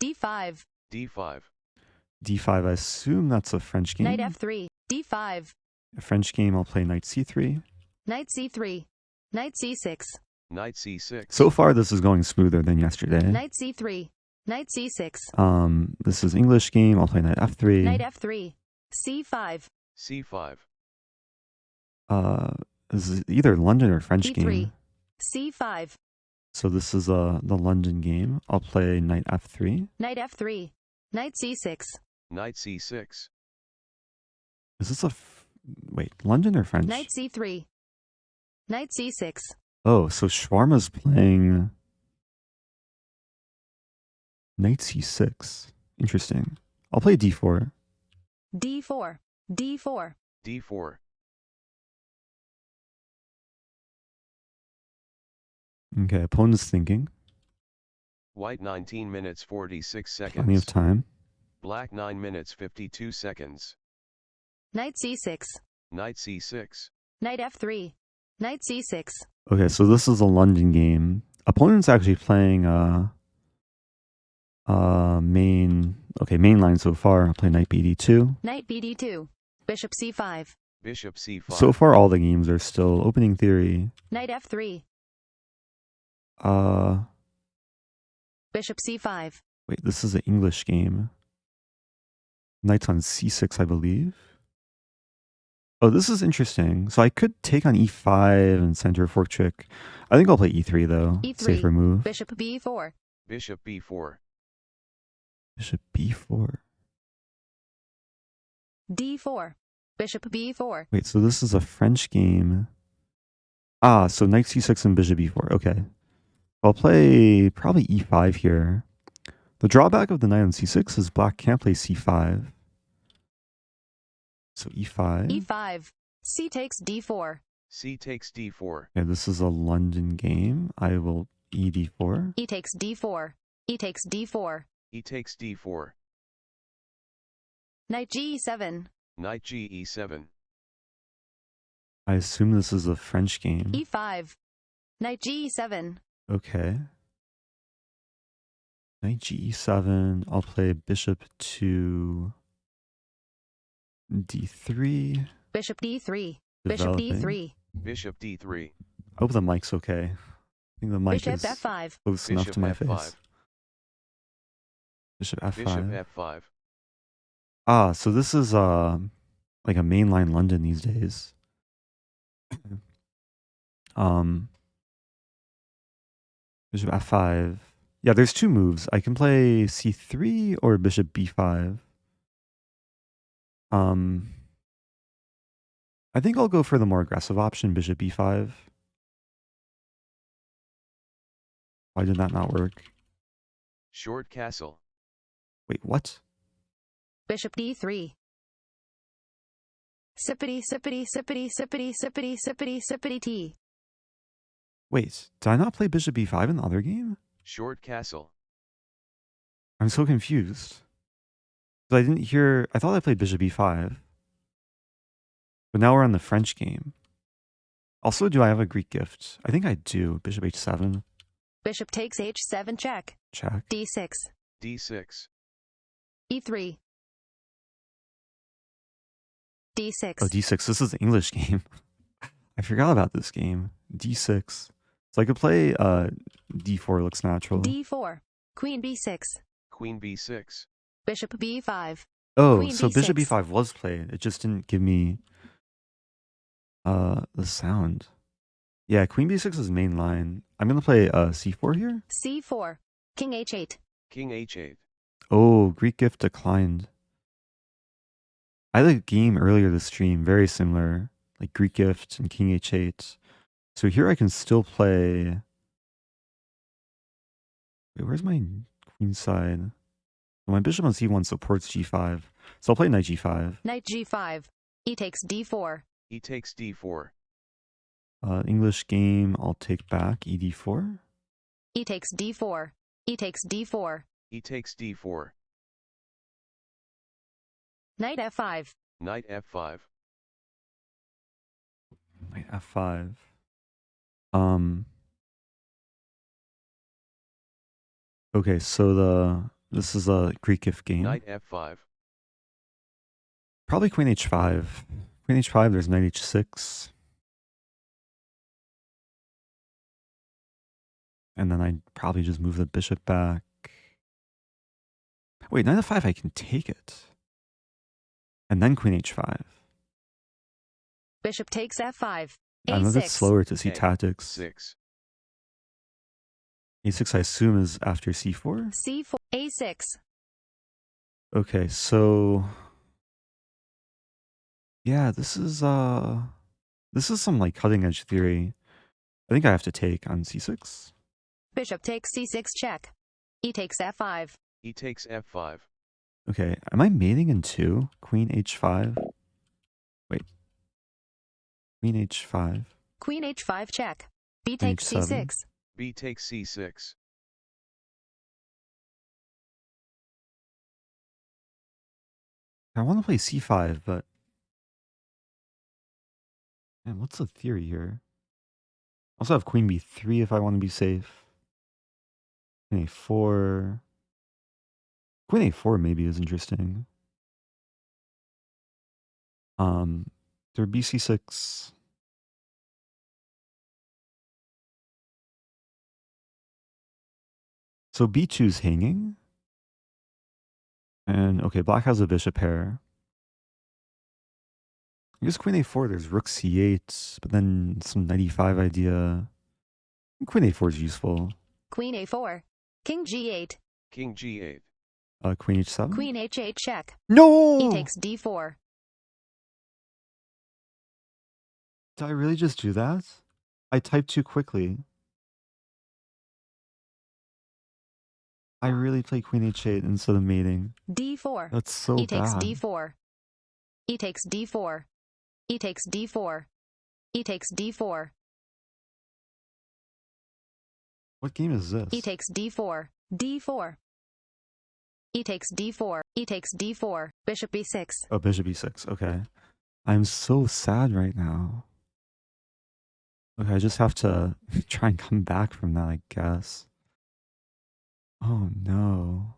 D5, D5, D5, I assume that's a French game. Knight F3, D5, A French game, I'll play Knight C3. Knight C3, Knight C6, Knight C6, So far, this is going smoother than yesterday. Knight C3, Knight C6, This is English game. I'll play Knight F3. Knight F3, C5, C5, This is either London or French E3, game. C5, So this is the London game. I'll play Knight F3. Knight F3, Knight C6, Knight C6, Is this wait, London or French? Knight C3, Knight C6, Oh, so Shawarma's playing Knight C6. Interesting. I'll play D4. D4, D4, D4, Okay, opponent's thinking. White 19 minutes 46 Plenty of seconds, time. Black 9 minutes 52 seconds, Knight C6, Knight C6, Knight F3, Knight C6, Okay, so this is a London game. Opponent's actually playing main line so far. I'll play Knight BD2. Knight BD2, Bishop C5, Bishop C5, So far all the games are still opening theory. Knight F3, Bishop C5, Wait, this is an English game. Knight's on C6, I believe. Oh, this is interesting. So I could take on E5 and center fork trick. I think I'll play E3 though. E3. Safer move. Bishop B4, Bishop B4, Bishop B4. D4, Bishop B4, Wait, so this is a French game. So Knight C6 and Bishop B4. Okay. I'll play probably E5 here. The drawback of the knight on C6 is black can't play C5. So E5. E5, C takes D4, C takes D4, Okay, this is a London game. I will ED4. E takes D4, E takes D4, E takes D4, Knight G7, Knight Ge7, I assume this is a French game. E5, Knight G7, Okay. Knight Ge7. I'll play bishop to D3. Bishop D3, Bishop Developing. D3, Bishop D3, I hope the mic's okay. I think the mic Bishop is F5, close enough Bishop to my F5, face. Bishop F5. Bishop F5, So this is like a mainline London these days. Bishop F5. Yeah, there's two moves. I can play C3 or Bishop B5. I think I'll go for the more aggressive option, Bishop B5. Why did that not work? Short castle, Wait, what? Bishop D3, Sippity, sippity, sippity, sippity, sippity, sippity, sippity T, Wait, did I not play Bishop B5 in the other game? short castle, I'm so confused. I didn't hear. I thought I played Bishop B5. But now we're on the French game. Also, do I have a Greek gift? I think I do. Bishop H7. Bishop takes H7 check, Check. D6, D6, E3, D6, Oh, D6. This is the English game. I forgot about this game. D6. So I could play D4 looks natural. D4, Queen B6, Queen B6, Bishop B5, Oh, Queen so Bishop D6. B5 was played. It just didn't give me the sound. Yeah, Queen B6 is main line. I'm gonna play C4 here. C4, King H8, King H8, Oh, Greek gift declined. I had a game earlier this stream, very similar, like Greek gift and King H8. So here I can still play. Wait, where's my queen side? Well, my bishop on c1 supports g5, so I'll play knight g5. Knight g5. E takes d4. E takes d4. English game, I'll take back ed4. E takes d4. E takes d4. E takes d4. Knight f5. Knight f5. Knight f5. Okay, so this is a Greek if game. Knight f5. Probably queen h5. Queen h5, there's knight h6. And then I'd probably just move the bishop back. Wait, knight f5, I can take it. And then queen h5. Bishop takes f5. I'm a bit a6. slower to see A, tactics. 6. a6, I assume, is after c4. c4. a6. Okay, so yeah, this is some like cutting edge theory. I think I have to take on c6. Bishop takes c6 check. E takes f5. E takes f5. Okay, am I mating in 2? Queen h5. Wait. Queen h5. Queen h5 check. B Queen takes h7. c6. B takes c6. I want to play c5, but man, what's the theory here? I also have queen b3 if I want to be safe. Queen a4. Queen a4 maybe is interesting. There bc6. So b2 is hanging. And okay, black has a bishop pair. I guess queen a4, there's rook c8, but then some knight e5 idea. Queen a4 is useful. Queen a4. King g8. King g8. Queen h7. Queen h8 check. No! E takes d4. Did I really just do that? I typed too quickly. I really played queen h8 instead of mating. d4. That's so E takes bad. d4. E takes d4. E takes d4. E takes d4. What game is this? E takes d4. d4. E takes d4. E takes d4. Bishop b6. Oh, bishop e6. Okay. I'm so sad right now. Okay, I just have to try and come back from that, I guess. Oh no.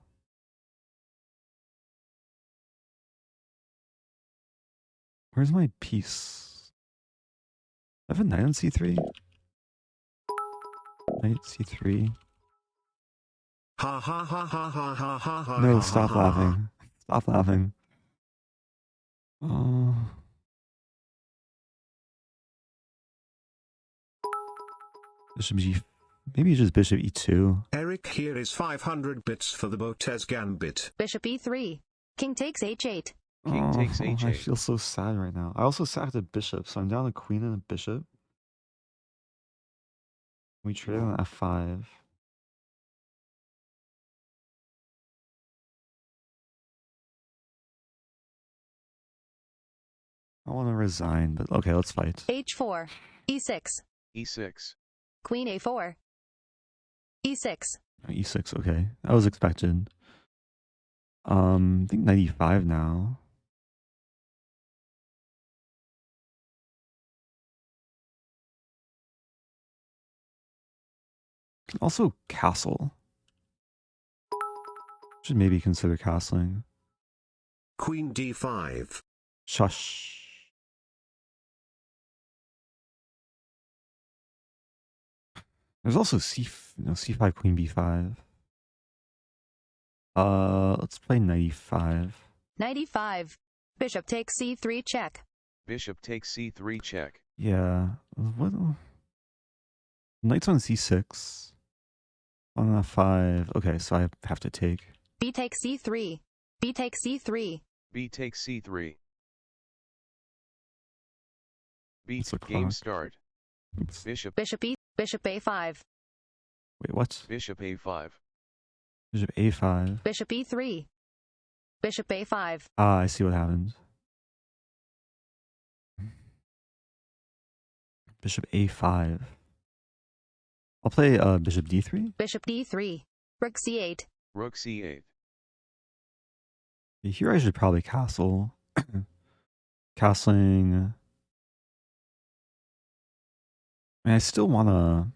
Where's my piece? I have a knight on c3. Knight c3. Ha ha ha ha ha ha ha ha. No, ha, stop ha, ha. laughing. Stop laughing. Oh. Bishop g. Maybe just bishop e2. Eric, here is 500 bits for the Botez Gambit. Bishop e3. King takes h8. King takes I h8. feel so sad right now. I also sacked a bishop, so I'm down a queen and a bishop. We trade on f5. I want to resign, but okay, let's fight. h4. e6. e6. Queen a4. e6. E6, okay. That was expected. I think knight e5 now. Can also castle. Should maybe consider castling. Queen d5. Shush. There's also c5, queen b5. Let's play knight e5. Knight e5. Bishop takes c3 check. Bishop takes c3 check. Yeah. What? Knight's on c6. On f5. Okay, so I have to take. B takes c3. B takes c3. B takes c3. B What's the game clock? start. Oops. Bishop, Bishop A5. Wait, what? Bishop A5. Bishop A5. Bishop E3. Bishop A5. Ah, I see what happened. Bishop A5. I'll play Bishop D3. Bishop D3. Rook C8. Rook C8. Here I should probably castle. Castling. I mean, I still want to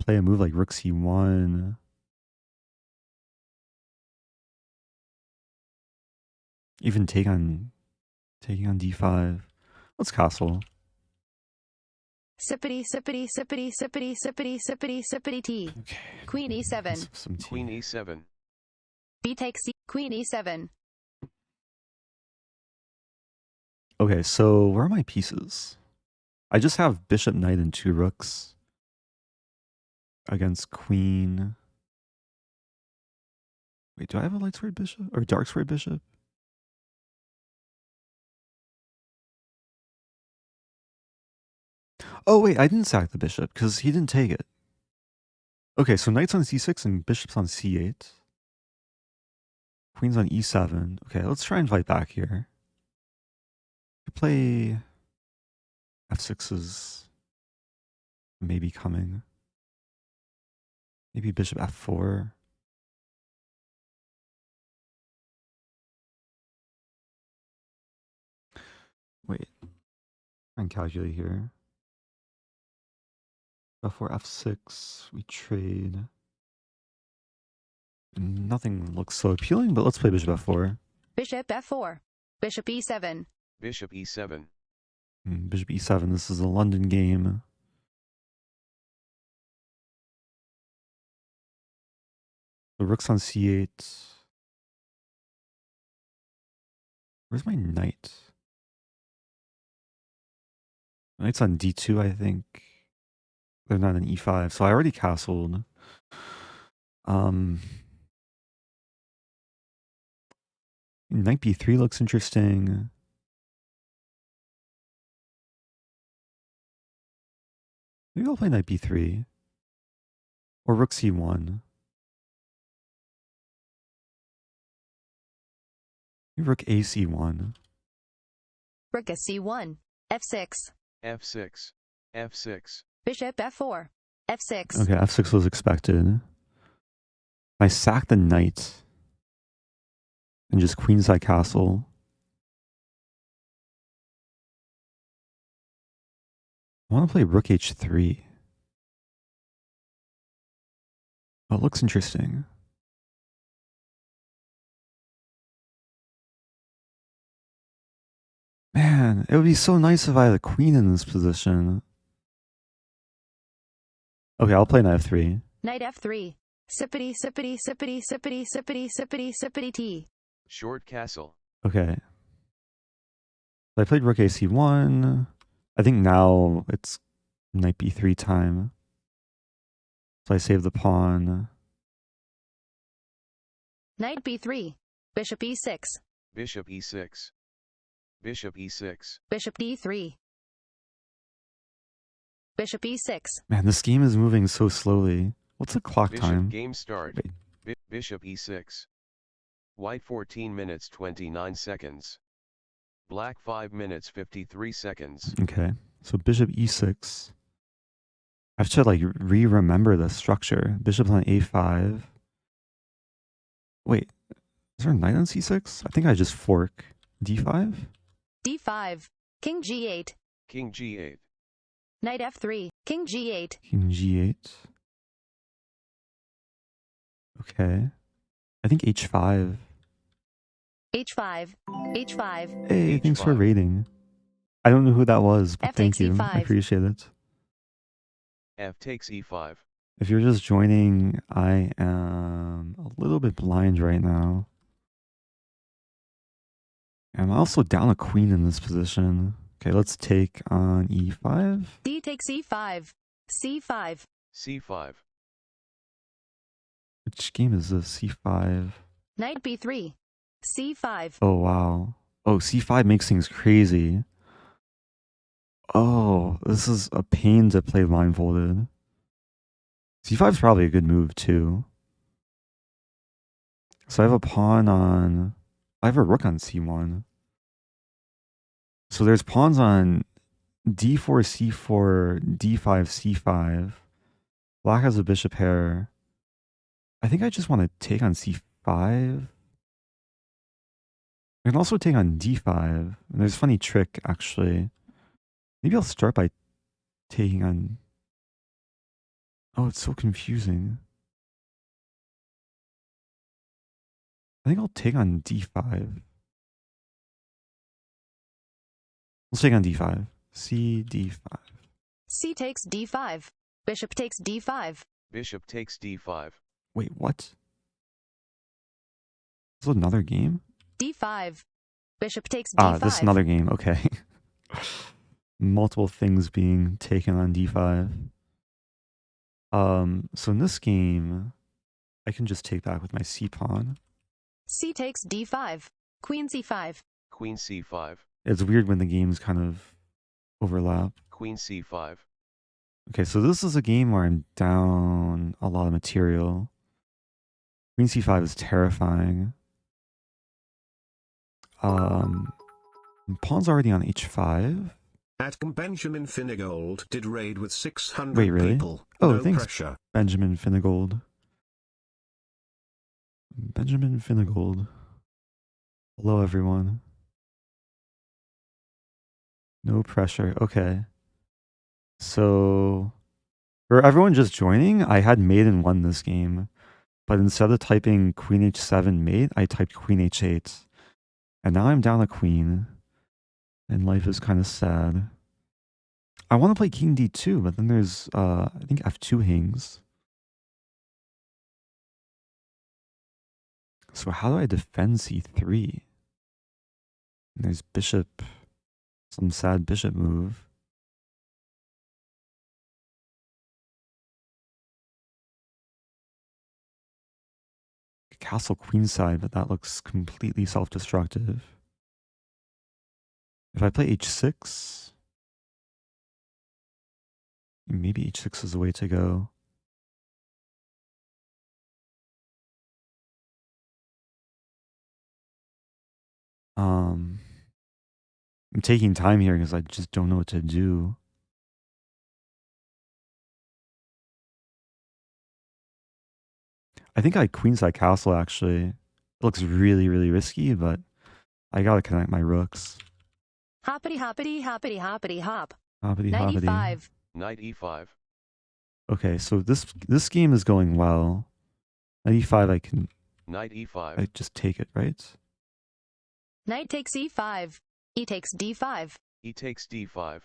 play a move like Rook C1. Even taking on D5. Let's castle. Sippity T. Okay. Queen E7. Some tea. Queen E7. B takes C. Queen E7. Okay, so where are my pieces? I just have bishop, knight, and 2 rooks against queen. Wait, do I have a light squared bishop or dark squared bishop? Oh wait, I didn't sack the bishop because he didn't take it. Okay, so knight's on c6 and bishop's on c8. Queen's on e7. Okay, let's try and fight back here. Play f6 is maybe coming. Maybe bishop f4. Wait, try and calculate here. F4, f6, we trade. Nothing looks so appealing, but let's play bishop f4. Bishop F4. Bishop E7. Bishop E7. Bishop e7, this is a London game. The rook's on c8. Where's my knight? Knight's on d2, I think. They're not an e5, so I already castled. Knight b3 looks interesting. Maybe I'll play knight b3. Or rook c1. Maybe rook a c1. Rook C1. F6. F6. F6. Bishop F4. F6. Okay, f6 was expected. I sack the knight. And just queenside castle. I want to play rook h3. Oh, it looks interesting. Man, it would be so nice if I had a queen in this position. Okay, I'll play knight f3. Knight F3. Sippity T. Short castle. Okay. I played rook ac1. I think now it's knight b3 time. So I save the pawn. Knight B3. Bishop E6. Bishop E6. Bishop E6. Bishop D3. Bishop E6. Man, this game is moving so slowly. What's the clock Bishop time? game start. Wait. Bishop E6. White 14 minutes 29 seconds. Black 5 minutes 53 seconds. Okay, so bishop e6. I have to like remember the structure. Bishop's on a5. Wait, is there a knight on c6? I think I just fork. d5? D5. King G8. King G8. Knight F3. King G8. King g8. Okay. I think h5. H5. H5. Hey, thanks for H5. rating. I don't know who that was, but F thank takes you. E5. I appreciate it. F takes E5. If you're just joining, I am a little bit blind right now. I'm also down a queen in this position. Okay, let's take on e5. D takes E5. C5. C5. Which game is this? c5. Knight B3. C5. Oh, wow. Oh, c5 makes things crazy. Oh, this is a pain to play blindfolded. C5 is probably a good move too. So I have a pawn on... I have a rook on C1. So there's pawns on D4, C4, D5, C5. Black has a bishop pair. I think I just want to take on C5. I can also take on D5. And there's a funny trick, actually. Maybe I'll start by taking on... Oh, it's so confusing. I think I'll take on D5. Let's take on D5. C, D5. C takes D5. Bishop takes D5. Bishop takes D5. Wait, what? Is this another game? D5. Bishop takes D5. Ah, this is another game. Okay. Multiple things being taken on D5. So in this game, I can just take back with my C pawn. C takes D5. Queen C5. Queen C5. It's weird when the games kind of overlap. Queen C5. Okay, so this is a game where I'm down a lot of material. Queen C5 is terrifying. Pawn's already on H5. At Benjamin Finnegold did raid with 600 Wait, really? people. Oh, No thanks, pressure. Benjamin Finnegold. Benjamin Finnegold. Hello, everyone. No pressure. Okay. So, for everyone just joining, I had mate and won this game. But instead of typing queen h7 mate, I typed queen h8. And now I'm down a queen. And life is kind of sad. I want to play king d2, but then there's, I think f2 hangs. So how do I defend c3? And there's bishop, some sad bishop move. Castle queenside, but that looks completely self-destructive. If I play h6, maybe h6 is the way to go. I'm taking time here because I just don't know what to do. I think I queenside castle actually. It looks really, really risky, but I gotta connect my rooks. Hoppity hoppity hoppity hoppity hop. Hoppity hoppity. 95. Knight E5. Okay, so this game is going well. Knight e5, I can Knight E5. I just take it, right? Knight takes E5. E takes D5. E takes D5.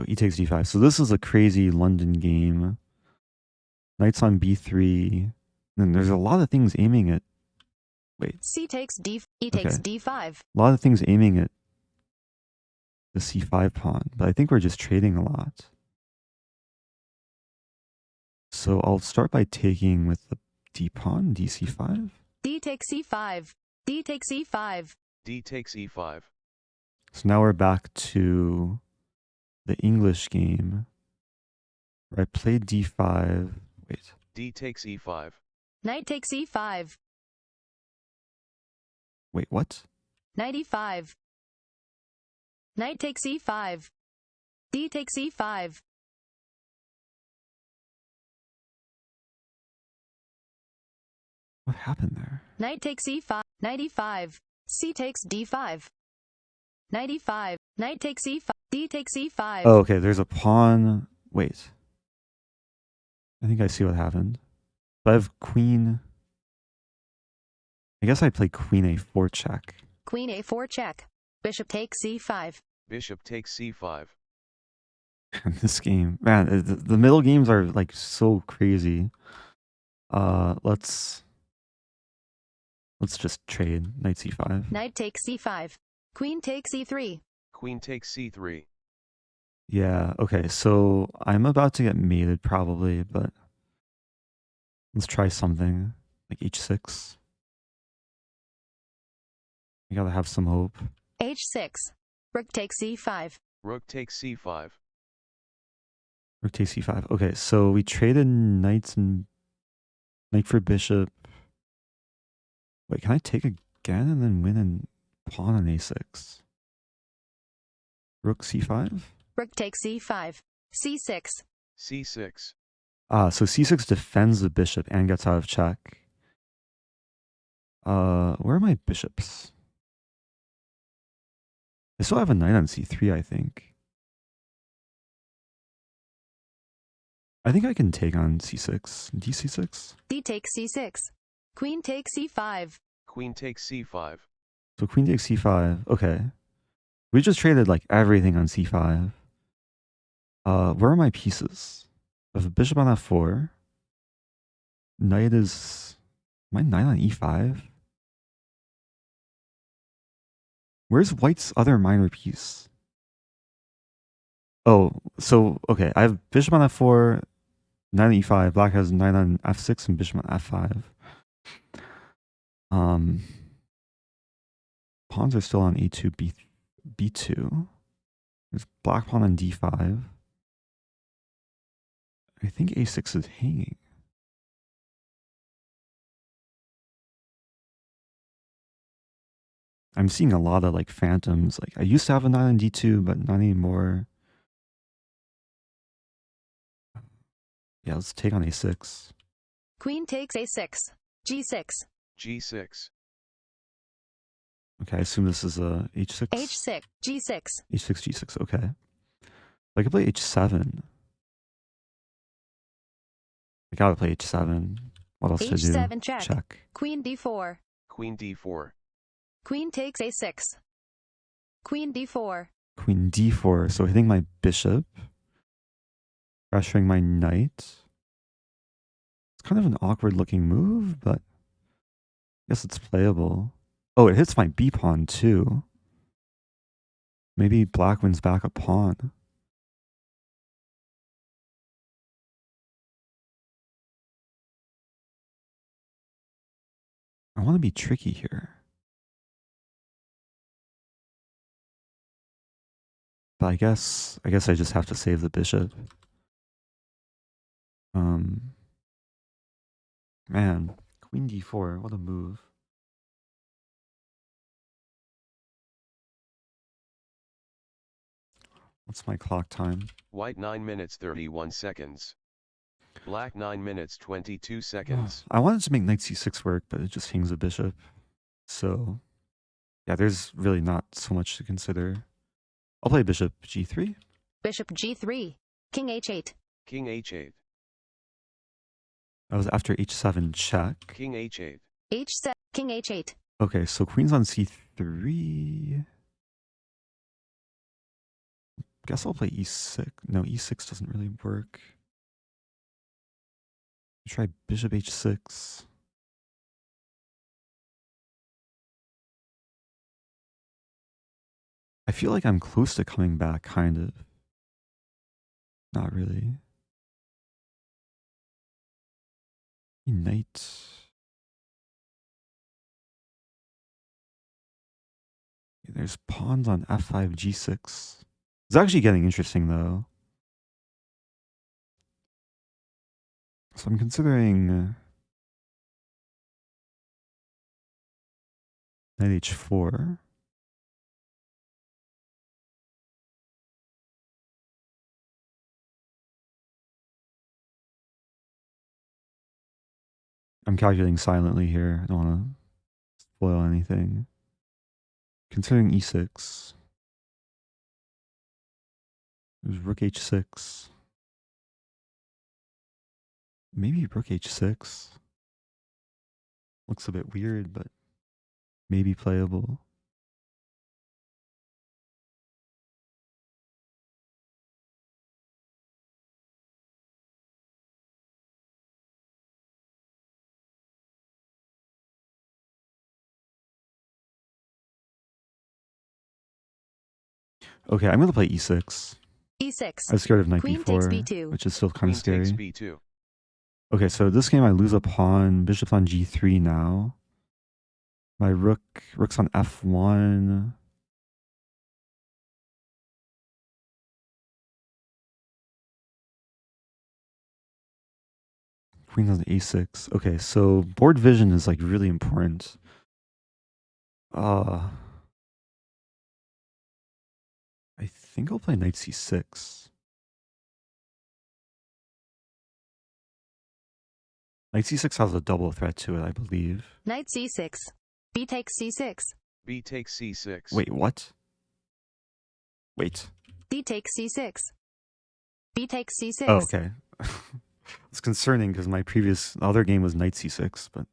Oh, e takes d5. So this is a crazy London game. Knight's on b3. And there's a lot of things aiming at... Wait. C takes D. E takes Okay. D5. A lot of things aiming at the c5 pawn. But I think we're just trading a lot. So I'll start by taking with the d pawn, dc5. D takes E5. D takes E5. D takes E5. So now we're back to the English game where I played d5. Wait. D takes E5. Knight takes E5. Wait, what? Knight E5. Knight takes E5. D takes E5. What happened there? Knight takes E5. Knight E5. C takes D5. Knight E5. Knight takes E5. D takes E5. Oh, okay. There's a pawn. Wait. I think I see what happened. So I have queen. I guess I play queen a4 check. Queen A4 check. Bishop takes C5. Bishop takes C5. This game, man, the middle games are like so crazy. Let's just trade knight c5. Knight takes C5. Queen takes E3. Queen takes C3. Yeah, okay, so I'm about to get mated probably, but let's try something like h6. You gotta have some hope. H6. Rook takes e5. Rook takes c5. Rook takes c5. Okay, so we traded knights and knight for bishop. Wait, can I take again and then win and pawn on a6? Rook c5? Rook takes e5. c6. c6. So c6 defends the bishop and gets out of check. Where are my bishops? I still have a knight on c3, I think. I think I can take on c6. dc6? D takes c6. Queen takes e5. Queen takes c5. So queen takes c5. Okay. We just traded like everything on c5. Where are my pieces? I have a bishop on f4. Knight is... My knight on e5? Where's white's other minor piece? Oh, so, okay. I have bishop on f4, knight on e5. Black has knight on f6 and bishop on f5. Pawns are still on a2, b2. There's black pawn on d5. I think a6 is hanging. I'm seeing a lot of like phantoms. Like I used to have a knight on d2, but not anymore. Yeah, let's take on a6. Queen takes a6. g6. g6. Okay, I assume this is a h6. h6. g6. h6, g6. Okay. I could play h7. I gotta play h7. What else to do? h7 check. Check. Queen d4. Queen d4. Queen takes a6. Queen d4. Queen d4. So hitting my bishop. Pressuring my knight. It's kind of an awkward looking move, but I guess it's playable. Oh, it hits my b pawn too. Maybe black wins back a pawn. I want to be tricky here. But I guess I just have to save the bishop. Man, queen d4, what a move. What's my clock time? White 9 minutes 31 seconds. Black 9 minutes 22 seconds. I wanted to make knight c6 work, but it just hangs a bishop. So, yeah, there's really not so much to consider. I'll play bishop g3. Bishop g3. King h8. King h8. That was after h7 check. King h8. h7. King h8. Okay, so queen's on c3. Guess I'll play e6. No, e6 doesn't really work. Try bishop h6. I feel like I'm close to coming back, kind of. Not really. Knight. There's pawns on f5, g6. It's actually getting interesting, though. So I'm considering knight h4. I'm calculating silently here. I don't want to spoil anything. Considering e6. There's rook h6. Maybe rook h6. Looks a bit weird, but maybe playable. Okay, I'm going to play e6. e6. I was scared of knight Queen takes b4, b2. which is still kind Queen of scary. takes b2. Okay, so this game I lose a pawn. Bishop's on g3 now. My rook's on f1. Queen on a6. Okay, so board vision is like really important. I think I'll play knight c6. Knight c6 has a double threat to it, I believe. Knight c6. B takes c6. B takes c6. Wait, what? Wait. D takes c6. B takes c6. Oh, okay. It's concerning because my previous other game was knight c6, but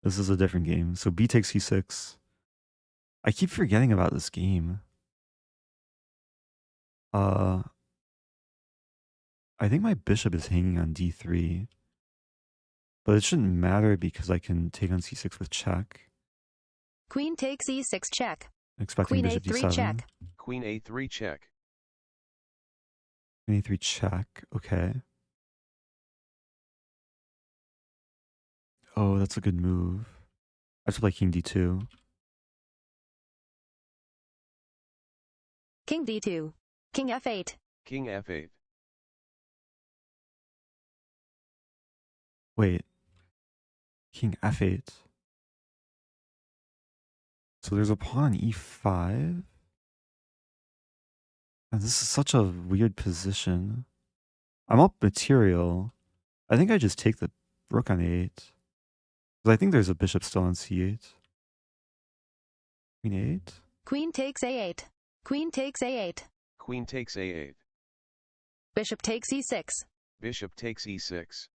this is a different game. So b takes c6. I keep forgetting about this game. I think my bishop is hanging on d3. But it shouldn't matter because I can take on c6 with check. Queen takes e6 check. Expecting Queen bishop a3 d7. check. Queen a3 check. Queen a3 check. Okay. Oh, that's a good move. I should play king d2. King d2. King f8. King f8. Wait. King f8. So there's a pawn on e5. And this is such a weird position. I'm up material. I think I just take the rook on a8. Because I think there's a bishop still on c8. Queen a8? Queen takes a8. Queen takes a8. Queen takes a8. Bishop takes e6. Bishop takes e6.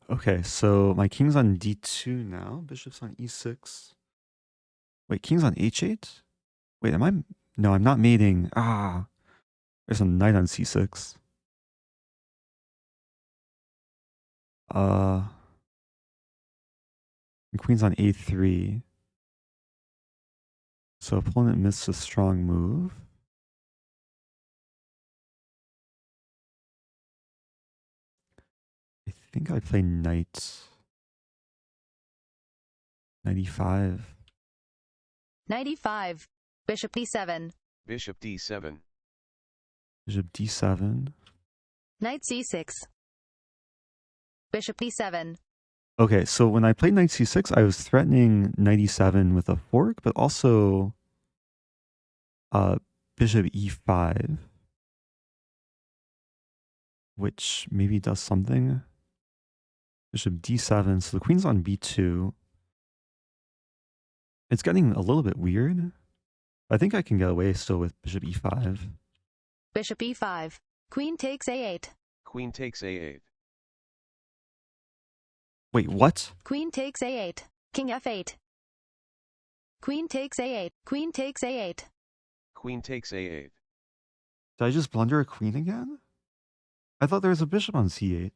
Okay, so my king's on d2 now. Bishop's on e6. Wait, king's on h8? Wait, am I... No, I'm not mating. Ah, there's a knight on c6. Queen's on a3. So opponent missed a strong move. I think I play knight. Knight e5. Knight e5. Bishop d7. Bishop d7. Bishop d7. Knight c6. Bishop d7. Okay, so when I played knight c6, I was threatening knight e7 with a fork, but also bishop e5, which maybe does something. Bishop d7, so the queen's on b2. It's getting a little bit weird. I think I can get away still with bishop e5. Bishop e5. Queen takes a8. Queen takes a8. Wait, what? Queen takes a8. King f8. Queen takes a8. Queen takes a8. Queen takes a8. Did I just blunder a queen again? I thought there was a bishop on c8.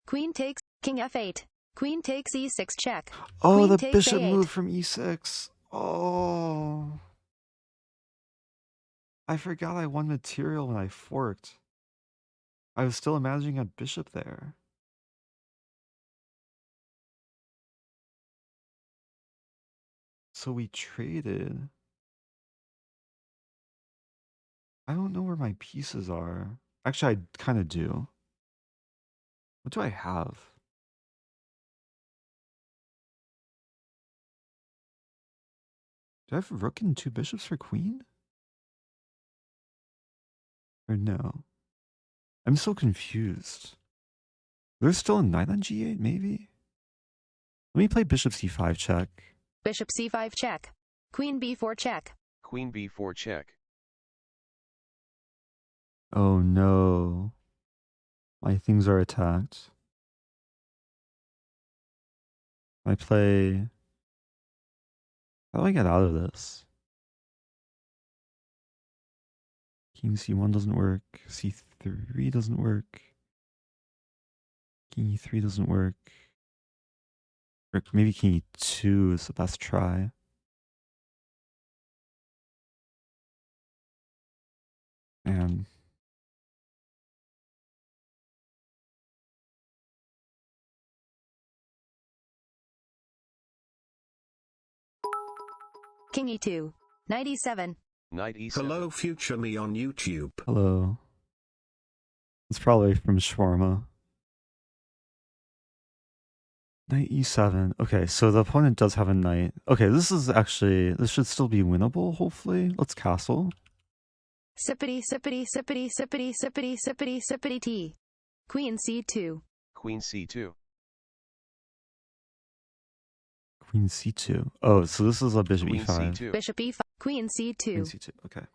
Queen takes. King f8. Queen takes e6 check. Oh, Queen the takes bishop a8. moved from e6. Oh. I forgot I won material when I forked. I was still imagining a bishop there. So we traded. I don't know where my pieces are. Actually, I kind of do. What do I have? Do I have rook and two bishops for queen? Or no? I'm so confused. There's still a knight on g8, maybe? Let me play bishop c5 check. Bishop c5 check. Queen b4 check. Queen b4 check. Oh no. My things are attacked. I play... How do I get out of this? King c1 doesn't work. c3 doesn't work. King e3 doesn't work. Or maybe king e2 is the best try. And King e2. Knight e7. Knight e7. Hello future me on YouTube. hello. It's probably from shawarma. Knight e7. Okay, so the opponent does have a knight. Okay, this should still be winnable, hopefully. Let's castle. Sippity, sippity, sippity, sippity, sippity, sippity, sippity tea. Queen c2. Queen c2. Queen c2. Oh, so this is a bishop Queen e5. c2. Bishop e5. Queen c2. Queen c2. Okay.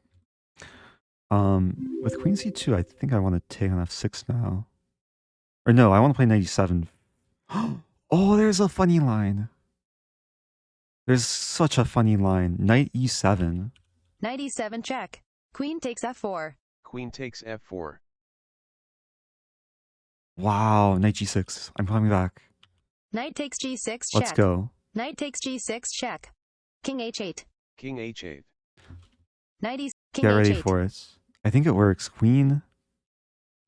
With queen c2, I think I want to take on f6 now. Or no, I want to play knight e7. Oh, there's a funny line. There's such a funny line. Knight e7. Knight e7 check. Queen takes f4. Queen takes f4. Wow, knight g6. I'm coming back. Knight takes g6 check. Let's go. Knight takes g6 check. King h8. King h8. Knight e. King Get h8. ready for it. I think it works. Queen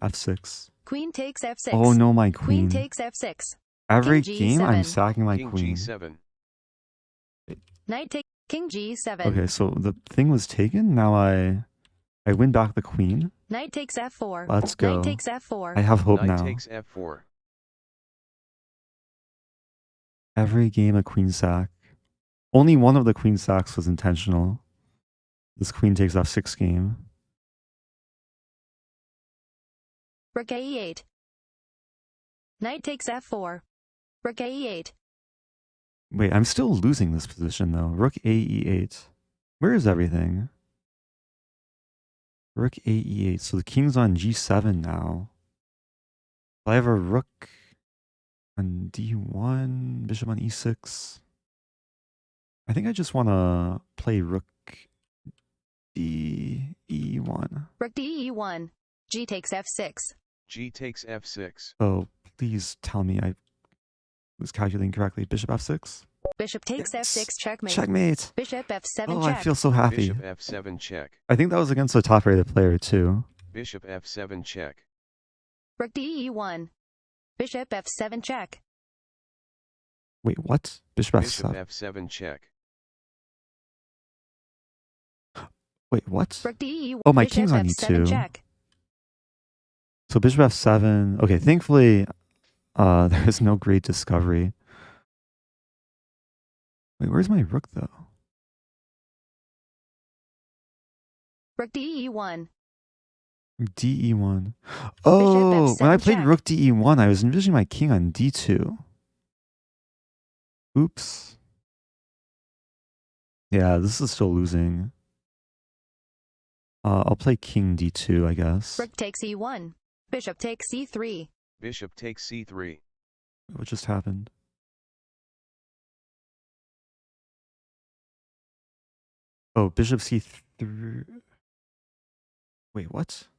f6. Queen takes f6. Oh no, my Queen queen. takes f6. Every King game, I'm G7. sacking my King queen. g7. Knight take. King g7. Okay, so the thing was taken. Now I win back the queen. Knight takes f4. Let's go. Knight takes f4. I have hope Knight now. takes f4. Every game a queen sack. Only one of the queen sacks was intentional. This queen takes f6 game. Rook e8. Knight takes f4. Rook e8. Wait, I'm still losing this position though. Rook a e8. Where is everything? Rook a e8. So the king's on g7 now. I have a rook on d1, bishop on e6. I think I just want to play rook d e1. Rook de1. G takes f6. G takes f6. Oh, please tell me I was calculating correctly. Bishop f6. Bishop takes Yes. f6 checkmate. Checkmate. Bishop f7 Oh, check. I feel so happy. Bishop f7 check. I think that was against a top-rated player too. Bishop f7 check. Rook de1. Bishop f7 check. Wait, what? Bishop Bishop f7. f7 check. Wait, what? Rook de1. Oh, my Bishop king's on f7 e2. check. So bishop f7. Okay, thankfully, there is no great discovery. Wait, where's my rook though? Rook de1. de1. Oh, when I f7 played check. rook de1, I was envisioning my king on d2. Oops. Yeah, this is still losing. I'll play king d2, I guess. Rook takes e1. Bishop takes c3. Bishop takes c3. What just happened? Oh, bishop c3. Wait, what?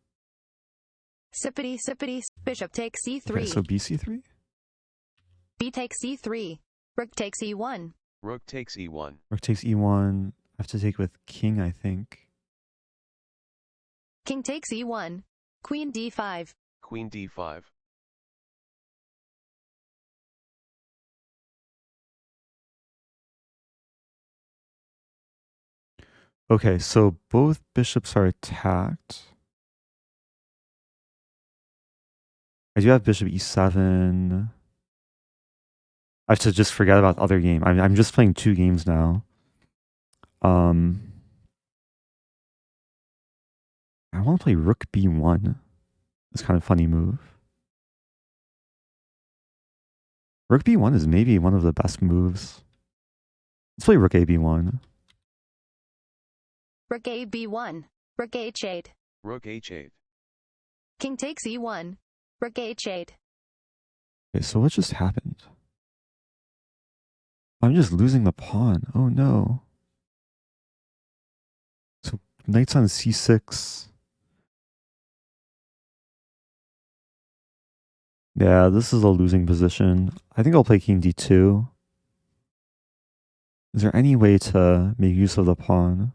Sippity sippity. Bishop takes c3. Okay, so bc3? B takes c3. Rook takes e1. Rook takes e1. Rook takes e1. I have to take with king, I think. King takes e1. Queen d5. Queen d5. Okay, so both bishops are attacked. I do have bishop e7. I have to just forget about the other game. I'm just playing two games now. I want to play rook b1. It's kind of a funny move. Rook b1 is maybe one of the best moves. Let's play rook a b1. Rook a b1. Rook h8. Rook h8. King takes e1. Rook h8. Okay, so what just happened? I'm just losing the pawn. Oh no. So knight's on c6. Yeah, this is a losing position. I think I'll play king d2. Is there any way to make use of the pawn?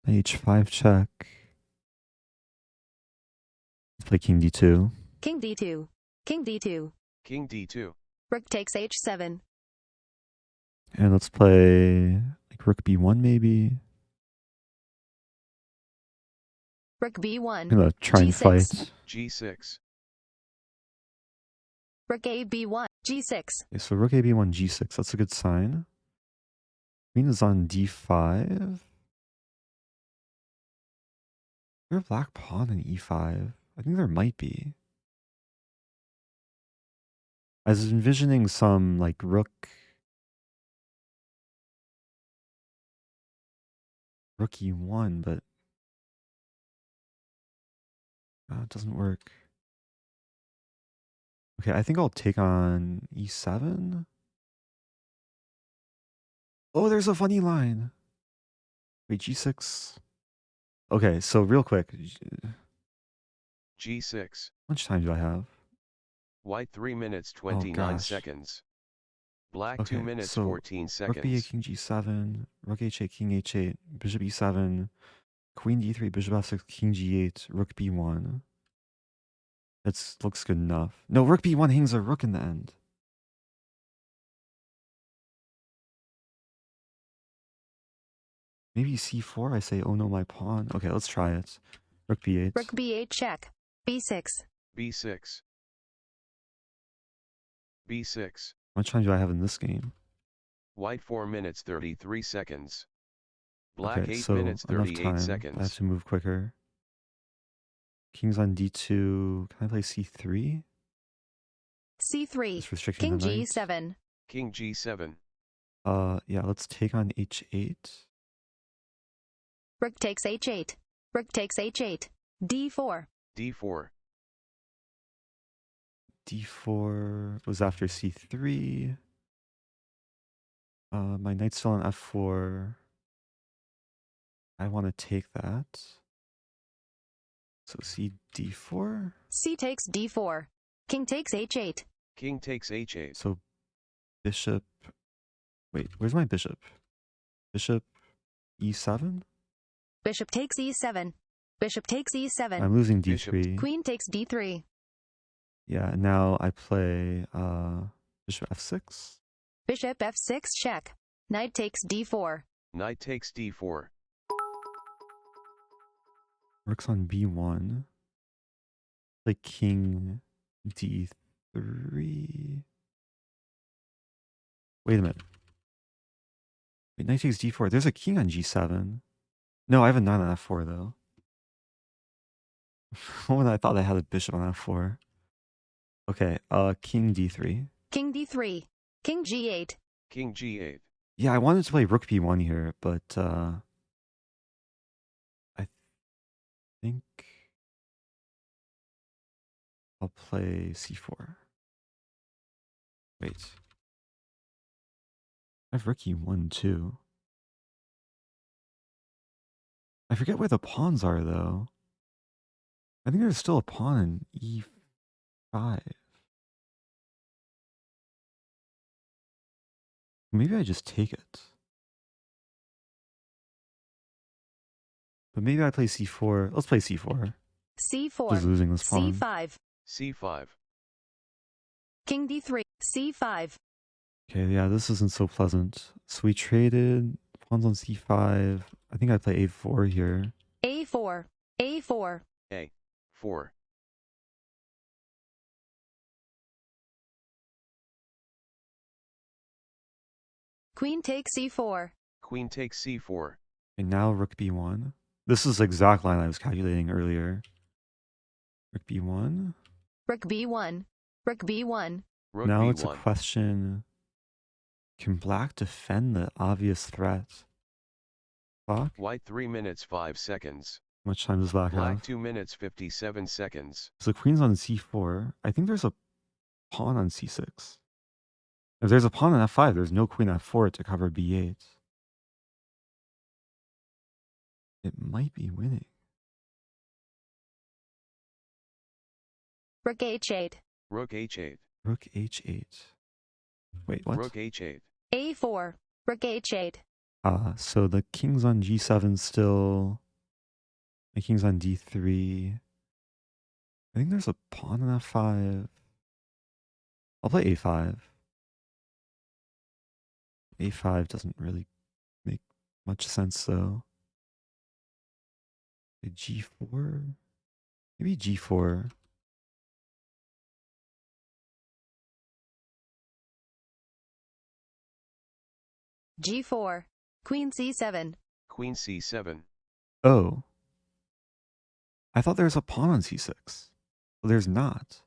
h5 check. Let's play king d2. King d2. King d2. King d2. Rook takes h7. And let's play like rook b1 maybe. Rook B1. I'm gonna try and G6. fight. G6. Rook A B1. G6. Okay, so rook a b1 g6. That's a good sign. Queen is on d5. Is there a black pawn in e5? I think there might be. I was envisioning some like rook e1, but it doesn't work. Okay, I think I'll take on e7. Oh, there's a funny line. Wait, g6. Okay, so real quick, how G6. much time do I have? White 3 minutes Oh 29 gosh. seconds. Black 2 Okay, minutes so 14 rook b8, seconds. king g7, rook h8, king h8, bishop e7, queen d3, bishop f6, king g8, rook b1. That looks good enough. No, rook b1 hangs a rook in the end. Maybe c4, I say, oh no, my pawn. Okay, let's try it. Rook b8. Rook B8 check. B6. B6. B6. How much time do I have in this game? White 4 minutes 33 seconds. Black Okay, 8 so minutes enough 38 time. I have seconds. to move quicker. King's on d2. Can I play c3? C3. Just restricting King the knight. G7. King G7. Yeah, let's take on h8. Rook takes H8. Rook takes H8. D4. D4. d4 was after c3. My knight's still on f4. I want to take that. So c d4. C takes D4. King takes H8. King takes H8. So bishop. Wait, where's my bishop? Bishop e7? Bishop takes E7. Bishop takes E7. I'm losing Bishop. d3. Queen takes D3. Yeah, now I play bishop f6. Bishop F6 check. Knight takes D4. Knight takes D4. Rook's on b1. Play king d3. Wait a minute. Wait, knight takes d4. There's a king on g7. No, I have a knight on f4 though. When I thought I had a bishop on f4. Okay, king d3. King D3. King G8. King G8. Yeah, I wanted to play rook b1 here, but I think I'll play c4. Wait. I have rook e1 too. I forget where the pawns are though. I think there's still a pawn in e5. Maybe I just take it. But maybe I play c4. Let's play c4. C4. Just losing this pawn. C5. C5. King D3. C5. Okay, yeah, this isn't so pleasant. So we traded pawns on c5. I think I play a4 here. A4. A4. A4. Queen takes C4. Queen takes C4. And now rook b1. This is the exact line I was calculating earlier. Rook b1. Rook B1. Rook B1. Rook Now B1. it's a question. Can black defend the obvious threat? Clock? White 3 minutes 5 seconds. How much time does black Black have? 2 minutes 57 seconds. So queen's on c4. I think there's a pawn on c6. If there's a pawn on f5, there's no queen f4 to cover b8. It might be winning. Rook H8. Rook H8. Rook h8. Wait, what? Rook H8. A4. Rook H8. So the king's on g7 still. My king's on d3. I think there's a pawn on f5. I'll play a5. a5 doesn't really make much sense though. G4? Maybe G4. G4. Queen C7. Queen C7. Oh. I thought there was a pawn on C6. Well, there's not.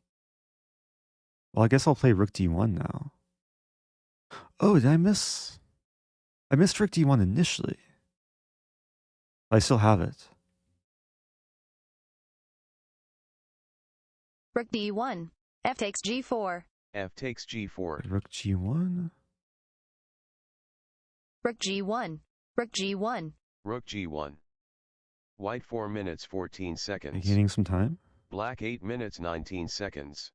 Well, I guess I'll play Rook D1 now. Oh, did I miss? I missed Rook D1 initially. I still have it. Rook D1. F takes G4. F takes G4. Rook G1. Rook G1. Rook G1. Rook G1. White 4 minutes 14 seconds. Gaining some time. Black 8 minutes 19 seconds.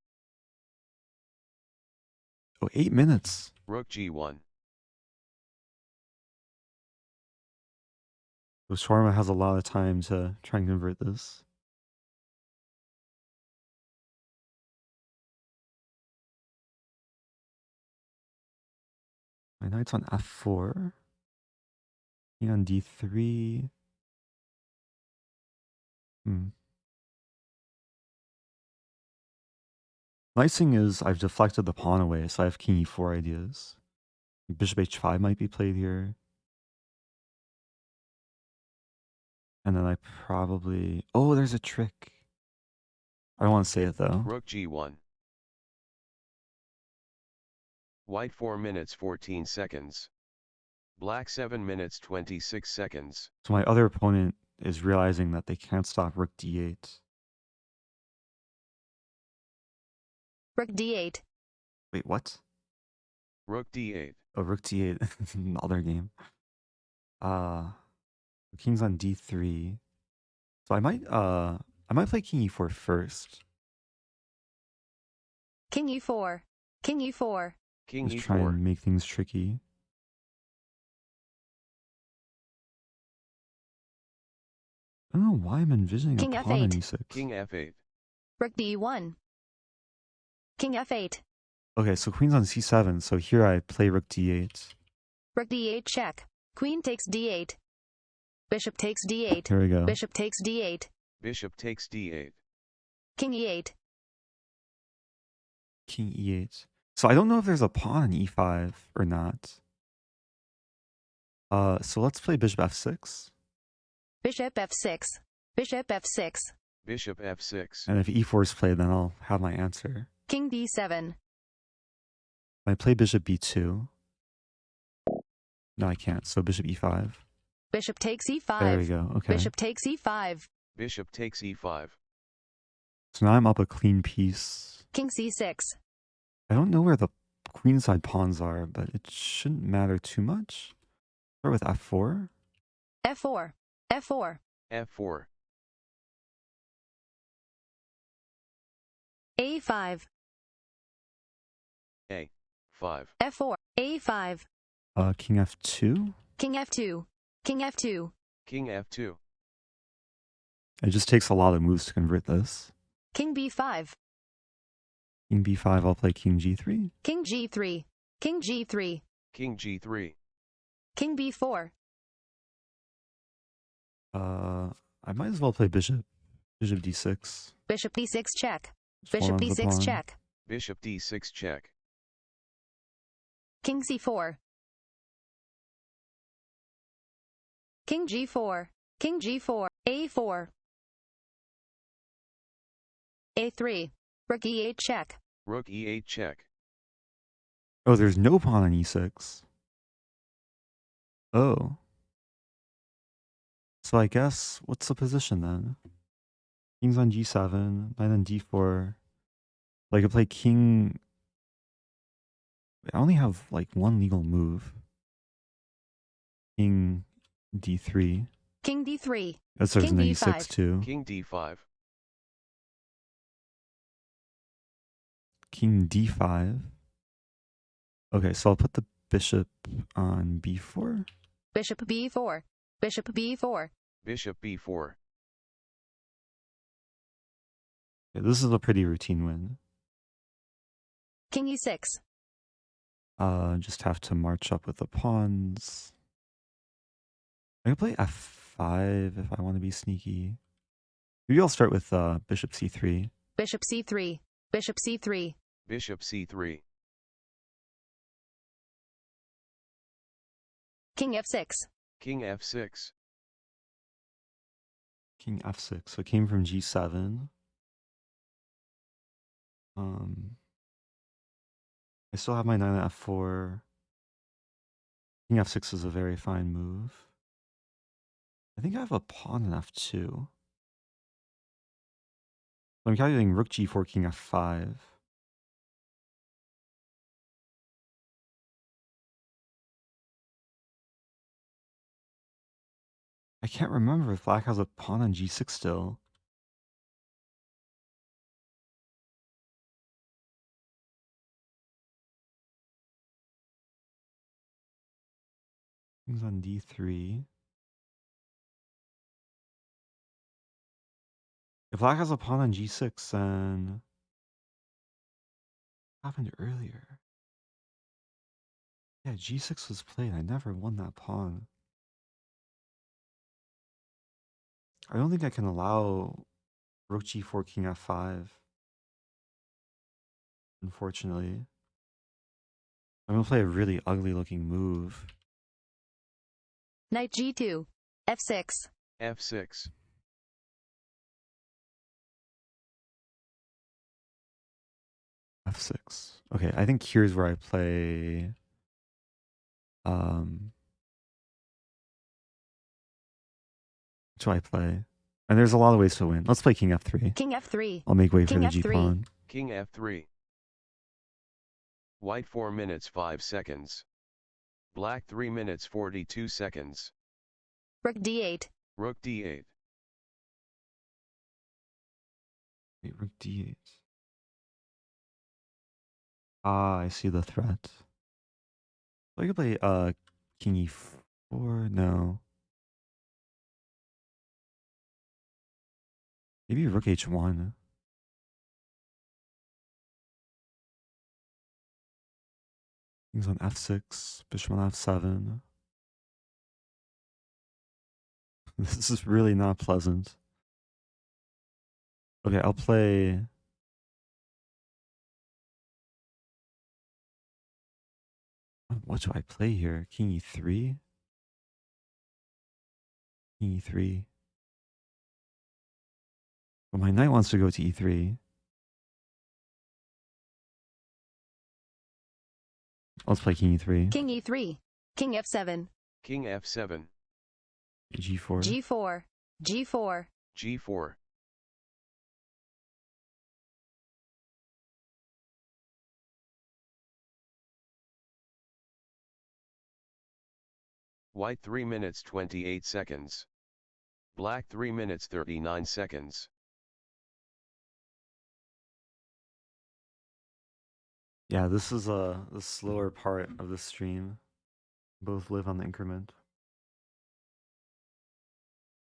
Oh, 8 minutes. Rook G1. So Sharma has a lot of time to try and convert this. My knight's on F4. King on D3. Nice thing is I've deflected the pawn away, so I have King E4 ideas. Bishop H5 might be played here. And then I probably... Oh, there's a trick. I don't want to say it though. Rook G1. White 4 minutes 14 seconds. Black 7 minutes 26 seconds. So my other opponent is realizing that they can't stop Rook D8. Rook D8. Wait, what? Rook D8. Oh, Rook D8. Another game. King's on D3. So I might play King E4 first. King E4. King E4. King Just try and E4. make things tricky. I don't know why I'm envisioning King a pawn on F8. E6. King F8. Rook D1. King F8. Okay, so Queen's on C7, so here I play Rook D8. Rook D8 check. Queen takes D8. Bishop takes D8. Here we go. Bishop takes D8. Bishop takes D8. King E8. King E8. So I don't know if there's a pawn on E5 or not. So let's play Bishop F6. Bishop F6. Bishop F6. Bishop F6. And if E4 is played, then I'll have my answer. King B7. I play Bishop B2. No, I can't. So Bishop E5. Bishop takes E5. There we go. Okay. Bishop takes E5. Bishop takes E5. So now I'm up a clean piece. King C6. I don't know where the queenside pawns are, but it shouldn't matter too much. Start with F4. F4. F4. F4. A5. A5. F4. A5. King F2. King F2. King F2. King F2. It just takes a lot of moves to convert this. King B5. King B5, I'll play King G3. King G3. King G3. King G3. King B4. I might as well play Bishop. Bishop D6. Bishop D6 check. Just Bishop hold on to the D6 pawn. check. Bishop D6 check. King C4. King G4. King G4. A4. A3. Rook E8 check. Rook E8 check. Oh, there's no pawn on E6. Oh. So I guess, what's the position then? King's on G7, knight on D4. I could play king... I only have like one legal move. King D3. King D3. That's there's King an D5. E6 too. King D5. King D5. Okay, so I'll put the bishop on B4. Bishop B4. Bishop B4. Bishop B4. Okay, this is a pretty routine win. King E6. Just have to march up with the pawns. I can play F5 if I want to be sneaky. Maybe I'll start with bishop c3. Bishop c3. Bishop c3. Bishop c3. King f6. King f6. King f6. So it came from g7. I still have my knight at f4. King f6 is a very fine move. I think I have a pawn in f2. I'm calculating rook g4, king f5. I can't remember if black has a pawn on g6 still. King's on d3. If black has a pawn on g6, then what happened earlier? Yeah, g6 was played. I never won that pawn. I don't think I can allow rook g4, king f5. Unfortunately. I'm going to play a really ugly looking move. Knight g2. f6. f6. f6. Okay, I think here's where I play... What do I play? And there's a lot of ways to win. Let's play king f3. King f3. I'll make way for King the f3. g-pawn. King f3. White 4 minutes 5 seconds. Black 3 minutes 42 seconds. Rook d8. Rook d8. Wait, rook d8. Ah, I see the threat. So I could play king e4. No. Maybe rook h1. King's on f6. Bishop on f7. This is really not pleasant. Okay, I'll play... What do I play here? King e3? King e3. Well, my knight wants to go to e3. Let's play king e3. King e3. King f7. King f7. g4. g4. g4. g4. White 3 minutes 28 seconds. Black 3 minutes 39 seconds. Yeah, this is the slower part of the stream. Both live on the increment.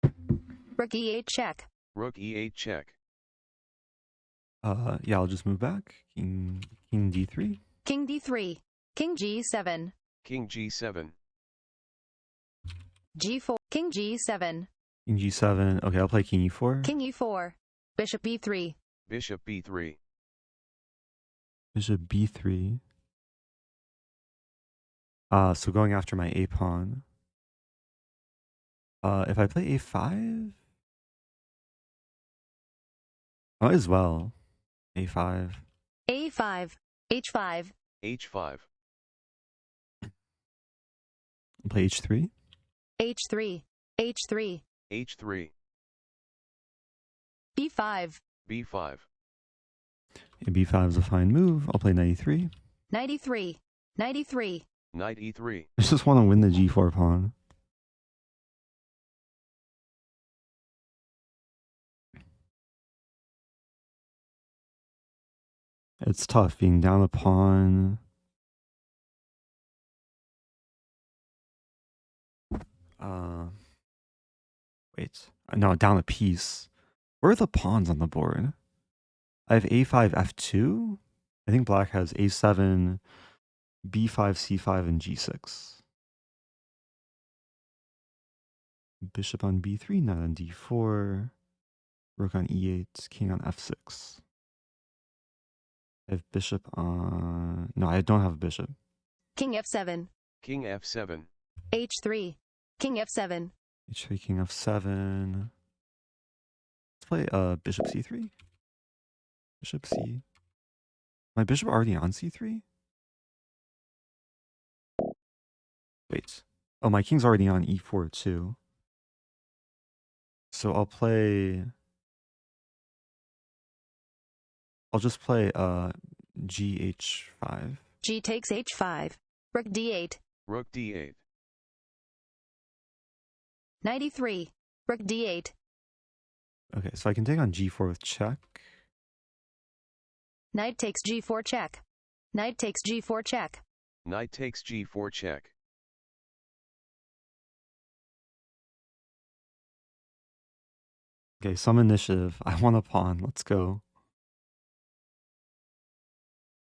Rook e8 check. Rook e8 check. Yeah, I'll just move back. King d3. King d3. King g7. King g7. g4. King g7. King g7. Okay, I'll play king e4. King e4. Bishop b3. Bishop b3. Bishop b3. So going after my a pawn. If I play a5, might as well. a5. a5. h5. h5. I'll play h3. h3. h3. h3. b5. b5. And b5 is a fine move. I'll play knight e3. Knight e3. Knight e3. Knight e3. I just want to win the g4 pawn. It's tough being down a pawn. Wait. No, down a piece. Where are the pawns on the board? I have a5, f2. I think black has a7, b5, c5, and g6. Bishop on b3, knight on d4. Rook on e8, king on f6. I have bishop on... No, I don't have a bishop. King f7. King f7. h3. King f7. h3, king f7. Let's play bishop c3. Bishop c. My bishop already on c3? Wait. Oh, my king's already on e4 too. So I'll just play gh5. G takes h5. Rook d8. Rook d8. 93. Rook d8. Okay, so I can take on g4 with check. Knight takes g4 check. Knight takes g4 check. Knight takes g4 check. Okay, some initiative. I want a pawn. Let's go.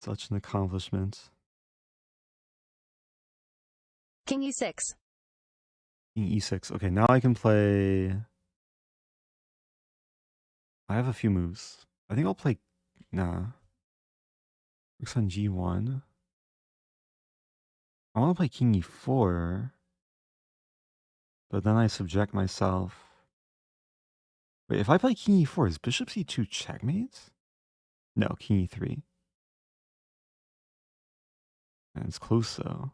Such an accomplishment. King e6. King e6. Okay, now I can play... I have a few moves. I think I'll play... Nah. Rook's on g1. I want to play king e4. But then I subject myself... Wait, if I play king e4, is bishop c2 checkmate? No, king e3. And it's close though.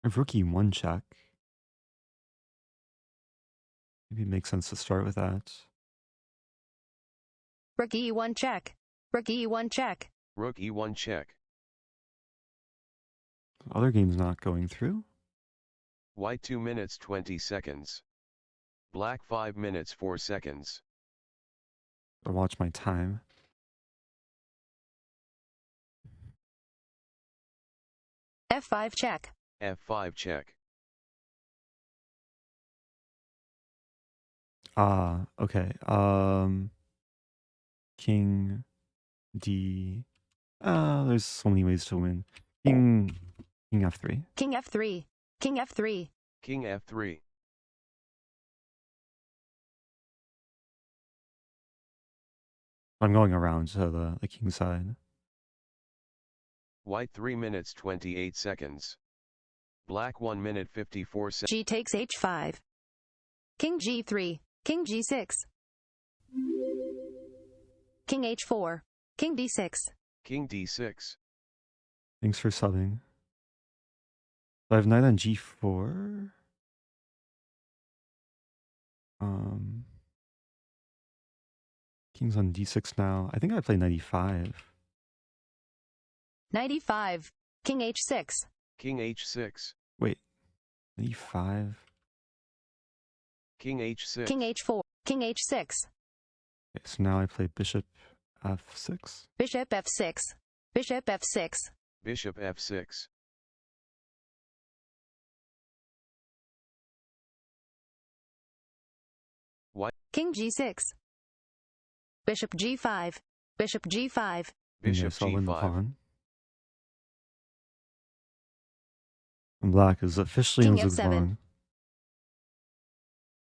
I have rook e1 check. Maybe it makes sense to start with that. Rook e1 check. Rook e1 check. Rook e1 check. Other game's not going through. White 2 minutes 20 seconds. Black 5 minutes 4 seconds. I watch my time. f5 check. f5 check. Okay. King D. There's so many ways to win. King F3. King f3. King f3. King f3. I'm going around to the king side. White 3 minutes 28 seconds. Black 1 minute 54 seconds. G takes h5. King g3. King g6. King h4. King d6. King d6. Thanks for subbing. I have knight on g4. King's on d6 now. I think I play knight e5. 95. King h6. King h6. Wait, knight e5. King h6. King h4. King h6. Okay, so now I play bishop f6. Bishop f6. Bishop f6. Bishop f6. White. King g6. Bishop g5. Bishop g5. Bishop So I'll win the g5. pawn. And black is officially King in f7.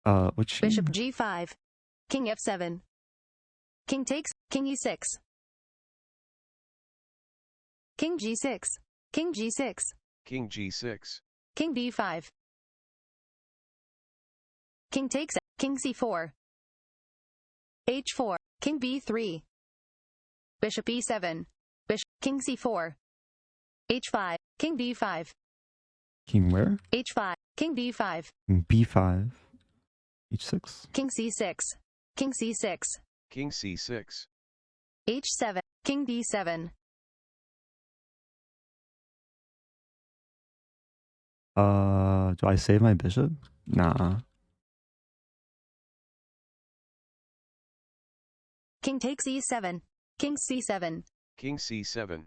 Zugzwang. Which Bishop king? g5. King f7. King takes. King e6. King g6. King g6. King g6. King b5. King takes. King c4. h4. King b3. Bishop e7. Bishop. King c4. h5. King b5. King where? h5. King b5. King b5. h6. King c6. King c6. King c6. h7. King d7. Do I save my bishop? Nah. King takes e7. King c7. King c7.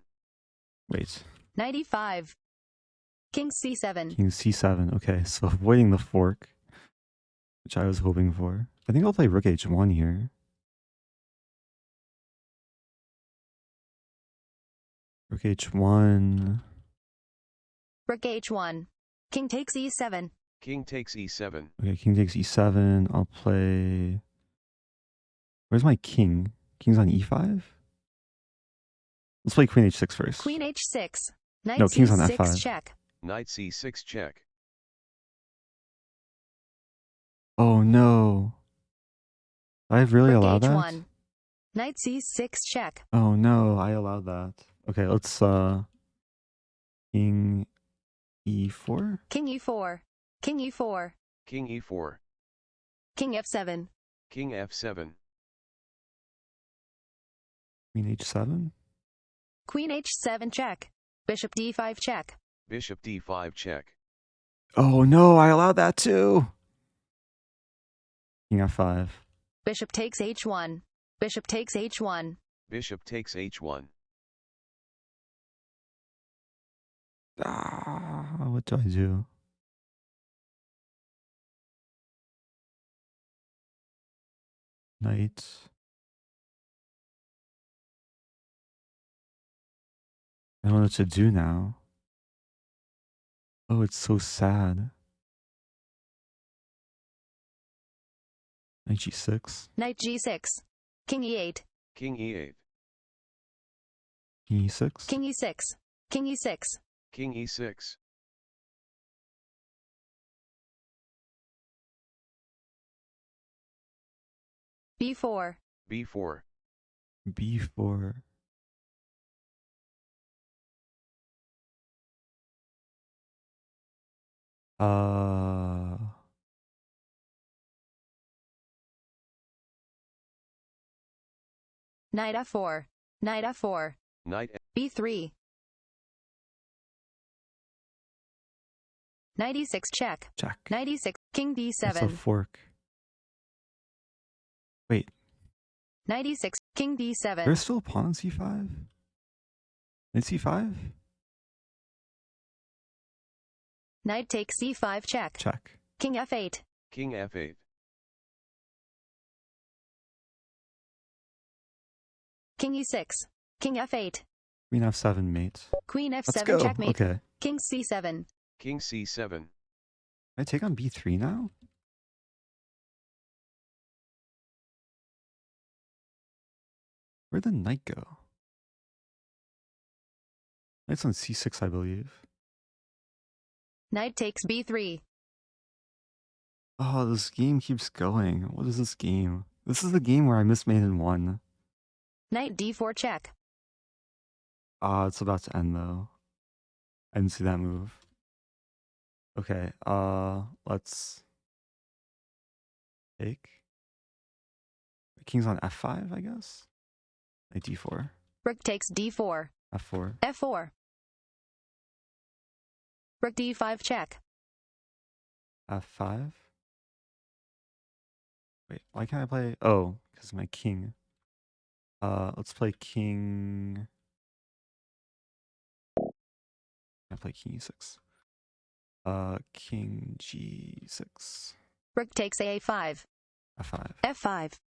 Wait. 95. King c7. King c7. Okay, so avoiding the fork, which I was hoping for. I think I'll play rook h1 here. Rook h1. Rook h1. King takes e7. King takes e7. Okay, king takes e7. I'll play Where's my king? King's on e5? Let's play queen h6 first. Queen h6. Knight No, king's on c6 f5. check. Knight c6 check. Oh no. I really Rook allow that? h1. Knight c6 check. Oh no, I allowed that. Okay, let's king e4. King e4. King e4. King e4. King f7. King f7. Queen h7. Queen h7 check. Bishop d5 check. Bishop d5 check. Oh no, I allowed that too. King f5. Bishop takes h1. Bishop takes h1. Bishop takes h1. What do I do? Knight. I don't know what to do now. Oh, it's so sad. Knight g6. Knight g6. King e8. King e8. King e6. King e6. King e6. King e6. b4. b4. b4. Knight f4. Knight f4. Knight b3. Knight e6 check. Check. Knight e6. King It's a d7. fork. Wait, Knight e6. King d7. there's still a pawn on c5? Knight c5? Knight takes c5 check. Check. King f8. King f8. King e6. King f8. Queen f7, mate. Queen Let's f7 go. checkmate. Okay. King c7. King c7. Can I take on b3 now? Where'd the knight go? Knight's on c6, I believe. Knight takes b3. Oh, this game keeps going. What is this game? This is the game where I missed mate in 1. Knight d4 check. It's about to end though. I didn't see that move. Okay, let's take. The king's on f5, I guess? Knight d4. Rook takes d4. f4. f4. Rook d5 check. f5. Wait, why can't I play? Oh, because my king. Let's play king. I play king e6. King g6. Rook takes a5. f5. f5.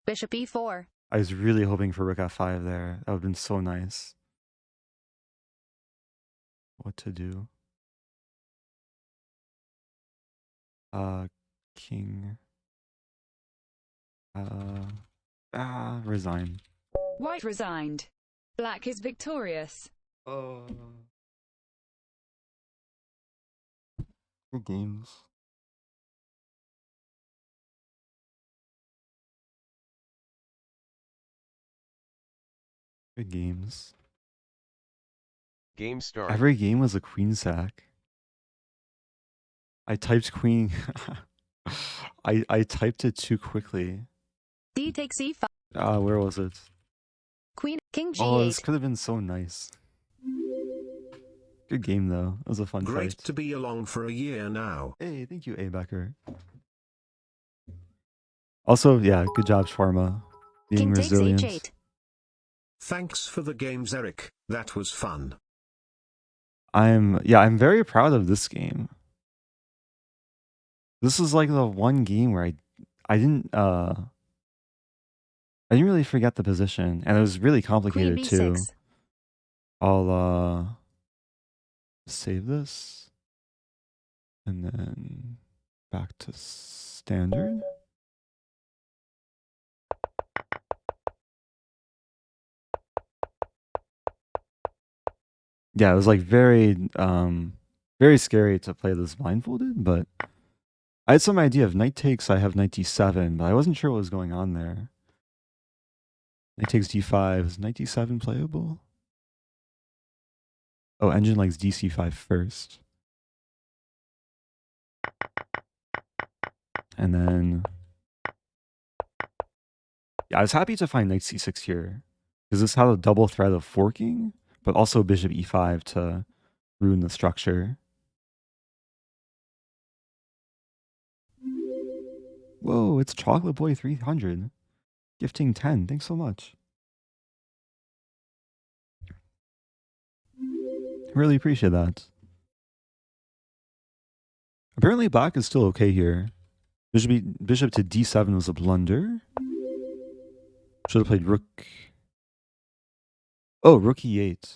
Bishop e4. I was really hoping for rook f5 there. That would have been so nice. What to do? King. Resign. White resigned. Black is victorious. Good games. Good games. Game start. Every game was a queen sack. I typed queen. I typed it too quickly. D takes e5. Where was it? Queen. King Oh, this g8. could have been so nice. Good game though. It was a fun Great fight. to be along for a year now. Hey, thank you, A. Becker. Also, yeah, good job, Shawarma. Being King takes resilient. h8. Thanks for the games, Eric. That was fun. I'm very proud of this game. This is like the one game where I didn't really forget the position, and it was really Queen complicated too. b6. I'll save this and then back to standard. Yeah, it was like very scary to play this blindfolded, but I had some idea of knight takes. I have knight d7, but I wasn't sure what was going on there. Knight takes d5. Is knight d7 playable? Oh, engine likes dc5 first. And then... yeah, I was happy to find knight c6 here, because this had a double threat of forking, but also bishop e5 to ruin the structure. Whoa, it's Chocolate Boy 300. Gifting 10. Thanks so much. Really appreciate that. Apparently black is still okay here. Bishop to d7 was a blunder. Should have played rook. Oh, rook e8.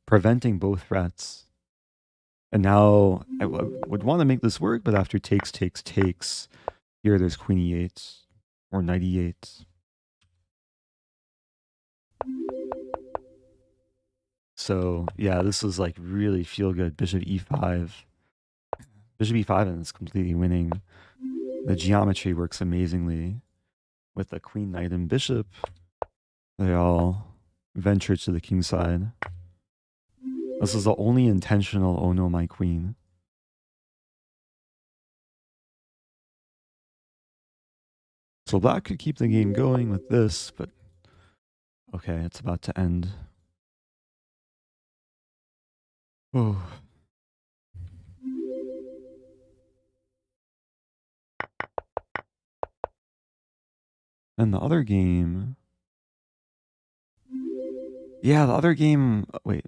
Preventing both threats. And now I would want to make this work, but after takes, here there's queen e8 or knight e8. So yeah, this is like really feel good. Bishop e5. Bishop e5 and it's completely winning. The geometry works amazingly with the queen, knight, and bishop. They all venture to the king side. This is the only intentional oh no, my queen. So black could keep the game going with this, but okay, it's about to end. Oh. And the other game... yeah, the other game... wait.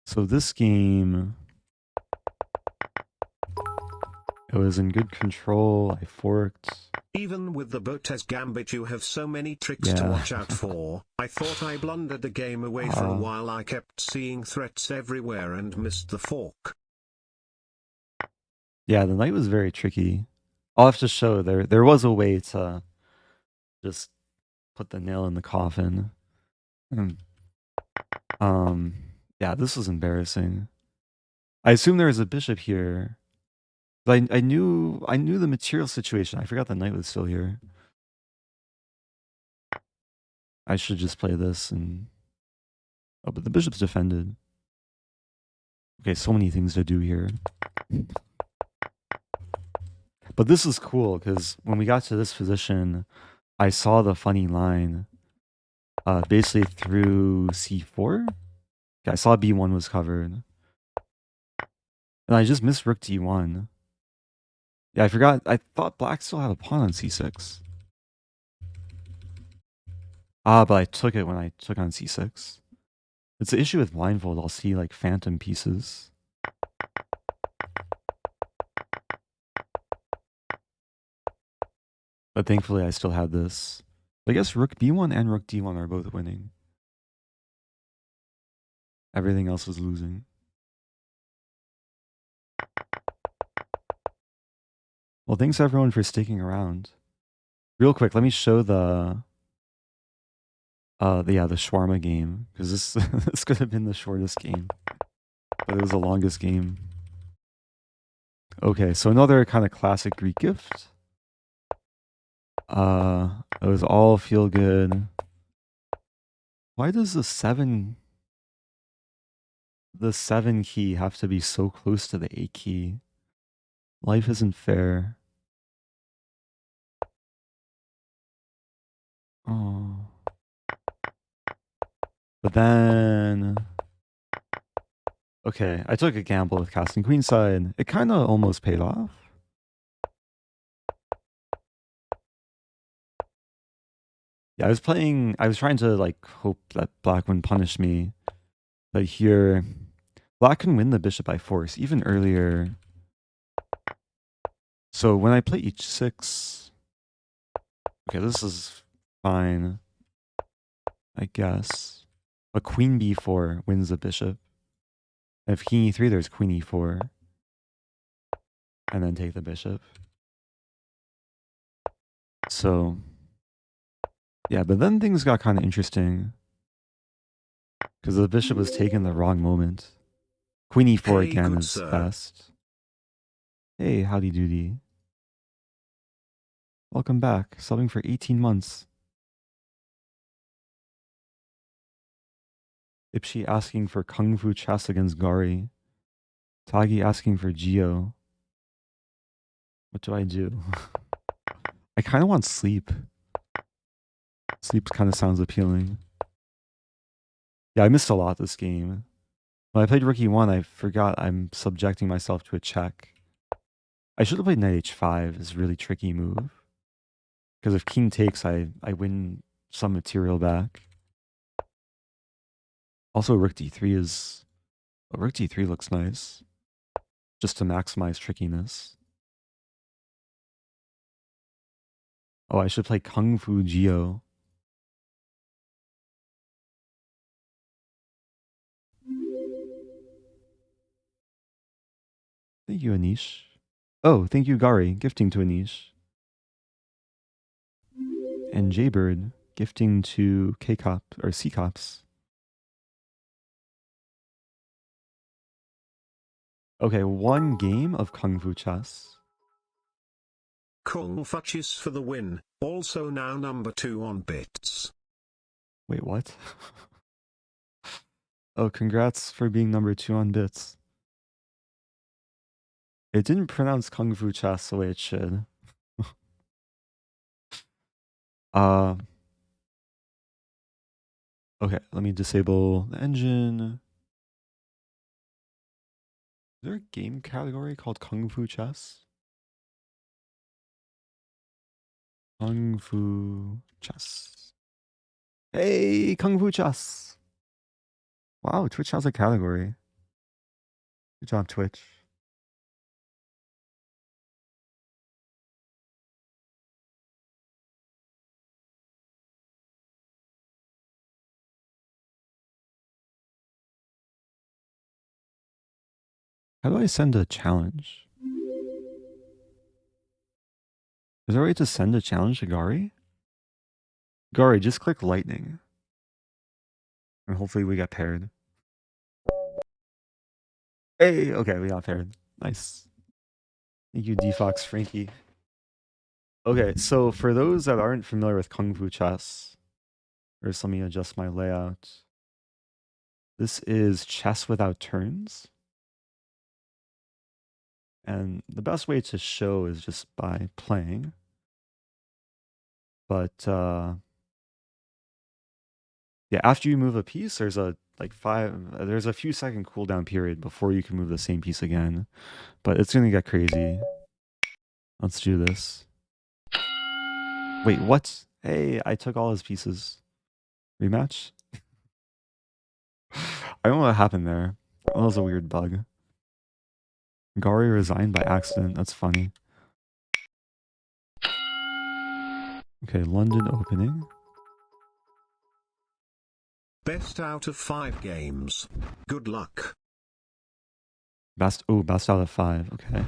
So this game... it was in good control. I forked. Even with the Botez Gambit you have so many tricks to watch out for. I thought I blundered the game away for a while. I kept seeing threats everywhere and missed the fork. Yeah, the knight was very tricky. I'll have to show there was a way to just put the nail in the coffin. Yeah, this was embarrassing. I assume there was a bishop here. But I knew the material situation. I forgot the knight was still here. I should just play this and... oh, but the bishop's defended. Okay, so many things to do here. But this is cool, because when we got to this position, I saw the funny line basically through c4. Okay, I saw b1 was covered. And I just missed rook d1. Yeah, I forgot. I thought black still had a pawn on c6. Ah, but I took it when I took on c6. It's the issue with blindfold. I'll see like phantom pieces. But thankfully I still had this. I guess rook b1 and rook d1 are both winning. Everything else was losing. Well, thanks everyone for sticking around. Real quick, let me show the shawarma game, because this could have been the shortest game, but it was the longest game. Okay, so another kind of classic Greek gift. It was all feel good. Why does the 7 key have to be so close to the 8 key? Life isn't fair. Oh. But then... okay, I took a gamble with casting queenside. It kind of almost paid off. Yeah, I was trying to like hope that black wouldn't punish me. But here, black can win the bishop by force, even earlier. So when I play h6... okay, this is fine, I guess. But queen b4 wins the bishop. And if king e3, there's queen e4. And then take the bishop. So... yeah, but then things got kind of interesting. Because the bishop was taken the wrong moment. Queen e4 Hey, again good is sir. best. Hey, howdy doody. Welcome back. Subbing for 18 months. Ipshi asking for Kung Fu Chess against Gari. Tagi asking for Geo. What do I do? I kind of want sleep. Sleep kind of sounds appealing. Yeah, I missed a lot this game. When I played Rookie 1, I forgot I'm subjecting myself to a check. I should have played Knight H5. It's a really tricky move. Because if King takes, I win some material back. Also, Rook D3 is... Oh, Rook D3 looks nice. Just to maximize trickiness. Oh, I should play Kung Fu Geo. Thank you, Anish. Oh, thank you, Gari, gifting to Anish. And Jaybird, gifting to K-Cop, or C-Cops. Okay, one game of Kung Fu Chess. Kung Fuchis for the win, also now number 2 on bits. Wait, what? Oh, congrats for being number 2 on bits. It didn't pronounce Kung Fu Chess the way it should. Okay, let me disable the engine. Is there a game category called Kung Fu Chess? Kung Fu Chess. Hey, Kung Fu Chess. Wow, Twitch has a category. Good job, Twitch. How do I send a challenge? Is there a way to send a challenge to Gari? Gari, just click lightning. And hopefully we get paired. Hey, okay, we got paired. Nice. Thank you, DFox Frankie. Okay, so for those that aren't familiar with Kung Fu Chess, first let me adjust my layout. This is chess without turns. And the best way to show is just by playing. But yeah, after you move a piece, there's a there's a few second cooldown period before you can move the same piece again. But it's gonna get crazy. Let's do this. Wait, what? Hey, I took all his pieces. Rematch? I don't know what happened there. That was a weird bug. Gari resigned by accident. That's funny. Okay, London opening. Best out of 5 games. Good luck. Best out of 5. Okay.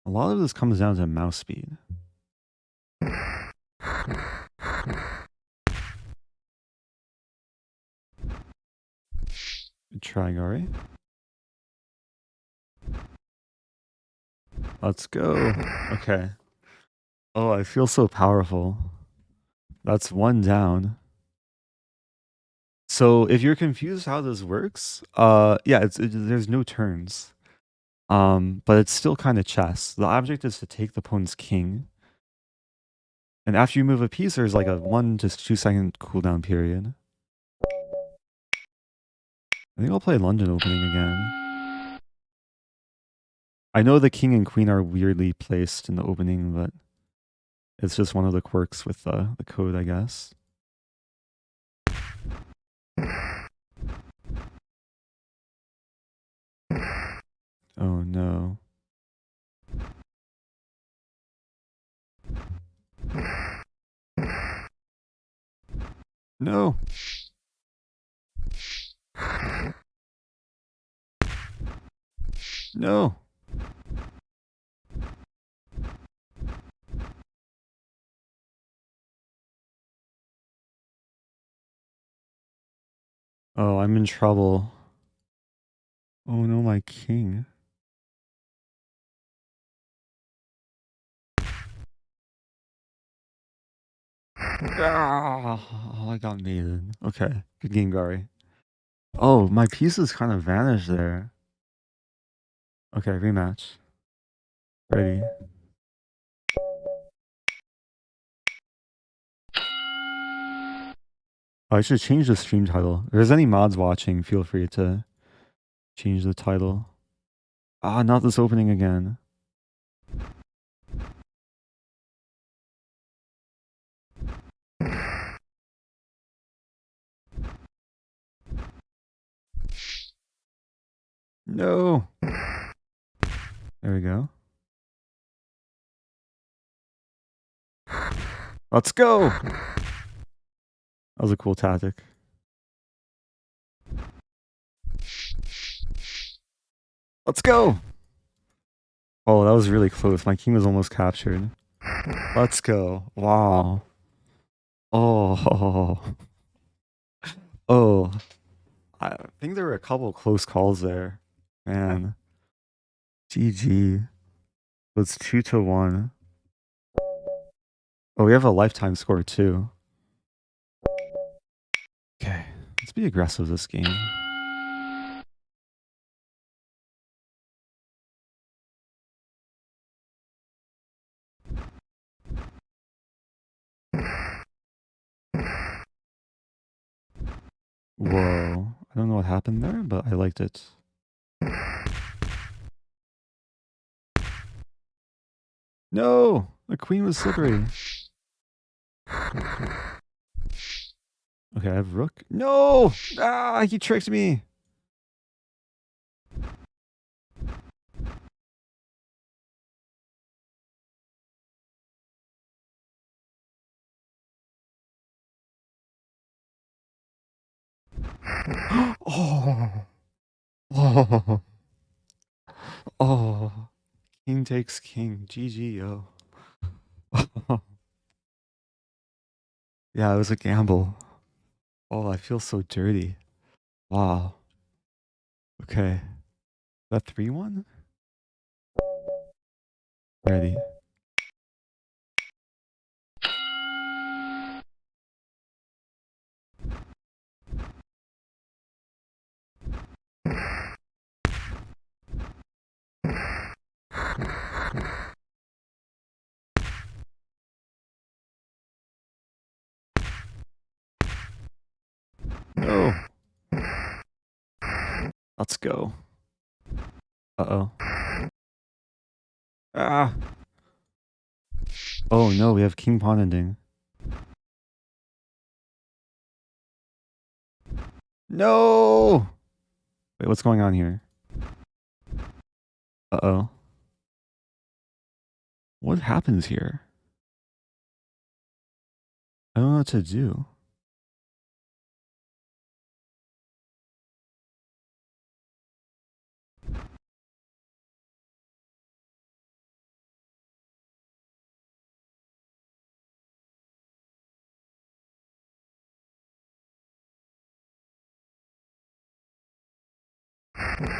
A lot of this comes down to mouse speed. Good try, Gari. Let's go. Okay. Oh, I feel so powerful. That's one down. So if you're confused how this works, yeah, there's no turns. But it's still kind of chess. The object is to take the opponent's king. And after you move a piece, there's like a 1 to 2 second cooldown period. I think I'll play London opening again. I know the king and queen are weirdly placed in the opening, but it's just one of the quirks with the code, I guess. Oh no. No. No. Oh, I'm in trouble. Oh no, my king. Oh, I got maiden. Okay, good game, Gary. Oh, my pieces kind of vanished there. Okay, rematch. Ready. Oh, I should change the stream title. If there's any mods watching, feel free to change the title. Ah, not this opening again. No. There we go. Let's go. That was a cool tactic. Let's go. Oh, that was really close. My king was almost captured. Let's go. Wow. Oh. Oh. I think there were a couple close calls there. Man. GG. It's 2-1. Oh, we have a lifetime score too. Okay. Let's be aggressive this game. Whoa. I don't know what happened there, but I liked it. No! The queen was slippery. Okay, I have rook. No! Ah, he tricked me. Oh. Oh. Oh. King takes king. GG, yo. Yeah, it was a gamble. Oh, I feel so dirty. Wow. Okay. That 3-1? Ready. No. Let's go. Uh-oh. Ah. Oh no, we have king pawn ending. No! Wait, what's going on here? Uh-oh. What happens here? I don't know what to do.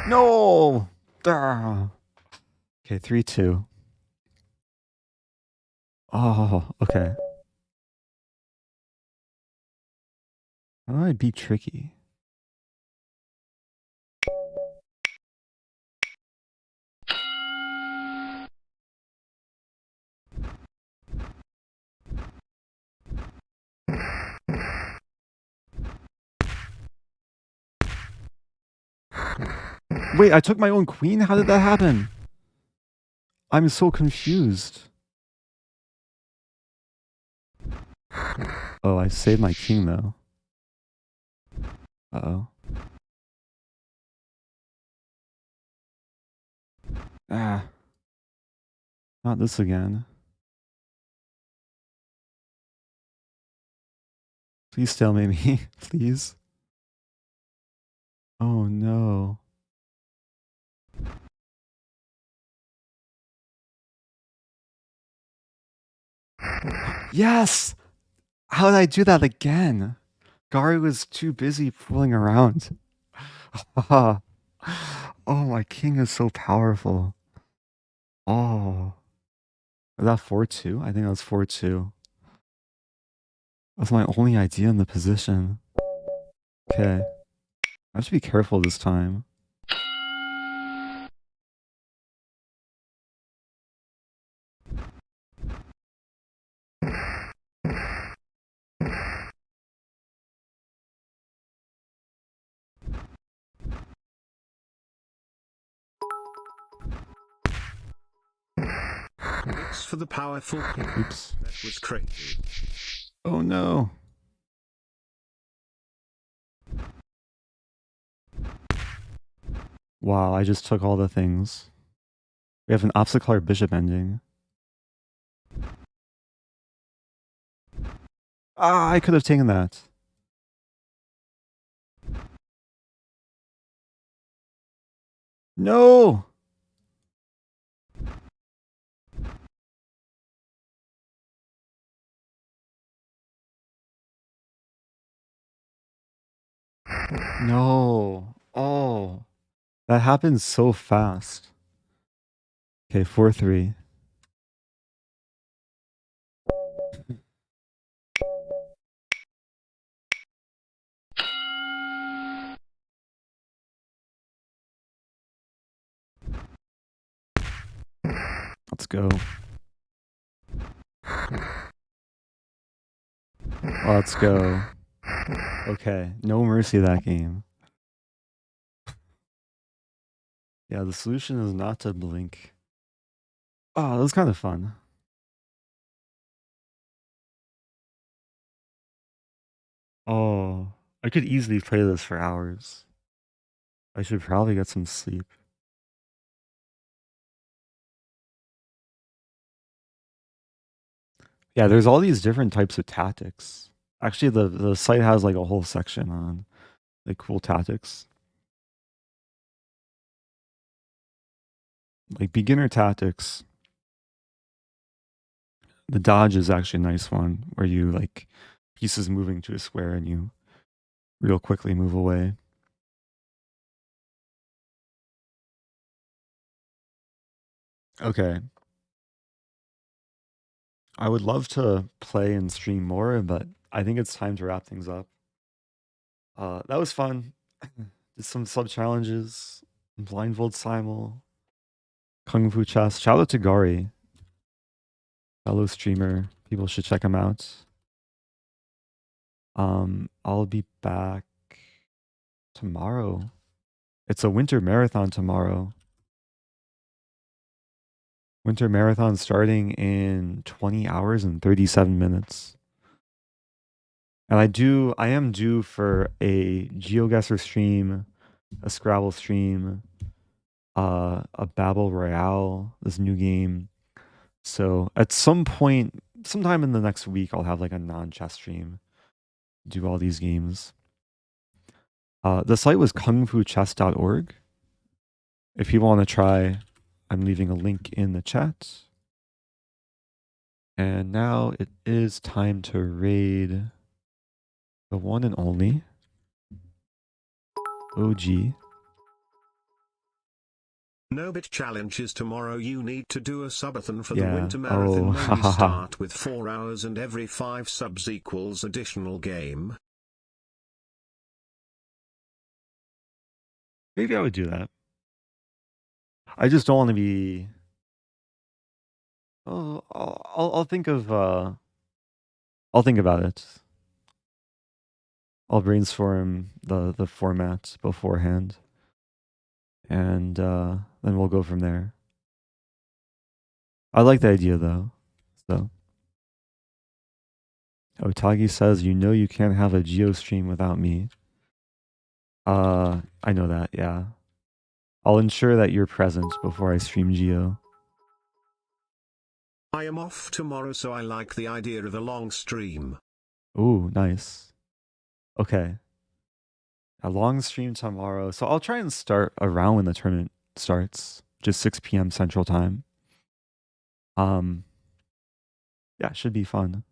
No! Ah. Okay, 3-2. Oh, okay. How do I be tricky? Wait, I took my own queen? How did that happen? I'm so confused. Oh, I saved my king though. Uh-oh. Ah. Not this again. Please stalemate me, please. Oh no. Yes! How did I do that again? Gary was too busy fooling around. Oh, my king is so powerful. Oh. Was that 4-2? I think that was 4-2. That's my only idea in the position. Okay. I have to be careful this time. Thanks for the powerful king. Oops. That was crazy. Oh no. Wow, I just took all the things. We have an obstacle bishop ending. Ah, I could have taken that. No! No. Oh. That happened so fast. Okay, 4-3. Let's go. Let's go. Okay, no mercy that game. Yeah, the solution is not to blink. Oh, that was kind of fun. Oh, I could easily play this for hours. I should probably get some sleep. Yeah, there's all these different types of tactics. Actually, the site has like a whole section on like cool tactics. Like beginner tactics. The dodge is actually a nice one where you like pieces moving to a square and you real quickly move away. Okay. I would love to play and stream more, but I think it's time to wrap things up. That was fun. Did some sub challenges, blindfold simul, kung fu chess. Shout out to Gari, fellow streamer. People should check him out. I'll be back tomorrow. It's a winter marathon tomorrow. Winter marathon starting in 20 hours and 37 minutes. And I am due for a GeoGuessr stream, a Scrabble stream, a Babel Royale, this new game. So at some point, sometime in the next week, I'll have like a non-chess stream, do all these games. The site was kungfuchess.org. If you want to try, I'm leaving a link in the chat. And now it is time to raid the one and only OG. No bit challenge is tomorrow. You need to do a subathon for the Yeah. winter marathon. Oh. Maybe start with 4 hours and every 5 subs equals additional game. Maybe I would do that. I just don't want to be. Oh, I'll think of. I'll think about it. I'll brainstorm the format beforehand, and then we'll go from there. I like the idea though. So, Otagi says, "You know you can't have a Geo stream without me." I know that. Yeah, I'll ensure that you're present before I stream Geo. I am off tomorrow, so I like the idea of a long stream. Ooh, nice. Okay. A long stream tomorrow. So I'll try and start around when the tournament starts, just 6 p.m. Central Time. Yeah, it should be fun.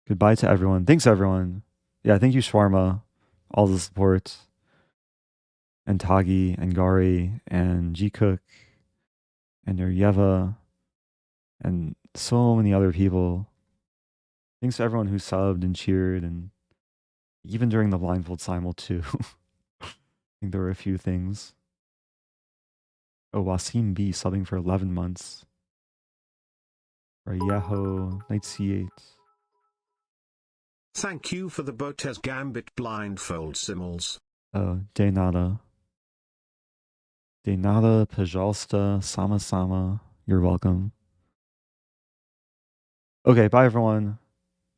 Goodbye to everyone. Thanks, everyone. Yeah, thank you, Shawarma. All the support. And Tagi, and Gari, and G-Cook, and Yuryeva, and so many other people. Thanks to everyone who subbed and cheered, and even during the Blindfold Simul, too. I think there were a few things. Oh, Wasim B subbing for 11 months. Rayeho, Knight C8. Thank you for the Botez Gambit blindfold simuls. De nada. De nada, Pajalsta, Sama Sama. You're welcome. Okay, bye everyone.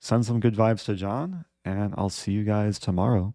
Send some good vibes to John, and I'll see you guys tomorrow.